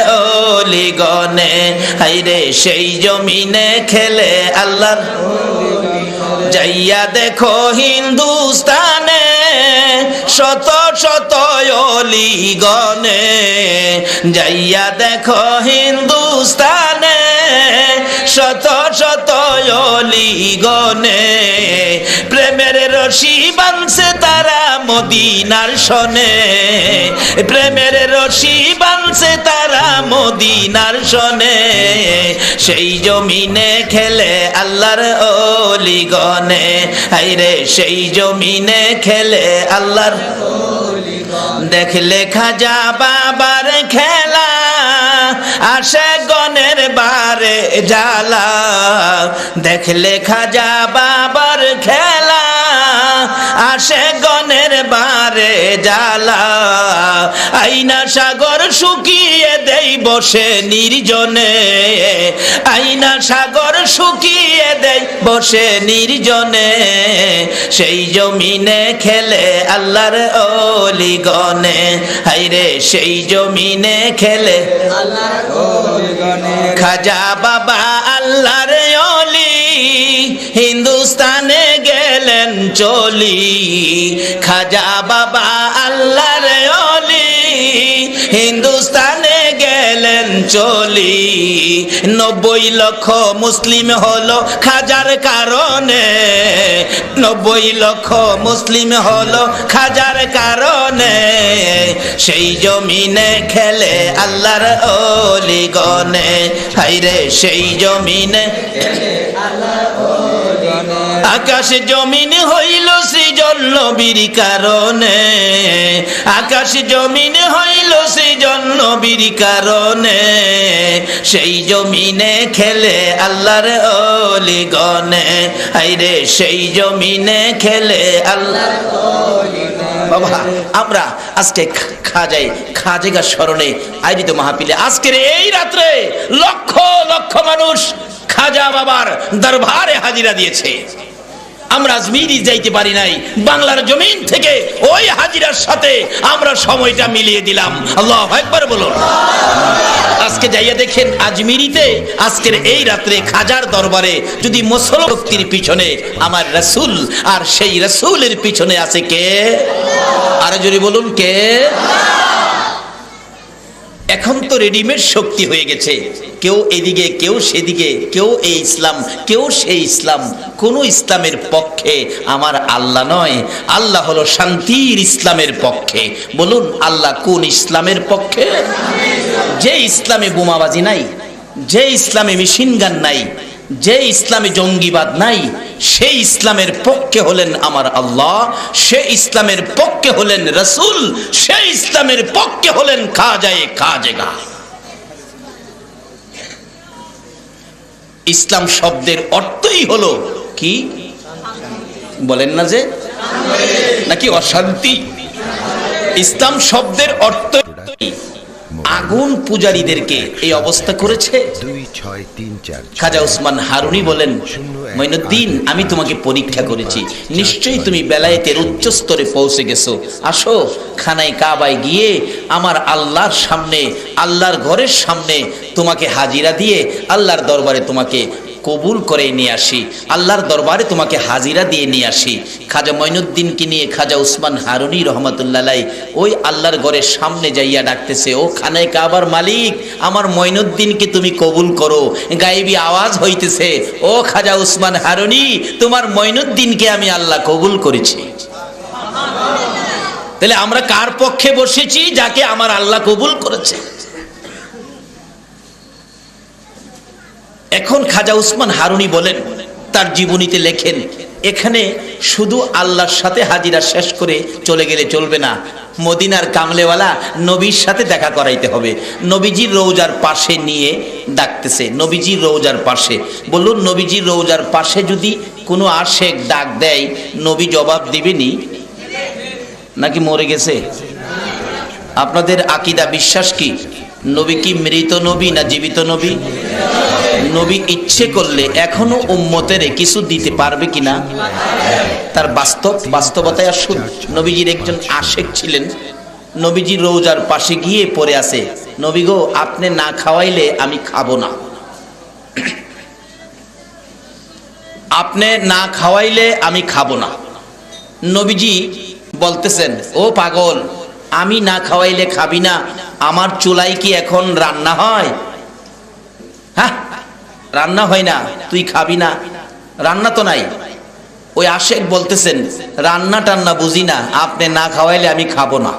ওলি গনে। হায়রে সেই জমিনে খেলে আল্লাহর। যাইয়া দেখো হিন্দুস্তানে শত শত ওলি গনে। যাইয়া দেখো হিন্দুস্তানে শত শত ওলি গনে। প্রেমের রশি বাঁধছে তারা মদিনার সনে। প্রেমের রশি বাঁধছে তারা মদিনার সনে। সেই জমিনে খেলে আল্লাহর ওলি গনে। হায়রে সেই জমিনে খেলে আল্লাহর। দেখলে খাজা বাবার খেলা আসে গনের বারে জ্বালা। দেখলে খাজা বাবার খেলা আসে গনের বারে জ্বালা। আইনা সাগর শুকিয়ে দেই বসে নির্জনে। আইনা সাগর শুকিয়ে দেই বসে নির্জনে। সেই জমিনে খেলে আল্লাহর ওলি গনে। হায়রে সেই জমিনে খেলে আল্লাহর ওলি গনে। খাজা বাবা আল্লাহর ওলি হিন্দুস্তানে গেলেন চলি। খাজা বাবা আল্লাহর ওলি হিন্দুস্তানে গেলেন চলি। 90 লক্ষ মুসলিম হলো খাজার কারণে। 90 লক্ষ মুসলিম হলো খাজার কারণে। সেই জমিনে খেলে আল্লাহর ওলি গনে। হায়রে সেই জমিনে আকাশ জমিন হইল সৃজন নবীর কারণে। আকাশ জমিন হইল সৃজন নবীর কারণে। সেই জমিনে খেলে আল্লাহর ওলি গনে। হায়রে সেই জমিনে খেলে আল্লাহর ওলি গনে। বাবা, আমরা আজকে খাজেগা স্মরণে আয়োজিত মাহফিলে আজকের এই রাত্রে লক্ষ লক্ষ মানুষ খাজা বাবার দরবারে হাজিরা দিয়েছে। আমরা আজমিরি যাইতে পারি নাই, বাংলার জমিন থেকে ওই হাজিরার সাথে আমরা সময়টা মিলিয়ে দিলাম। আল্লাহু আকবার বলুন। আজকে যাইয়া দেখেন আজমিরিতে আজকের এই রাত্রে খাজার দরবারে যদি মুসলমানদের পিছনে আমার রাসূল, আর সেই রাসূলের পিছনে আছে কে? আরো জোরে বলুন কে? এখন তো রেডিমেড শক্তি হয়ে গেছে, কেউ এদিকে কেউ সেদিকে, কেউ এই ইসলাম কেউ সেই ইসলাম। কোন ইসলামের পক্ষে আমার আল্লাহ নয়, আল্লাহ হলো শান্তির ইসলামের পক্ষে। বলুন আল্লাহ কোন ইসলামের পক্ষে? যে ইসলামে বোমাবাজি নাই, যে ইসলামে মেশিন গান নাই, যে ইসলামে জঙ্গিবাদ নাই, সেই ইসলামের পক্ষে হলেন আমার আল্লাহ, সেই ইসলামের পক্ষে হলেন রাসূল, সেই ইসলামের পক্ষে হলেন খাজায়ে খাজেগা। ইসলাম শব্দের অর্থই হলো কি বলেন না যে, নাকি অশান্তি? ইসলাম শব্দের অর্থ আগুন পূজারীদেরকে এই অবস্থা করেছে। খাজা উসমান হারুনি বলেন, মঈনুদ্দিন আমি তোমাকে পরীক্ষা করেছি, নিশ্চয়ই তুমি বেলায়েতের উচ্চ স্তরে পৌঁছে গেছো। আসো খানায় কাবায় গিয়ে আমার আল্লাহর সামনে, আল্লাহর ঘরের সামনে তোমাকে হাজিরা দিয়ে আল্লাহর দরবারে তোমাকে কবুল করে নিয়ে আসি, আল্লাহর দরবারে তোমাকে হাজিরা দিয়ে নিয়ে আসি। খাজা মঈনুদ্দিনকে নিয়ে খাজা উসমান হারুনি রহমাতুল্লাহ আলাইহি ওই আল্লাহর ঘরের সামনে যাইয়া ডাকতেছে, ও খানায় কাবার মালিক, আমার মঈনুদ্দিনকে তুমি কবুল করো। গায়েবী আওয়াজ হইতেছে, ও খাজা উসমান হারুনি, তোমার মঈনুদ্দিনকে আমি আল্লাহ কবুল করেছি। তাহলে আমরা কার পক্ষে বসেছি? যাকে আমার আল্লাহ কবুল করেছে। এখন খাজা উসমান হারুনি বলেন, তার জীবনীতে লেখেন, এখানে শুধু আল্লাহর সাথে হাজিরা শেষ করে চলে গেলে চলবে না, মদিনার কামলেওয়ালা নবীর সাথে দেখা করাইতে হবে। নবীজির রওজার পাশে নিয়ে ডাকতেছে, নবীজির রওজার পাশে। বলুন নবীজির রওজার পাশে যদি কোনো আশেক ডাক দেয়, নবী জবাব দিবেনি নাকি মরে গেছে? আপনাদের আকীদা বিশ্বাস কি? নবী কি মৃত নবী না জীবিত নবী? নবী ইচ্ছে করলে এখনো উম্মতের কিছু দিতে পারবে কিনা? তার বাস্তবতায় আসুন। নবীজির একজন আশেক ছিলেন, নবীজির রওজার পাশে গিয়ে পড়ে আছে, নবী গো আপনি না খাওয়াইলে আমি খাবো না, আপনি না খাওয়াইলে আমি খাবো না। নবীজি বলতেছেন, ও পাগল, আমি না খাওয়াইলে খাবি না? আমার চুলাই কি এখন রান্না হয়? হ্যাঁ রান্না হয় না, তুই খাবি না? রান্না তো নাই। ওই আশেক বলতেছেন, রান্না টান্না বুঝি না, আপনি না খাওয়াইলে আমি খাবো না।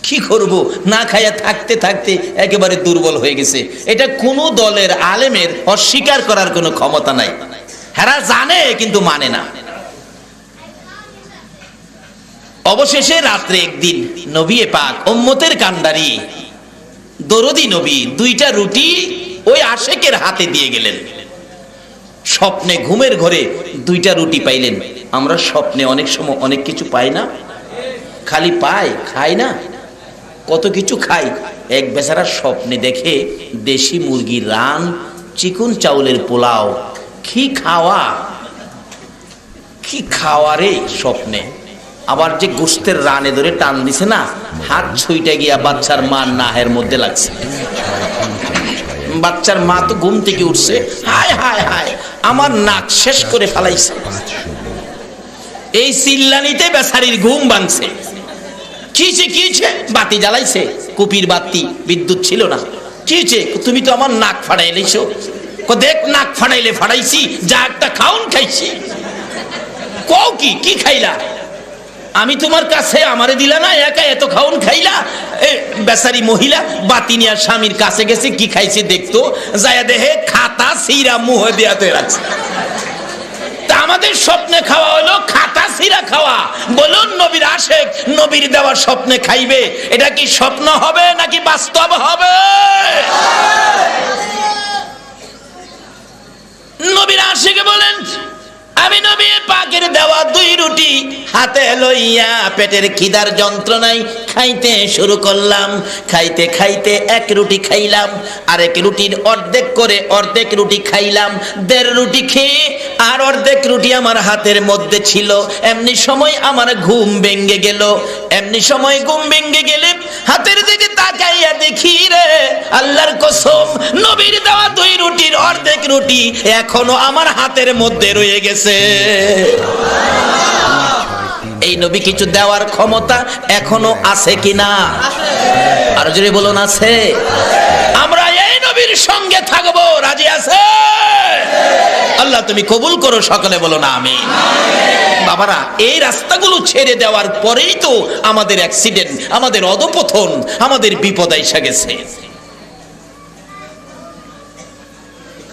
কি করব, না খাইয়া থাকতে থাকতে একেবারে দুর্বল হয়ে গেছে। এটা কোনো দলের আলেমের অস্বীকার করার কোনো ক্ষমতা নাই। হেরা জানে কিন্তু মানে না। অবশেষে রাত্রে একদিন নবী পাক উম্মতের কান্ডারি দরদি নবী দুইটা রুটি ওই আশেকের হাতে দিয়ে গেলেন। স্বপ্নে ঘুমের ঘরে দুইটা রুটি পাইলেন। আমরা স্বপ্নে অনেক সময় অনেক কিছু পাই না, খালি পাই খাই না, কত কিছু খাই। এক বেচারা স্বপ্নে দেখে দেশি মুরগির রান, চিকন চাউলের পোলাও। কি খাওয়া, কি খাওয়া রে স্বপ্নে। আবার যে গোস্তের রানে ধরে টান দিছে না, হাত ছুঁইটা গিয়া বাচ্চার মা নাহের মধ্যে লাগছে। বাচ্চার মা তো ঘুম থেকে উঠছে, হায় হায় হায় আমার নাক শেষ করে ফেলাইছে। এই চিল্লানিতে বেচারির ঘুম ভাঙছে। কিছে কিছে, বাতি জ্বালাইছে, কুপির বাতি, বিদ্যুৎ ছিল না। কিছে, তুমি তো আমার নাক ফাড়াই লাইছো। দেখ নাক ফাড়াইলে ফাড়াইছি, যা একটা খাউন খাইছি। কও কি, কি খাইলা? আমি তোমার কাছে আমারে দিলা না, একা এত খাউন খাইলা? বেচারি মহিলা বাতি নিয়ে স্বামীর কাছে গেছে, কি খাইছে দেখতো, যায় দেহে খাতা সিরা মুহে দেয়াতে রাখছে। তা আমাদের স্বপ্নে খাওয়া হলো খাতা সিরা খাওয়া। বলুন নবীর আশেক নবীর দেওয়ার স্বপ্নে খাইবে, এটা কি স্বপ্ন হবে নাকি বাস্তব হবে? নবীর আশেকে বলেন, আমি নবী পাকের দেওয়া দুই রুটি হাতে লইয়া পেটের খিদার যন্ত্রণায় খাইতে শুরু করলাম। খাইতে খাইতে এক রুটি খাইলাম, আরেক রুটির অর্ধেক করে অর্ধেক রুটি খাইলাম। 1.5 রুটি খেয়ে আর অর্ধেক রুটি আমার হাতের মধ্যে ছিল। এমনি সময় আমার ঘুম ভেঙে গেল। এমনি সময় ঘুম ভেঙে গেলে হাতের দিকে তাকাইয়া দেখি রে আল্লাহর কসম, নবীর দেওয়া 2 রুটির অর্ধেক রুটি এখনো আমার হাতের মধ্যে রয়ে গেছে। এই নবী কিছু দেওয়ার ক্ষমতা এখনো আছে কিনা? আর জোরে বলুন আছে। আমরা এই নবীর সঙ্গে থাকবো, রাজি আছে? আল্লাহ তুমি কবুল করো, সকলে বলো না আমিন। বাবারা, এই রাস্তাগুলো ছেড়ে দেওয়ার পরেই তো আমাদের অ্যাক্সিডেন্ট, আমাদের অধপতন, আমাদের বিপদ এসে গেছে।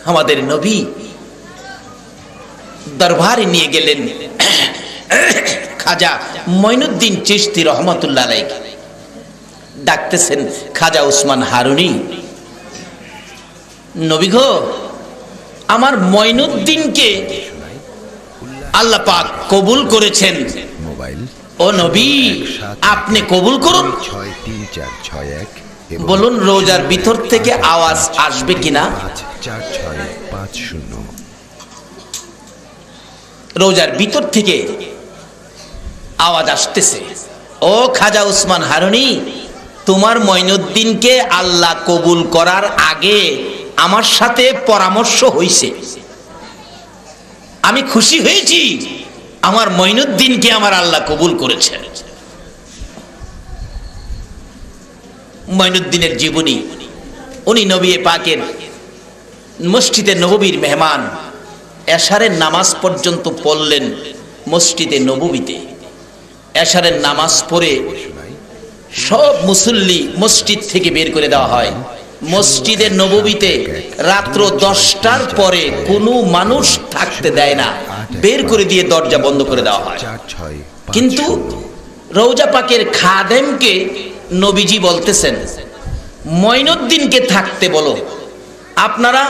আমাদের নবী দরবারে নিয়ে গেলেন খাজা মঈনুদ্দিন চিশতি রহমাতুল্লাহ আলাইহি। ডাকতেছেন খাজা উসমান হারুনি, নবী গো, আমার মঈনুদ্দিনকে আল্লাহ পাক কবুল করেছেন। মোবাইল ও নবী, আপনি কবুল করুন। 63461 বলুন রোজার ভিতর থেকে আওয়াজ আসবে কিনা? 54650। রোজার ভিতর থেকে আওয়াজ আসতেছে, ও খাজা উসমান হারুনি, তোমার মঈনুদ্দিনকে আল্লাহ কবুল করার আগে আমার সাথে পরামর্শ হইছে। আমি খুশি হয়েছি, আমার মঈনুদ্দিনকে আমার আল্লাহ কবুল করেছে। মঈনুদ্দিনের জীবনী, উনি নবী পাকের মসজিদে নববীর মেহমান, এশারের নামাজ পর্যন্ত পড়লেন মসজিদে নববীতে। এশারের নামাজ পড়ে সব মুসল্লি মসজিদ থেকে বের করে দেওয়া হয়। মসজিদে নববীতে রাত্র 10টার পরে কোনো মানুষ থাকতে দেয় না, বের করে দিয়ে দরজা বন্ধ করে দেওয়া হয়। কিন্তু রওজা পাকের খাদেমকে নবীজি বলতেছেন, মঈনুদ্দিনকে থাকতে বলো। আপনারা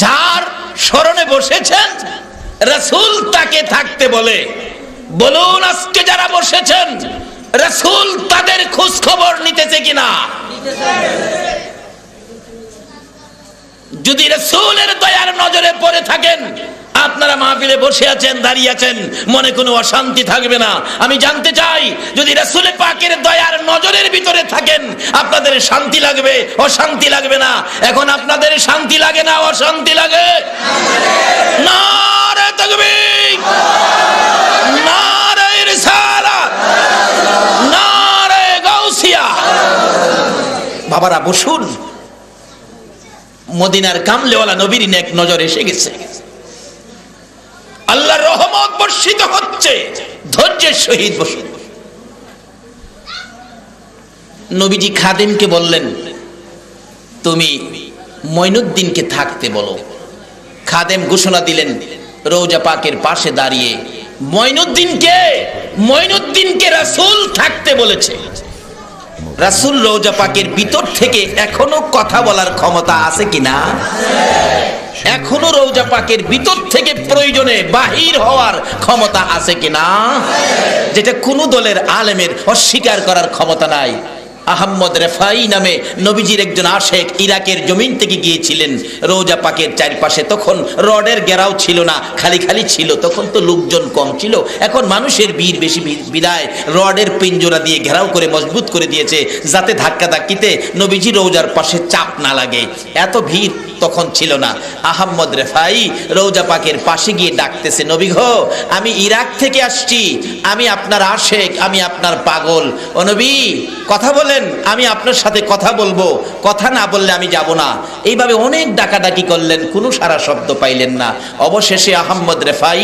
যার স্মরণে বসেছেন রাসূল তাকে থাকতে বলে। বলুন আজকে যারা বসেছেন রাসূল তাদের খোঁজ খবর নিতেছে কিনা? যদি রাসূলের দয়ার নজরে পড়ে থাকেন, আপনারা মাহফিলে বসে আছেন, দাঁড়িয়ে আছেন, মনে কোনো অশান্তি থাকবে না। আমি জানতে চাই, যদি রাসূল পাকের দয়ার নজরের ভিতরে থাকেন, আপনাদের শান্তি লাগবে, অশান্তি লাগবে না? এখন আপনাদের শান্তি লাগে না, অশান্তি লাগে? নারে তাকবীর, নারে রিসালাত, নারে গাউসিয়া। বাবারা বসুন, মদিনার কামলেওয়ালা নবীর নেক নজর এসে গেছে। আল্লাহর রহমত বর্ষিত হচ্ছে, ধৈর্যের সহিত বসুন। নবীজি খাদেমকে বললেন, তুমি মঈনুদ্দিনকে থাকতে বলো। খাদেম ঘোষণা দিলেন রওজা পাকের পাশে দাঁড়িয়ে, মঈনুদ্দিনকে রাসূল থাকতে বলেছে। রাসূল রওজা পাকের ভিতর থেকে এখনো কথা বলার ক্ষমতা আছে কিনা? এখনো রওজা পাকের ভিতর থেকে প্রয়োজনে বাহির হওয়ার ক্ষমতা আছে কিনা? যেটা কোন দলের আলেমের অস্বীকার করার ক্ষমতা নাই। আহমদ রেফাই নামে নবীজির একজন আশেক ইরাকের জমিন থেকে গিয়েছিলেন রওজা পাকের চারপাশে। তখন রডের ঘেরাও ছিল না, খালি খালি ছিল। তখন তো লোকজন কম ছিল, এখন মানুষের ভিড় বেশি বিদায় রডের পিঞ্জরা দিয়ে ঘেরাও করে মজবুত করে দিয়েছে, যাতে ধাক্কা ধাক্কিতে নবীজি রওজার পাশে চাপ না লাগে। এত ভিড় তখন ছিল না। আহমদ রেফাই রওজা পাকের পাশে গিয়ে ডাকতেছে, নবী গো, আমি ইরাক থেকে আসছি, আমি আপনার আশেক, আমি আপনার পাগল। ও নবী, কথা বলেন, আমি আপনার সাথে কথা বলবো, কথা না বললে আমি যাব না। এইভাবে অনেক ডাকাডাকি করলেন, কোনো সারা শব্দ পাইলেন না। অবশেষে আহমদ রেফাই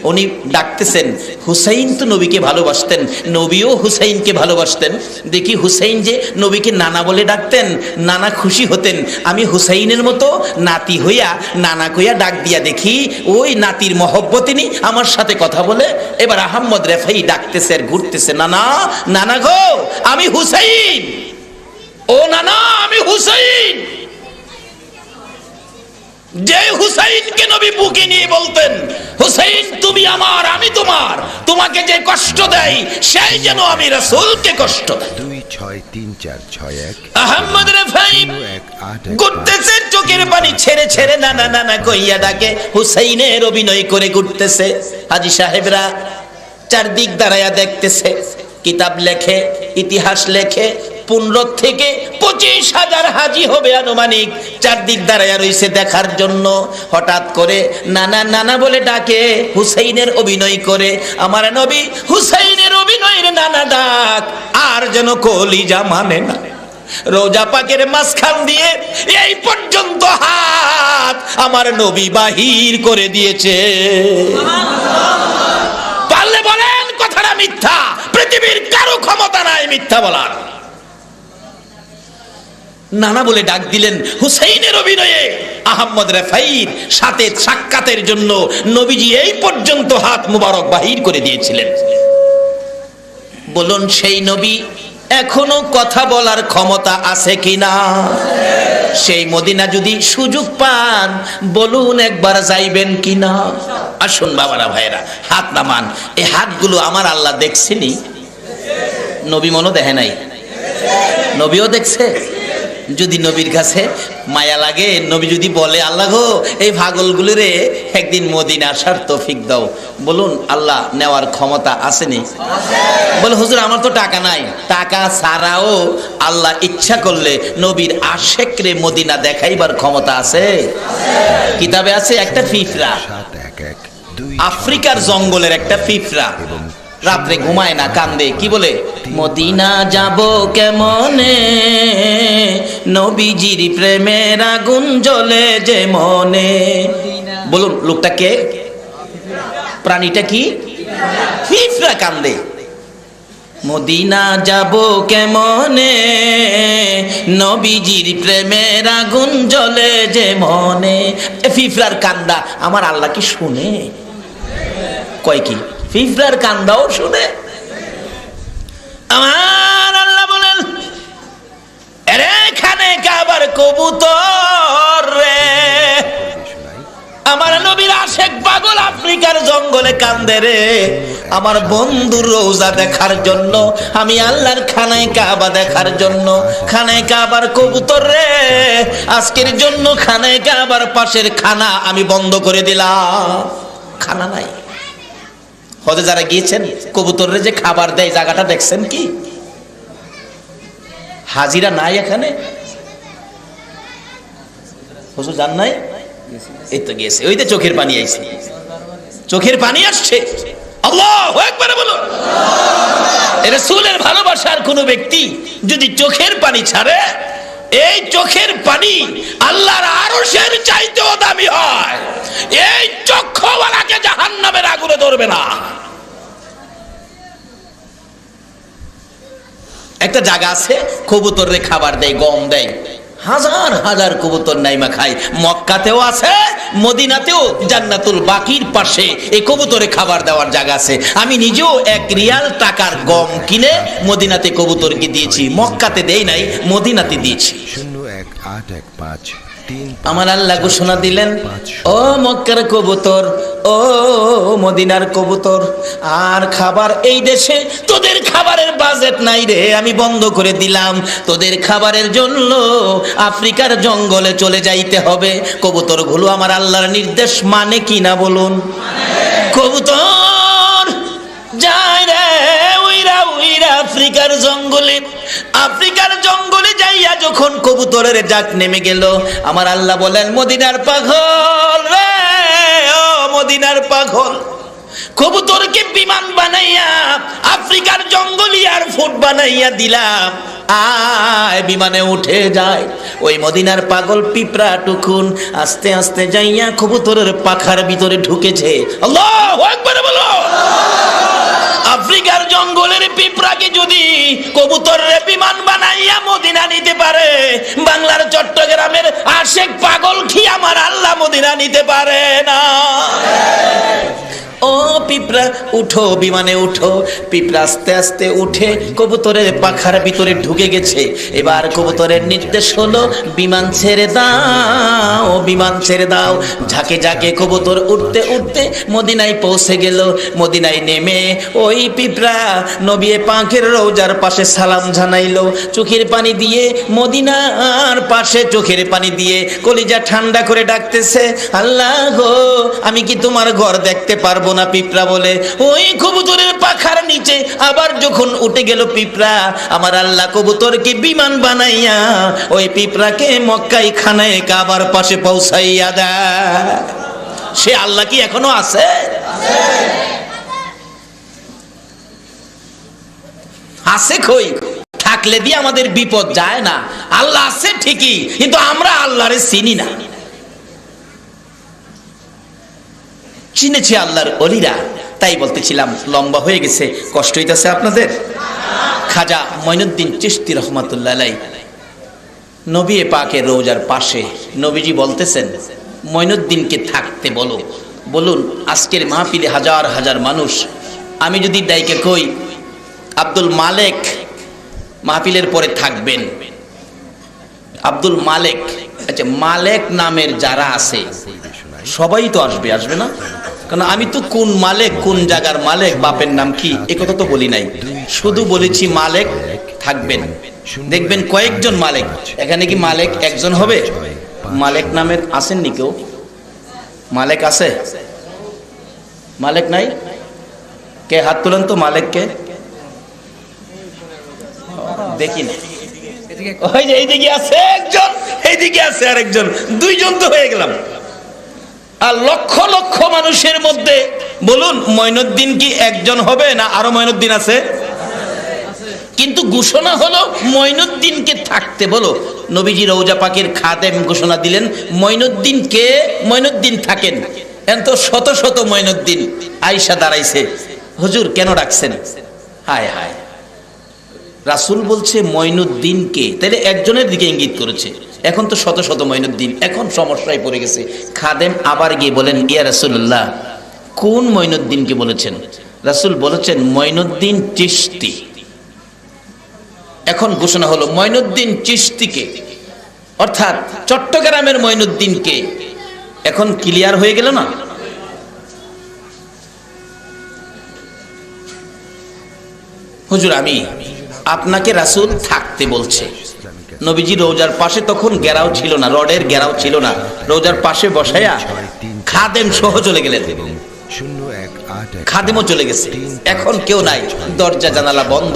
উনি ডাকতেছেন, হুসাইন তো নবীকে ভালোবাসতেন, নবীও হুসাইনকে ভালোবাসতেন। দেখি হুসাইন যে নবীকে নানা বলে ডাকতেন, নানা খুশি হতেন। আমি হুসাইনের মতো নাতি হইয়া নানা কইয়া ডাক দিয়া দেখি, ওই নাতির মহব্বতে নি আমার সাথে কথা বলে। এবার আহমদ রেফাই ডাকতেছে আর ঘুরতেছে, নানা, নানা গো, আমি হুসাইন। ও নানা, আমি হুসাইন। যে হুসাইনকে নবী বুকে নিয়ে বলতেন, হুসাইন তুমি আমার, আমি তোমার, তোমাকে যে কষ্ট দেয় সেই যেন আমি রাসূলকে কষ্ট দেয়। 263461 আহমদ রেফাই ঘুরতেছে, চোখের পানি ছেড়ে ছেড়ে নানা নানা কইয়া ডাকে, হুসাইনের অভিনয় করে ঘুরতেছে। হাজী সাহেবরা চারদিক দাঁড়ায়া দেখতেছে, কিতাব লেখে, ইতিহাস লেখে, 15 থেকে 25,000 হাজি হবে আনুমানিক, চারদিক দাঁড়ায়া রইছে দেখার জন্য। হঠাৎ করে নানা নানা বলে ডাকে, হুসাইনের অভিনয় করে। আমার নবী হুসাইনের অভিনয়ের নানা ডাক আর যেন কলিজা মানে না। রোজা পাকের মাঝখান দিয়ে এই পর্যন্ত হাত আমার নবী বাহির করে দিয়েছে। পারলে বলেন কথাটা মিথ্যা? পৃথিবীর কারো ক্ষমতা নাই মিথ্যা বলার। নানা বলে ডাক দিলেন। হুসাইনের অভিনয়ে আহমদ রেফাইর সাথে সাক্ষাতের জন্য নবীজি এই পর্যন্ত হাত মুবারক বাহির করে দিয়েছিলেন। বলুন সেই নবী এখনো কথা বলার ক্ষমতা আছে কিনা? সেই মদিনা যদি সুযোগ পান বলুন একবার যাইবেন কিনা? আসুন বাবারা ভাইরা, হাত নামান। এই হাতগুলো আমার আল্লাহ দেখছেনি? নবী মনে দেখে নাই? নবীও দেখছে। যদি নবীর কাছে মায়া লাগে, নবী যদি বলে আল্লাহ গো এই পাগলগুলো রে একদিন মদিনা আসার তৌফিক দাও, বলুন আল্লাহ নেওয়ার ক্ষমতা আসেনি? বলে হুজুর আমার তো টাকা নাই। টাকা ছাড়াও আল্লাহ ইচ্ছা করলে নবীর আশেক রে মদিনা দেখাইবার ক্ষমতা আছে। কিতাবে আছে একটা পিঁপড়া, আফ্রিকার জঙ্গলের একটা পিঁপড়া, রাত্রে ঘুমায় না, কান্দে। কি বলে? মদিনা যাব কেমনে, নবীজির প্রেমের আগুন জ্বলে যে মনে। বলুন লোকটা কে? প্রাণীটা কি? পিঁপড়া কান্দে। মদিনা যাব কেমনে, নবীজির প্রেমের আগুন জ্বলে যে মনে। পিঁপড়ার কান্দা আমার আল্লাহ কি শুনে? কয় কি পিঁপড়ার কান্দাও শুনে? আমার আল্লাহ বলেন এখানে কাবার কবুতর রে, আমার নবীর আশেক পাগল আফ্রিকার জঙ্গলে কান্দে রে। আমার বন্ধুর রওজা দেখার জন্য, আমি আল্লাহর খানায় কাবা দেখার জন্য। খানায় কাবার কবুতর রে, আজকের জন্য খানায় কাবার পাশের খানা আমি বন্ধ করে দিলাম। খানা নাই। হজে যারা গিয়েছেন কবুতররে যে খাবার দেয় জায়গাটা দেখছেন কি? হাজিরা নাই এখানে? হুজুর জান নাই? এই তো গিয়েছে, ওই যে চোখের পানি আইছে, চোখের পানি আসছে। আল্লাহু আকবার বলুন। রাসূলের ভালোবাসার কোন ব্যক্তি যদি চোখের পানি ছাড়ে, এই চোখের পানি আল্লাহর আরশের চাইতেও দামি হয়। এই চক্ষুওয়ালাকে জাহান্নামের আগুনে ধরবে না। একটা জায়গা আছে কবুতররে খাবার দেয়, গম দেয়, হাজার হাজার কবুতর নাইমা খায়। মক্কাতেও আছে, মদিনাতেও জান্নাতুল বাকির পাশে এই কবুতরে খাবার দেওয়ার জায়গা আছে। আমি নিজেও 1 রিয়াল টাকার গম কিনে মদিনাতে কবুতরকে দিয়েছি। মক্কাতে দেই নাই, মদিনাতে দিয়েছি। 018115 আমার আল্লাহ ঘোষণা দিলেন, ও মক্কার কবুতর, ও মদিনার কবুতর, আর খাবার এই দেশে তোদের খাবারের বাজেট নাই রে, আমি বন্ধ করে দিলাম। তোদের খাবারের জন্য আফ্রিকার জঙ্গলে চলে যাইতে হবে। কবুতরগুলো আমার আল্লাহর নির্দেশ মানে কিনা বলুন? কবুতর যায় রে উইরা উইরা আফ্রিকার জঙ্গলে। আফ্রিকার জঙ্গলে যাইয়া যখন কবুতরের ডাক নেমে গেল, আমার আল্লাহ বলেন মদিনার পাগল রে, ও মদিনার পাগল, কবুতরকে বিমান বানাইয়া আফ্রিকার জঙ্গলি আর ফুট বানাইয়া দিলাম, আয় বিমানে উঠে যায়। ওই মদিনার পাগল পিঁপড়া টুকুন আস্তে আস্তে যাইয়া কবুতরের পাখার ভিতরে ঢুকেছে। আল্লাহু আকবার বলো। আফ্রিকার জঙ্গলের পিঁপড়াকে যদি কবুতরের বিমান বানাইয়া মদিনা নিতে পারে, বাংলার চট্টগ্রামের আশেক পাগল কি আমার আল্লাহ মদিনা নিতে পারে না? ও পিঁপড়া উঠো, বিমানে উঠো। পিঁপড়া আস্তে আস্তে উঠে কবুতরের পাখার ভিতরে ঢুকে গেছে। এবার কবুতরের নির্দেশ হলো বিমান ছেড়ে দাও, বিমান ছেড়ে দাও। ঝাঁকে ঝাঁকে কবুতর উঠতে উঠতে মদিনায় পৌঁছে গেল। মদিনায় নেমে ওই পিঁপড়া নবী পাকের রওজার পাশে সালাম জানাইলো, চোখের পানি দিয়ে, মদিনার পাশে চোখের পানি দিয়ে কলিজা ঠান্ডা করে ডাকতেছে, আল্লাহ গো আমি কি তোমার ঘর দেখতে পারবো না? পিঁপড়া বলে। ওই কবুতরের পাখার নিচে আবার যখন উঠে গেল পিঁপড়া, আমার আল্লাহ কবুতরকে বিমান বানাইয়া ওই পিঁপড়াকে মক্কায় খানায় কাবার পাশে পৌঁছাইয়া দেয়। সে আল্লাহ কি এখনো আছে? আছে কই? থাকলে দিয়ে আমাদের বিপদ যায় না। আল্লাহ আছে ঠিকই, কিন্তু আমরা আল্লাহরে চিনি না। চিনেছে আল্লাহর ওলিরা। তাই বলতেছিলাম, লম্বা হয়ে গেছে, কষ্ট হইতেছে আপনাদের। খাজা মঈনুদ্দিন চিশতি রহমাতুল্লাহ আলাইহি নবী পাকের রওজার পাশে নবীজি বলতেছেন, মঈনুদ্দিনকে থাকতে বলো। বলুন, আজকের মাহফিলে হাজার হাজার মানুষ, আমি যদি ডাইকে কই আব্দুল মালেক মাহফিলের পরে থাকবেন, আব্দুল মালেক, আচ্ছা মালেক নামের যারা আছে সবাই তো আসবে, আসবে না? কারণ আমি তো কোন মালেক, কোন জায়গার মালেক, বাপের নাম কি এ কথা তো বলি নাই, শুধু বলেছি মালেক থাকবেন। দেখবেন কয়েকজন মালেক, এখানে কি মালেক একজন হবে? মালেক নামের আসেননি কেউ? মালেক আছে? মালেক নাই? কে হাত তুলেন তো, মালেককে দেখি না। ওই যে এইদিকে আছে একজন, এইদিকে আছে আরেকজন, দুইজন তো হয়ে গেলাম। আর লক্ষ লক্ষ মানুষের মধ্যে বলুন মঈনুদ্দিন কি একজন হবে না আরো মঈনুদ্দিন আছে? কিন্তু ঘোষণা হলো মঈনুদ্দিনকে থাকতে বলো। নবীজি রওজা পাকের খাদেম ঘোষণা দিলেন, মঈনুদ্দিনকে, মঈনুদ্দিন থাকেন। এখন তো শত শত মঈনুদ্দিন আয়েশা দাঁড়াইছে, হুজুর কেন ডাকছেন? হায় হায়, রাসূল বলছে মঈনুদ্দিনকে, তাইলে একজনের দিকে ইঙ্গিত করেছে। এখন তো শত শত মঈনুদ্দিন, এখন সমস্যায় পড়ে গেছে। খাদেম আবার গিয়ে বলেন, ইয়া রাসূলুল্লাহ কোন মঈনুদ্দিনকে বলেছেন? রাসূল বলেছেন মঈনুদ্দিন চিশতি। এখন ঘোষণা হলো মঈনুদ্দিন চিশতিকে, অর্থাৎ চট্টগ্রামের মঈনুদ্দিনকে। এখন ক্লিয়ার হয়ে গেল না? হুজুর আমি আপনাকে রাসূল থাকতে বলছে। নবীজি রওজার পাশে তখন গেরাও ছিল না, রডের গেরাও ছিল না, রওজার পাশে বসায়া খাদেম সহ চলে গেলেন। খাদেমও চলে গেছে, এখন কেউ নাই, দরজা জানালা বন্ধ।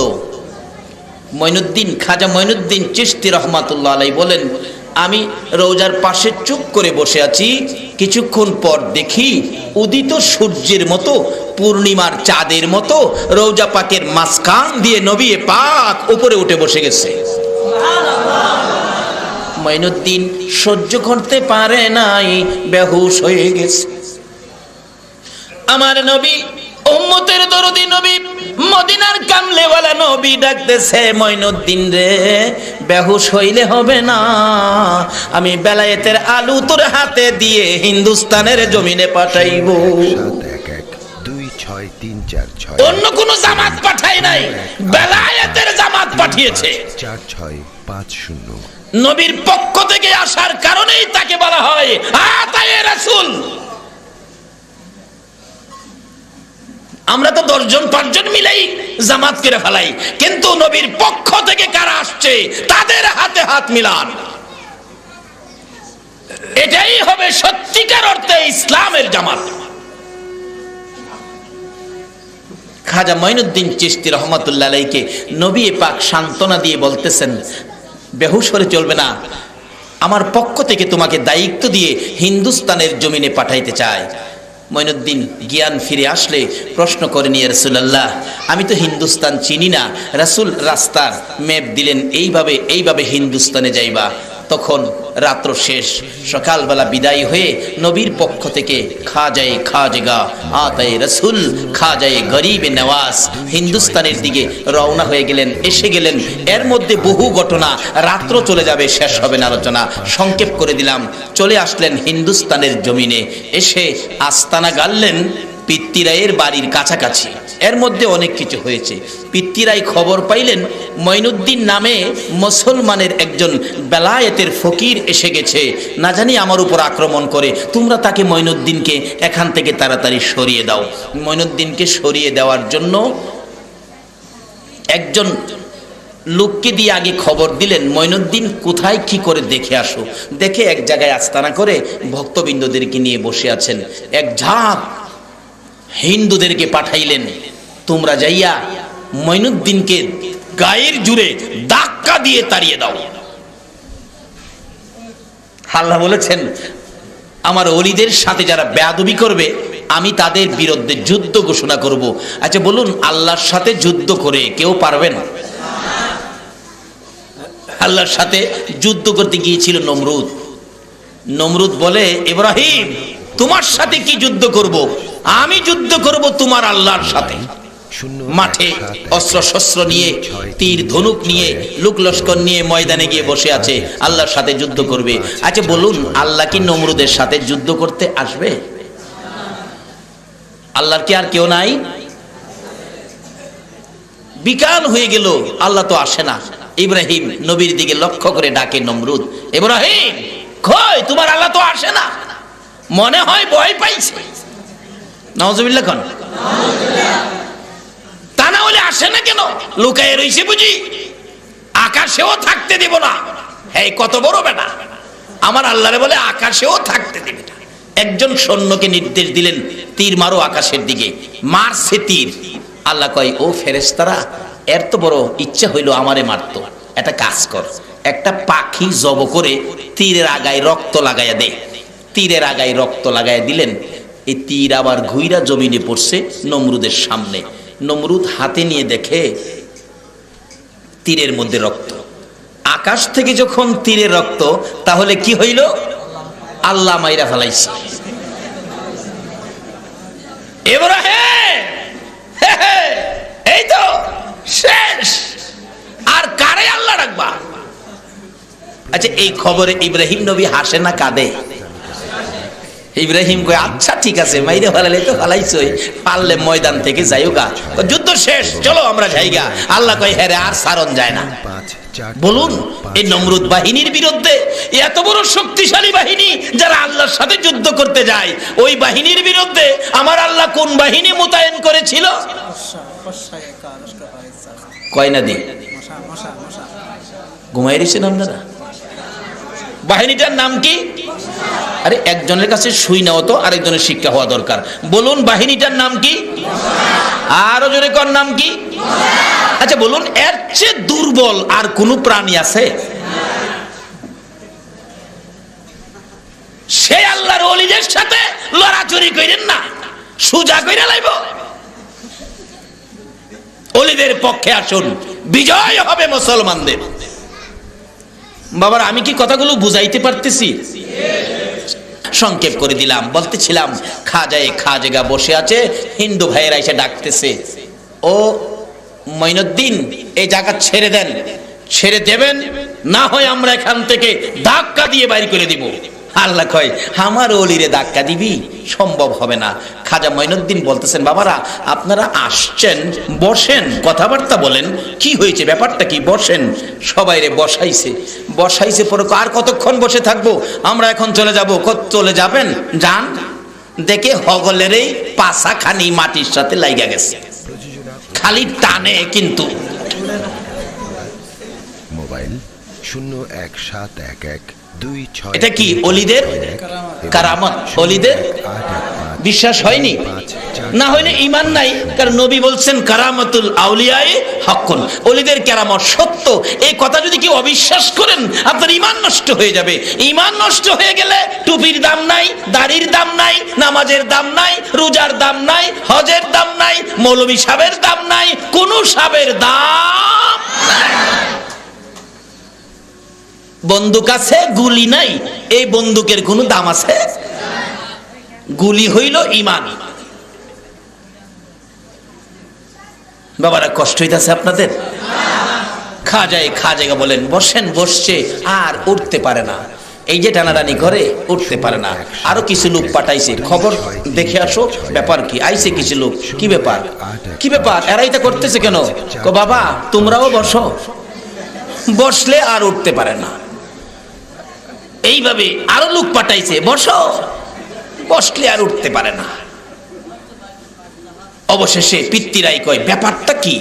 মঈনুদ্দিন, খাজা মঈনুদ্দিন চিশতি রহমাতুল্লাহ আলাইহি বলেন, আমি রওজার পাশে চুপ করে বসে আছি। কিছুক্ষণ পর দেখি উদিত সূর্যের মতো, পূর্ণিমার চাঁদের মতো রওজা পাকের মাঝখান দিয়ে নবী পাক উপরে উঠে বসে গেছে। মঈনুদ্দিন সহ্য করতে পারে নাই, বেহুশ হয়ে গেছে। আমার নবী, উম্মতের দরদি নবী, মদিনার কামলেওয়ালা নবী ডাকতেছে, মঈনুদ্দিন রে বেহুশ হইলে হবে না, আমি বেলায়েতের আলু তোর হাতে দিয়ে হিন্দুস্তানের জমিনে পাঠাইব। অন্য কোন জামাত পাঠাই নাই, বেলায়েতের জামাত পাঠিয়েছে। 4650 নবীর পক্ষ থেকে আসার কারণেই তাকে বলা হয় আতায়ে রাসূল। আমরা তো 10 জন 5 জন মিলেই জামাত করে ফেলাই, কিন্তু নবীর পক্ষ থেকে কারা আসছে তাদের হাতে হাত মিলান। এটাই হবে সত্যিকার অর্থে ইসলামের জামাত। খাজা মঈনুদ্দিন চিশতি রহমাতুল্লাহ আলাইহিকে নবী পাক সান্ত্বনা দিয়ে বলতেছেন, বেহুশ হলে চলবে না, আমার পক্ষ থেকে তোমাকে দায়িত্ব দিয়ে হিন্দুস্তানের জমিনে পাঠাইতে চায়। মঈনুদ্দিন জ্ঞান ফিরে আসলে প্রশ্ন করেন, ইয়া রাসূলুল্লাহ আমি তো হিন্দুস্তান চিনি না। রাসূল রাস্তার ম্যাপ দিলেন, এইভাবে এইভাবে হিন্দুস্তানে যাইবা। তখন রাত্র শেষ, সকালবেলা বিদায় হয়ে নবীর পক্ষ থেকে খাজায়ে খাজগা আতায়ে রাসূল খাজায়ে গরিবে নওয়াজ হিন্দুস্তানের দিকে রওনা হয়ে গেলেন, এসে গেলেন। এর মধ্যে বহু ঘটনা, রাত্র চলে যাবে, শেষ হবে না আলোচনা, সংক্ষেপ করে দিলাম। চলে আসলেন হিন্দুস্তানের জমিনে, এসে আস্তানা গাড়লেন পিত্তিরায়ের বাড়ির কাছাকাছি। এর মধ্যে অনেক কিছু হয়েছে। পিত্তিরাই খবর পাইলেন মঈনুদ্দিন নামে মুসলমানের একজন বেলায়েতের ফকির এসে গেছে, না জানি আমার উপর আক্রমণ করে, তোমরা তাকে মঈনুদ্দিনকে এখান থেকে তাড়াতাড়ি সরিয়ে দাও। মঈনুদ্দিনকে সরিয়ে দেওয়ার জন্য একজন লোককে দিয়ে আগে খবর দিলেন, মঈনুদ্দিন কোথায় কি করে দেখে আসো। দেখে এক জায়গায় আস্তানা করে ভক্তবৃন্দদেরকে নিয়ে বসে আছেন। এক ঝাঁক হিন্দুদেরকে পাঠাইলেন, তোমরা যাইয়া মঈনুদ্দিনকে গায়ের জুড়ে ধাক্কা দিয়ে তাড়িয়ে দাও। আল্লাহ বলেছেন, আমার ওলিদের সাথে যারা বেয়াদবি করবে আমি তাদের বিরুদ্ধে যুদ্ধ ঘোষণা করব। আচ্ছা বলুন, আল্লাহর সাথে যুদ্ধ করে কেউ পারবে না? আল্লাহর সাথে যুদ্ধ করতে গিয়েছিল নমরুদ। নমরুদ বলে, ইব্রাহিম তোমার সাথে কি যুদ্ধ করব? আমি যুদ্ধ করব তোমার আল্লাহর সাথে। মাঠে অস্ত্র শস্ত্র নিয়ে, তীর ধনুক নিয়ে, লোক লস্কর নিয়ে ময়দানে গিয়ে বসে আছে, আল্লাহর সাথে যুদ্ধ করবে। আচ্ছা বলুন, আল্লাহ কি নমরুদের সাথে যুদ্ধ করতে আসবে? আল্লাহর কি আর কেউ নাই? বিকাল হয়ে গেল, আল্লাহ তো আসে না। ইব্রাহিম নবীর দিকে লক্ষ্য করে ডাকে নমরুদ, ইব্রাহিম কই তোমার আল্লাহ তো আসে না, মনে হয় ভয় পাইছে। নাউজুবিল্লাহ কোন তা না হলে আসে না কেন? লুকায় রইছে বুঝি? আকাশেও থাকতে দিব না। এই কত বড় বেটা, আমার আল্লাহরে বলে আকাশেও থাকতে দিবে না। একজন সৈন্যকে নির্দেশ দিলেন, তীর মারো আকাশের দিকে। মারছে তীর। আল্লাহ কয়, ও ফেরেশতারা, এর তো বড় ইচ্ছা হইলো আমারে মারতো, একটা কাজ কর, একটা পাখি জব করে তীরের আগায় রক্ত লাগাইয়া দে। তীরের আগায় রক্ত লাগাইয়া দিলেন। এই তীর আবার ঘুইরা জমিনে পড়ছে নমরুদের সামনে। নমরুদ হাতে নিয়ে দেখে তীরের মধ্যে রক্ত। আকাশ থেকে যখন তীরের রক্ত, তাহলে কি হইল? আল্লাহ মাইরা ফেলাইছে। ইব্রাহিম এই তো শেষ, আর কারে আল্লাহ রাখবা? আচ্ছা এই খবরে ইব্রাহিম নবী হাসে না কাঁদে? ইব্রাহিম কয়, আচ্ছা ঠিক আছে, মাইরে ফেলালে তো ফেলাইছই, পারলে ময়দান থেকে যাইওগা, যুদ্ধ শেষ, চলো আমরা যাইগা। আল্লাহ কয়, হ্যাঁ রে, আর সারণ যায় না। বলুন, এই নমরুদ বাহিনীর বিরুদ্ধে, এত বড় শক্তিশালী বাহিনী যারা আল্লাহর সাথে যুদ্ধ করতে যায়, ওই বাহিনীর বিরুদ্ধে আমার আল্লাহ কোন বাহিনী মোতায়েন করেছিল? কয়না দি ঘুমাই রয়েছেন আপনারা? বাহিনীটার নাম কি? আরে একজনের কাছে শুই নাও তো, আরেকজনের শিক্ষা হওয়া দরকার। বলুন বাহিনীটার নাম কি? আরো জোরে কর, নাম কি? আচ্ছা বলুন, এর চেয়ে দুর্বল আর কোন প্রাণী আছে? সে আল্লাহর ওলিদের সাথে লড়াচড়ি করেন না, সুজা কইরা লাইব। ওলিদের পক্ষে আসুন, বিজয় হবে মুসলমানদের। বাবার, আমি কি কথাগুলো বুঝাইতে পারতেছি? সংক্ষেপ করে দিলাম। বলতেছিলাম, খাজেগা বসে আছে, হিন্দু ভাইয়েরা এসে ডাকতেছে, ও মঈনুদ্দিন এই জায়গা ছেড়ে দেন। ছেড়ে দেবেন না হয় আমরা এখান থেকে ধাক্কা দিয়ে বাইর করে দিব। আল্লাহ কয়, আমার ওলিরে ধাক্কা দিবি? সম্ভব হবে না। খাজা মঈনুদ্দিন বলতেছেন, বাবারা আপনারা আসছেন, বসেন, কথাবার্তা বলেন, কি হয়েছে, ব্যাপারটা কি, বসেন। সবাইরে বসাইছে পরে আর কতক্ষণ বসে থাকবো, আমরা এখন চলে যাব। চলে যাবেন? যান। দেখে হগলের এই পাছাখানি মাটির সাথে লাইগা গেছে, খালি টানে। কিন্তু মোবাইল 0171126 এটা কি ওলিদের কারামত? ওলিদের বিশ্বাস হয়নি? না হইলে ঈমান নাই। কারণ নবী বলছেন, কারামাতুল আউলিয়ায়ে হাক্কুন, ওলিদের কারামত সত্য। এই কথা যদি কেউ অবিশ্বাস করেন, আপনার ঈমান নষ্ট হয়ে যাবে। ঈমান নষ্ট হয়ে গেলে টুপির দাম নাই, দাড়ির দাম নাই, নামাজের দাম নাই, রোজার দাম নাই, হজের দাম নাই, মৌলভী সাহেবের দাম নাই, কোন সাহেবের দাম নাই। বন্দুক আছে, গুলি নাই, এই বন্দুকের কোন দাম আছে? গুলি হইল ঈমান। বাবারা, কষ্ট হইতাছে আপনাদের? খাজাগা বলেন, বসেন। বসছে, আর উঠতে পারে না। এই যে টানাটানি করে, উঠতে পারে না। আরো কিছু লোক পাঠাইছে, খবর দেখে আসো, ব্যাপার কি। আইছে কিছু লোক, কি ব্যাপার, কি ব্যাপার, এরা এটা করতেছে কেন? বাবা তোমরাও বসো। বসলে আর উঠতে পারে না। এইভাবে আরো লোক পাঠাইছে, বসো। বসলে আর উঠতে পারে না। অবশেষে পিতৃরাই কয়, ব্যাপারটা কি?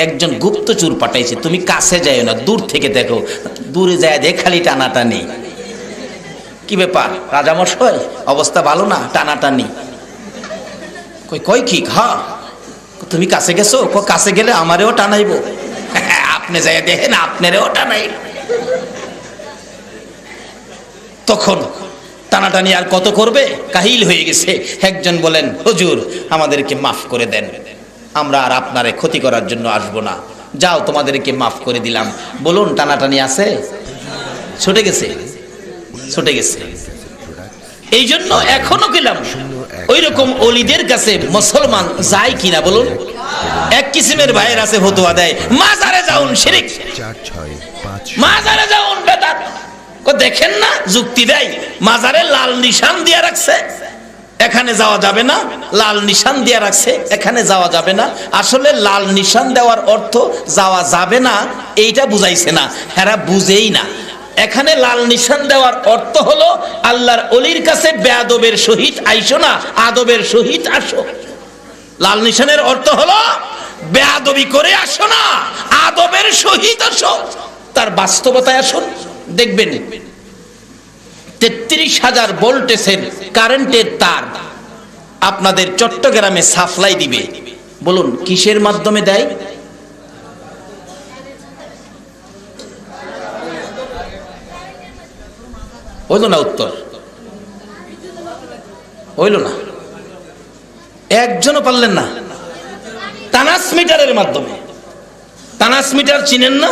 একজন গুপ্তচর পাঠাইছে, তুমি কাছে যাও না, দূর থেকে দেখো। দূরে যায় দেখ খালি টানাটানি। কি ব্যাপার রাজামশাই, অবস্থা ভালো না? টানাটানি। কয় কি? হ্যাঁ। তুমি কাছে গেছো? কাছে গেলে আমারেও টানাইবো। আপনি যাই দেখেন, আপনারেও টানাইব। তখন টানাটানি আর কত করবে, কাহিল হয়ে গেছে। একজন বলেন, হুজুর আমাদেরকে মাফ করে দেন, আমরা আর আপনারে ক্ষতি করার জন্য আসবো না। যাও তোমাদেরকে মাফ করে দিলাম। বলুন টানাটানি আছে? ছুটে গেছে, ছুটে গেছে। এই জন্য এখনো গেলাম ওই রকম অলিদের কাছে মুসলমান যায় কিনা বলুন? এক কিসিমের ভাইয়ের আছে ফতোয়া দেয় মাজারে যাউন শিরিক, 465 মাজারে যাউন বেদাত। দেখেন না যুক্তি দেয়, মাজারে লাল নিশান দিয়ে রাখছে, এখানে যাওয়া যাবে না, লাল নিশান দিয়ে রাখছে, এখানে যাওয়া যাবে না। আসলে লাল নিশান দেওয়ার অর্থ যাওয়া যাবে না এইটা বুঝাইছে না, হেরা বুঝেই না। এখানে লাল নিশান দেওয়ার অর্থ হলো আল্লাহর অলির কাছে বেয়াদবের সহিত আইসো না, আদবের সহিত আসো। লাল নিশানের অর্থ হলো বেয়াদবি করে আসো না, আদবের সহিত আসো। তার বাস্তবতায় আসুন, দেখবেন 33,000 ভোল্টেজের কারেন্টের তার আপনাদের চট্টগ্রামে সাপ্লাই দিবে। বলুন কিসের মাধ্যমে দেয়? হইল না উত্তর, হইল না, একজনও পারলেন না। ট্রান্সমিটারের মাধ্যমে। ট্রান্সমিটার চিনেন না?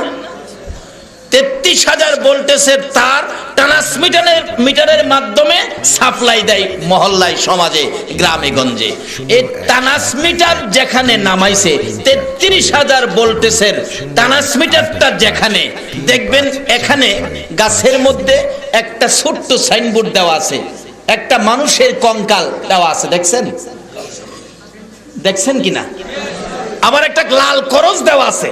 33,000 ভোল্টেজের তার ট্রান্সমিটারের মাধ্যমে সাপ্লাই দেয় মহল্লায়, সমাজে, গ্রামে গঞ্জে। এই ট্রান্সমিটার যেখানে নামাইছে 33,000 ভোল্টেজের ট্রান্সমিটারটা যেখানে, দেখবেন এখানে গাছের মধ্যে একটা ছোট্ট সাইনবোর্ড দেওয়া আছে, একটা মানুষের কঙ্কাল দেওয়া আছে, দেখছেন? দেখছেন কিনা? আবার একটা লাল করজ দেওয়া আছে।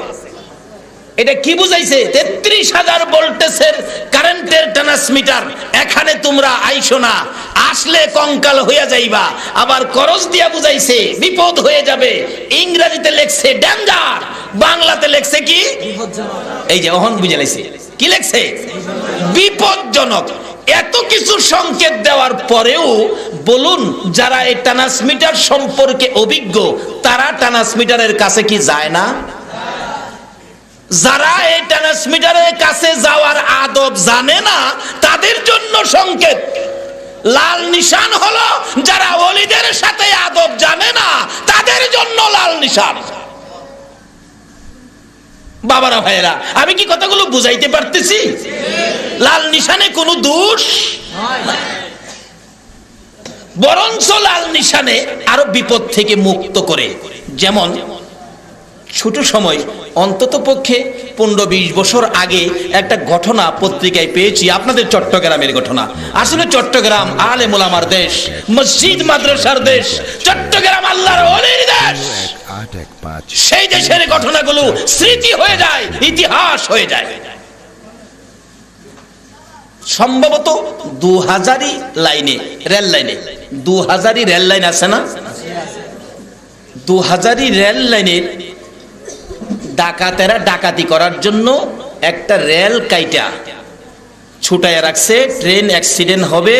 এটা কি বুঝাইছে? 33,000 ভোল্টেজের কারেন্টের ট্রান্সমিটার, এখানে তোমরা আইসো না, আসলে কঙ্কাল হইয়া যাইবা। আবার করজ দিয়া বুঝাইছে বিপদ হয়ে যাবে। ইংরেজিতে লেখছে ডেঞ্জার, বাংলাতে লেখছে কি? এই যে অহন বুঝে লাইছে কি লেখছে? বিপজ্জনক। এত কিছু সংকেত দেওয়ার পরেও বলুন যারা এই ট্রান্সমিটার সম্পর্কে অভিজ্ঞ তারা ট্রান্সমিটারের কাছে কি যায় না? যারা এই ট্রান্সমিটারের কাছে যাওয়ার আদব জানে না তাদের জন্য সংকেত। লাল নিশান হলো যারা ওলিদের সাথে আদব জানে না তাদের জন্য লাল নিশান। বাবারা ভাইয়েরা, আমি কি কথাগুলো বুঝাইতে পারতেছি? লাল নিশানে কোনো দোষ, বরঞ্চ লাল নিশানে আরো বিপদ থেকে মুক্ত করে। যেমন ছোট সময়, অন্তত পক্ষে 15-20 বছর আগে একটা ঘটনা পত্রিকায় পেয়েছি, আপনাদের চট্টগ্রামের ঘটনা। আসলে চট্টগ্রাম আলেম ওলামার দেশ, মসজিদ মাদ্রাসার দেশ, চট্টগ্রাম আল্লাহর ওলির দেশ। সেই দেশের ঘটনাগুলো স্মৃতি হয়ে যায়, ইতিহাস হয়ে যায়। সম্ভবত 2000 লাইনে, রেল লাইনে 2000 রেল লাইন আছে না? 2000 রেল লাইনের ডাকাতেরা ডাকাতি করার জন্য একটা রেল কাইটা ছুটাইয়া রাখছে। ট্রেন অ্যাক্সিডেন্ট হবে,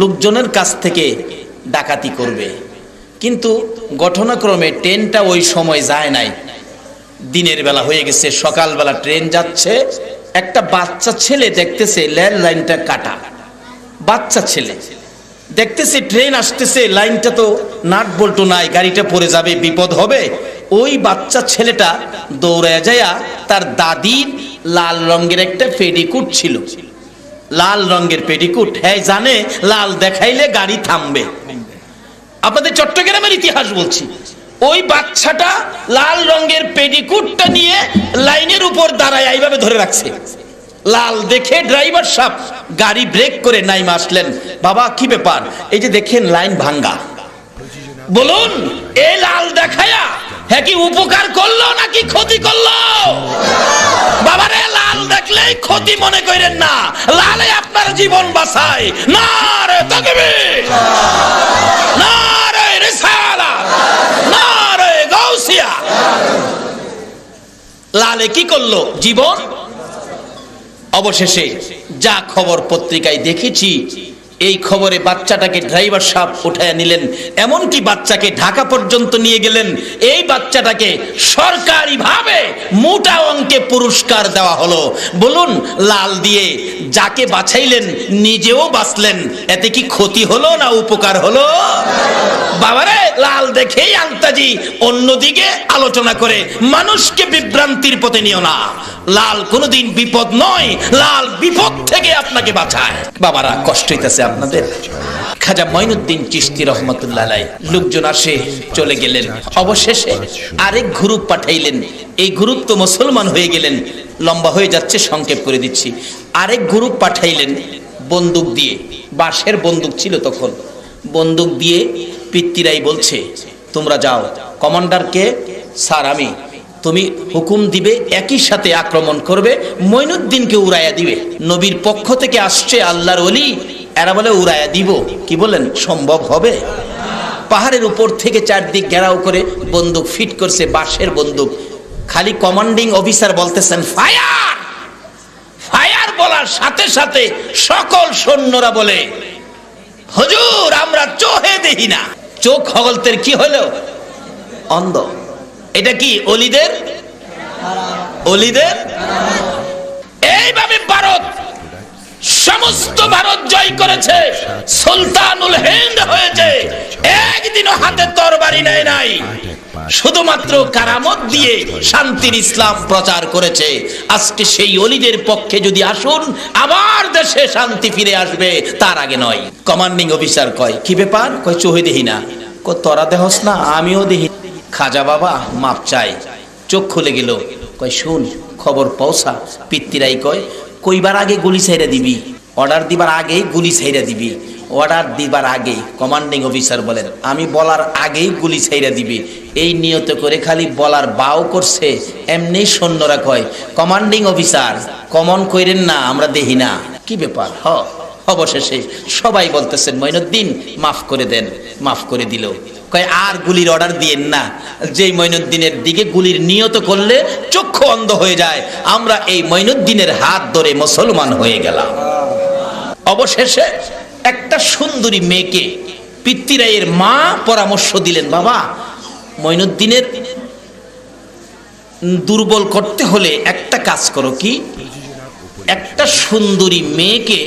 লোকজনের কাছ থেকে ডাকাতি করবে। কিন্তু ঘটনাক্রমে ট্রেনটা ওই সময় যায় নাই, দিনের বেলা হয়ে গেছে, সকালবেলা ট্রেন যাচ্ছে। একটা বাচ্চা ছেলে দেখতেছে রেল লাইনটা কাটা, বাচ্চা ছেলে দেখতেছে ট্রেন আসতেছে, লাইনটা তো নাট বল্টু নাই, গাড়িটা পড়ে যাবে, বিপদ হবে। ওই বাচ্চা ছেলেটা দৌড়ায় যায়া তার দাদির লাল রঙের একটা পেডিকুট ছিল, লাল রঙের পেডিকুট। হ্যাঁ জানে লাল দেখাইলে গাড়ি থামবে। আপনাদের চট্টগ্রামের ইতিহাস বলছি। ওই বাচ্চাটা লাল রঙের পেডিকুটটা নিয়ে লাইনের উপর দাঁড়ায় এইভাবে ধরে রাখছে। লাল দেখে ড্রাইভার সাহেব গাড়ি ব্রেক করে নাইমা আসলেন। বাবা কি ব্যাপার? এই যে দেখেন লাইন ভাঙ্গা। বলুন এই লাল দেখায়া হ্যাঁ কি উপকার করলো নাকি ক্ষতি করলো? বাবারে লাল দেখলেই ক্ষতি মনে করেন না, লালে আপনার জীবন বাঁচায়। নারে তাকবীর, নারে রিসালাত, নারে গাউসিয়া। লালে কি করলো? জীবন। অবশেষে যা খবর পত্রিকায় দেখেছি, এই খবরে বাচ্চাটাকে ড্রাইভার সাহেব উঠায় নিলেন, এমনকি বাচ্চাকে ঢাকা পর্যন্ত নিয়ে গেলেন। এই বাচ্চাটাকে সরকারিভাবে মোটা অঙ্কে পুরস্কার দেওয়া হলো। বলুন লাল দিয়ে যাকে বাঁচাইলেন নিজেও বাঁচলেন, এতে কি ক্ষতি হলো না উপকার হলো? বাবারে লাল দেখেই আলতাজি অন্যদিকে আলোচনা করে মানুষকে বিভ্রান্তির পথে নিও না। লাল কোনোদিন বিপদ নয়, লাল বিপদ থেকে আপনাকে বাঁচায়। বাবারা কষ্ট হইতেছে আপনাদের। খাজা মঈনুদ্দিন চিশতি রহমতুল্লাহ আলাইহি লোকজন আসে চলে গেলেন, অবশেষে আরেক গ্রুপ পাঠাইলেন। এই গ্রুপ তো মুসলমান হয়ে গেলেন, লম্বা হয়ে যাচ্ছে সংক্ষেপ করে দিচ্ছি। আরেক গ্রুপ পাঠাইলেন বন্দুক দিয়ে, বাঁশের বন্দুক ছিল তখন, বন্দুক দিয়ে পিত্তিরাই বলছে তোমরা যাও। কমান্ডারকে স্যার আমি, তুমি হুকুম দিবে একই সাথে আক্রমণ করবে, মঈনুদ্দিনকে উড়াইয়া দিবে। নবীর পক্ষ থেকে আসছে আল্লাহর ওলি, এরা বলে উড়াইয়া দিব। কি বলেন, সম্ভব হবে? পাহাড়ের উপর থেকে চারদিক ঘেরাও করে বন্দুক ফিট করছে, বাঁশের বন্দুক। খালি কমান্ডিং অফিসার বলতেছেন ফায়ার ফায়ার, বলার সাথে সাথে সকল সৈন্যরা বলে হুজুর আমরা চোখে দেখি না। চোখ হগলতের কি হলো? অন্ধ। এটা কি অলিদের? এইভাবে ভারত সমস্ত ভারত জয় করেছে, সুলতানুল হিন্দ হয়েছে, একদিনও হাতে তরবারি নেয় নাই, শুধুমাত্র কারামত দিয়ে শান্তির ইসলাম প্রচার করেছে। আজকে সেই অলিদের পক্ষে যদি আসুন, আবার দেশে শান্তি ফিরে আসবে, তার আগে নয়। কমান্ডিং অফিসার কয় কি ব্যাপার? কয় চোখে দেখি না। তোরা দেহস না? আমিও দেখি। খাজা বাবা মাপ চাই, চোখ খুলে গেল। কয় শুন, খবর পৌঁছা। পিত্তিরাই কয় কইবার আগে গুলি ছাইরা দিবি, অর্ডার দিবার আগেই গুলি ছাইরা দিবি। অর্ডার দিবার আগে কমান্ডিং অফিসার বলেন আমি বলার আগেই গুলি ছাইরা দিবি। এই নিয়ত করে খালি বলার বাও করছে, এমনি সৈন্যরা কয় কমান্ডিং অফিসার কমন কইরেন না, আমরা দেখি না। কি ব্যাপার? অবশেষে সবাই বলতেছেন মঈনুদ্দিন মাফ করে দেন। মাফ করে দিল। কয় আর গুলির অর্ডার দিয়েন না, যেই মঈনুদ্দিনের দিকে গুলির নিয়ত করলে চক্ষু অন্ধ হয়ে যায়। আমরা এই মঈনুদ্দিনের হাত ধরে মুসলমান হয়ে গেলাম। অবশেষে একটা সুন্দরী মেয়েকে পিত্তিরাইয়ের মা পরামর্শ দিলেন, বাবা মঈনুদ্দিনের দুর্বল করতে হলে একটা কাজ করো, কি একটা সুন্দরী মেয়েকে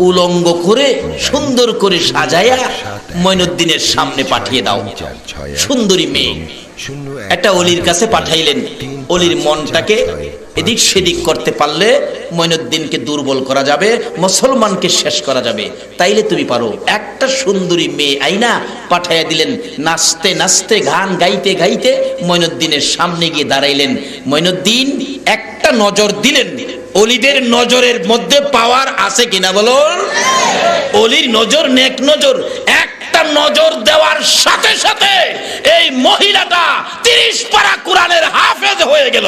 উলঙ্গ করে সুন্দর করে সাজায়া মঈনুদ্দিনের সামনে পাঠিয়ে দাও। সুন্দরী মেয়ে একটা অলির কাছে পাঠাইলেন। অলির মনটাকে এদিক সেদিক করতে পারলে মঈনুদ্দিনকে দুর্বল করা যাবে, মুসলমানকে শেষ করা যাবে। তাইলে তুমি পারো। একটা সুন্দরী মেয়ে আইনা পাঠাইয়া দিলেন। নাচতে নাচতে গান গাইতে গাইতে মঈনুদ্দিনের সামনে গিয়ে দাঁড়াইলেন। মঈনুদ্দিন একটা নজর দিলেন। অলিদের নজরের মধ্যে পাওয়ার আছে কিনা বলো? অলির নজর নেক নজর। একটা নজর দেওয়ার সাথে সাথে এই মহিলাটা 30 পারা কোরআনের হাফেজ হয়ে গেল।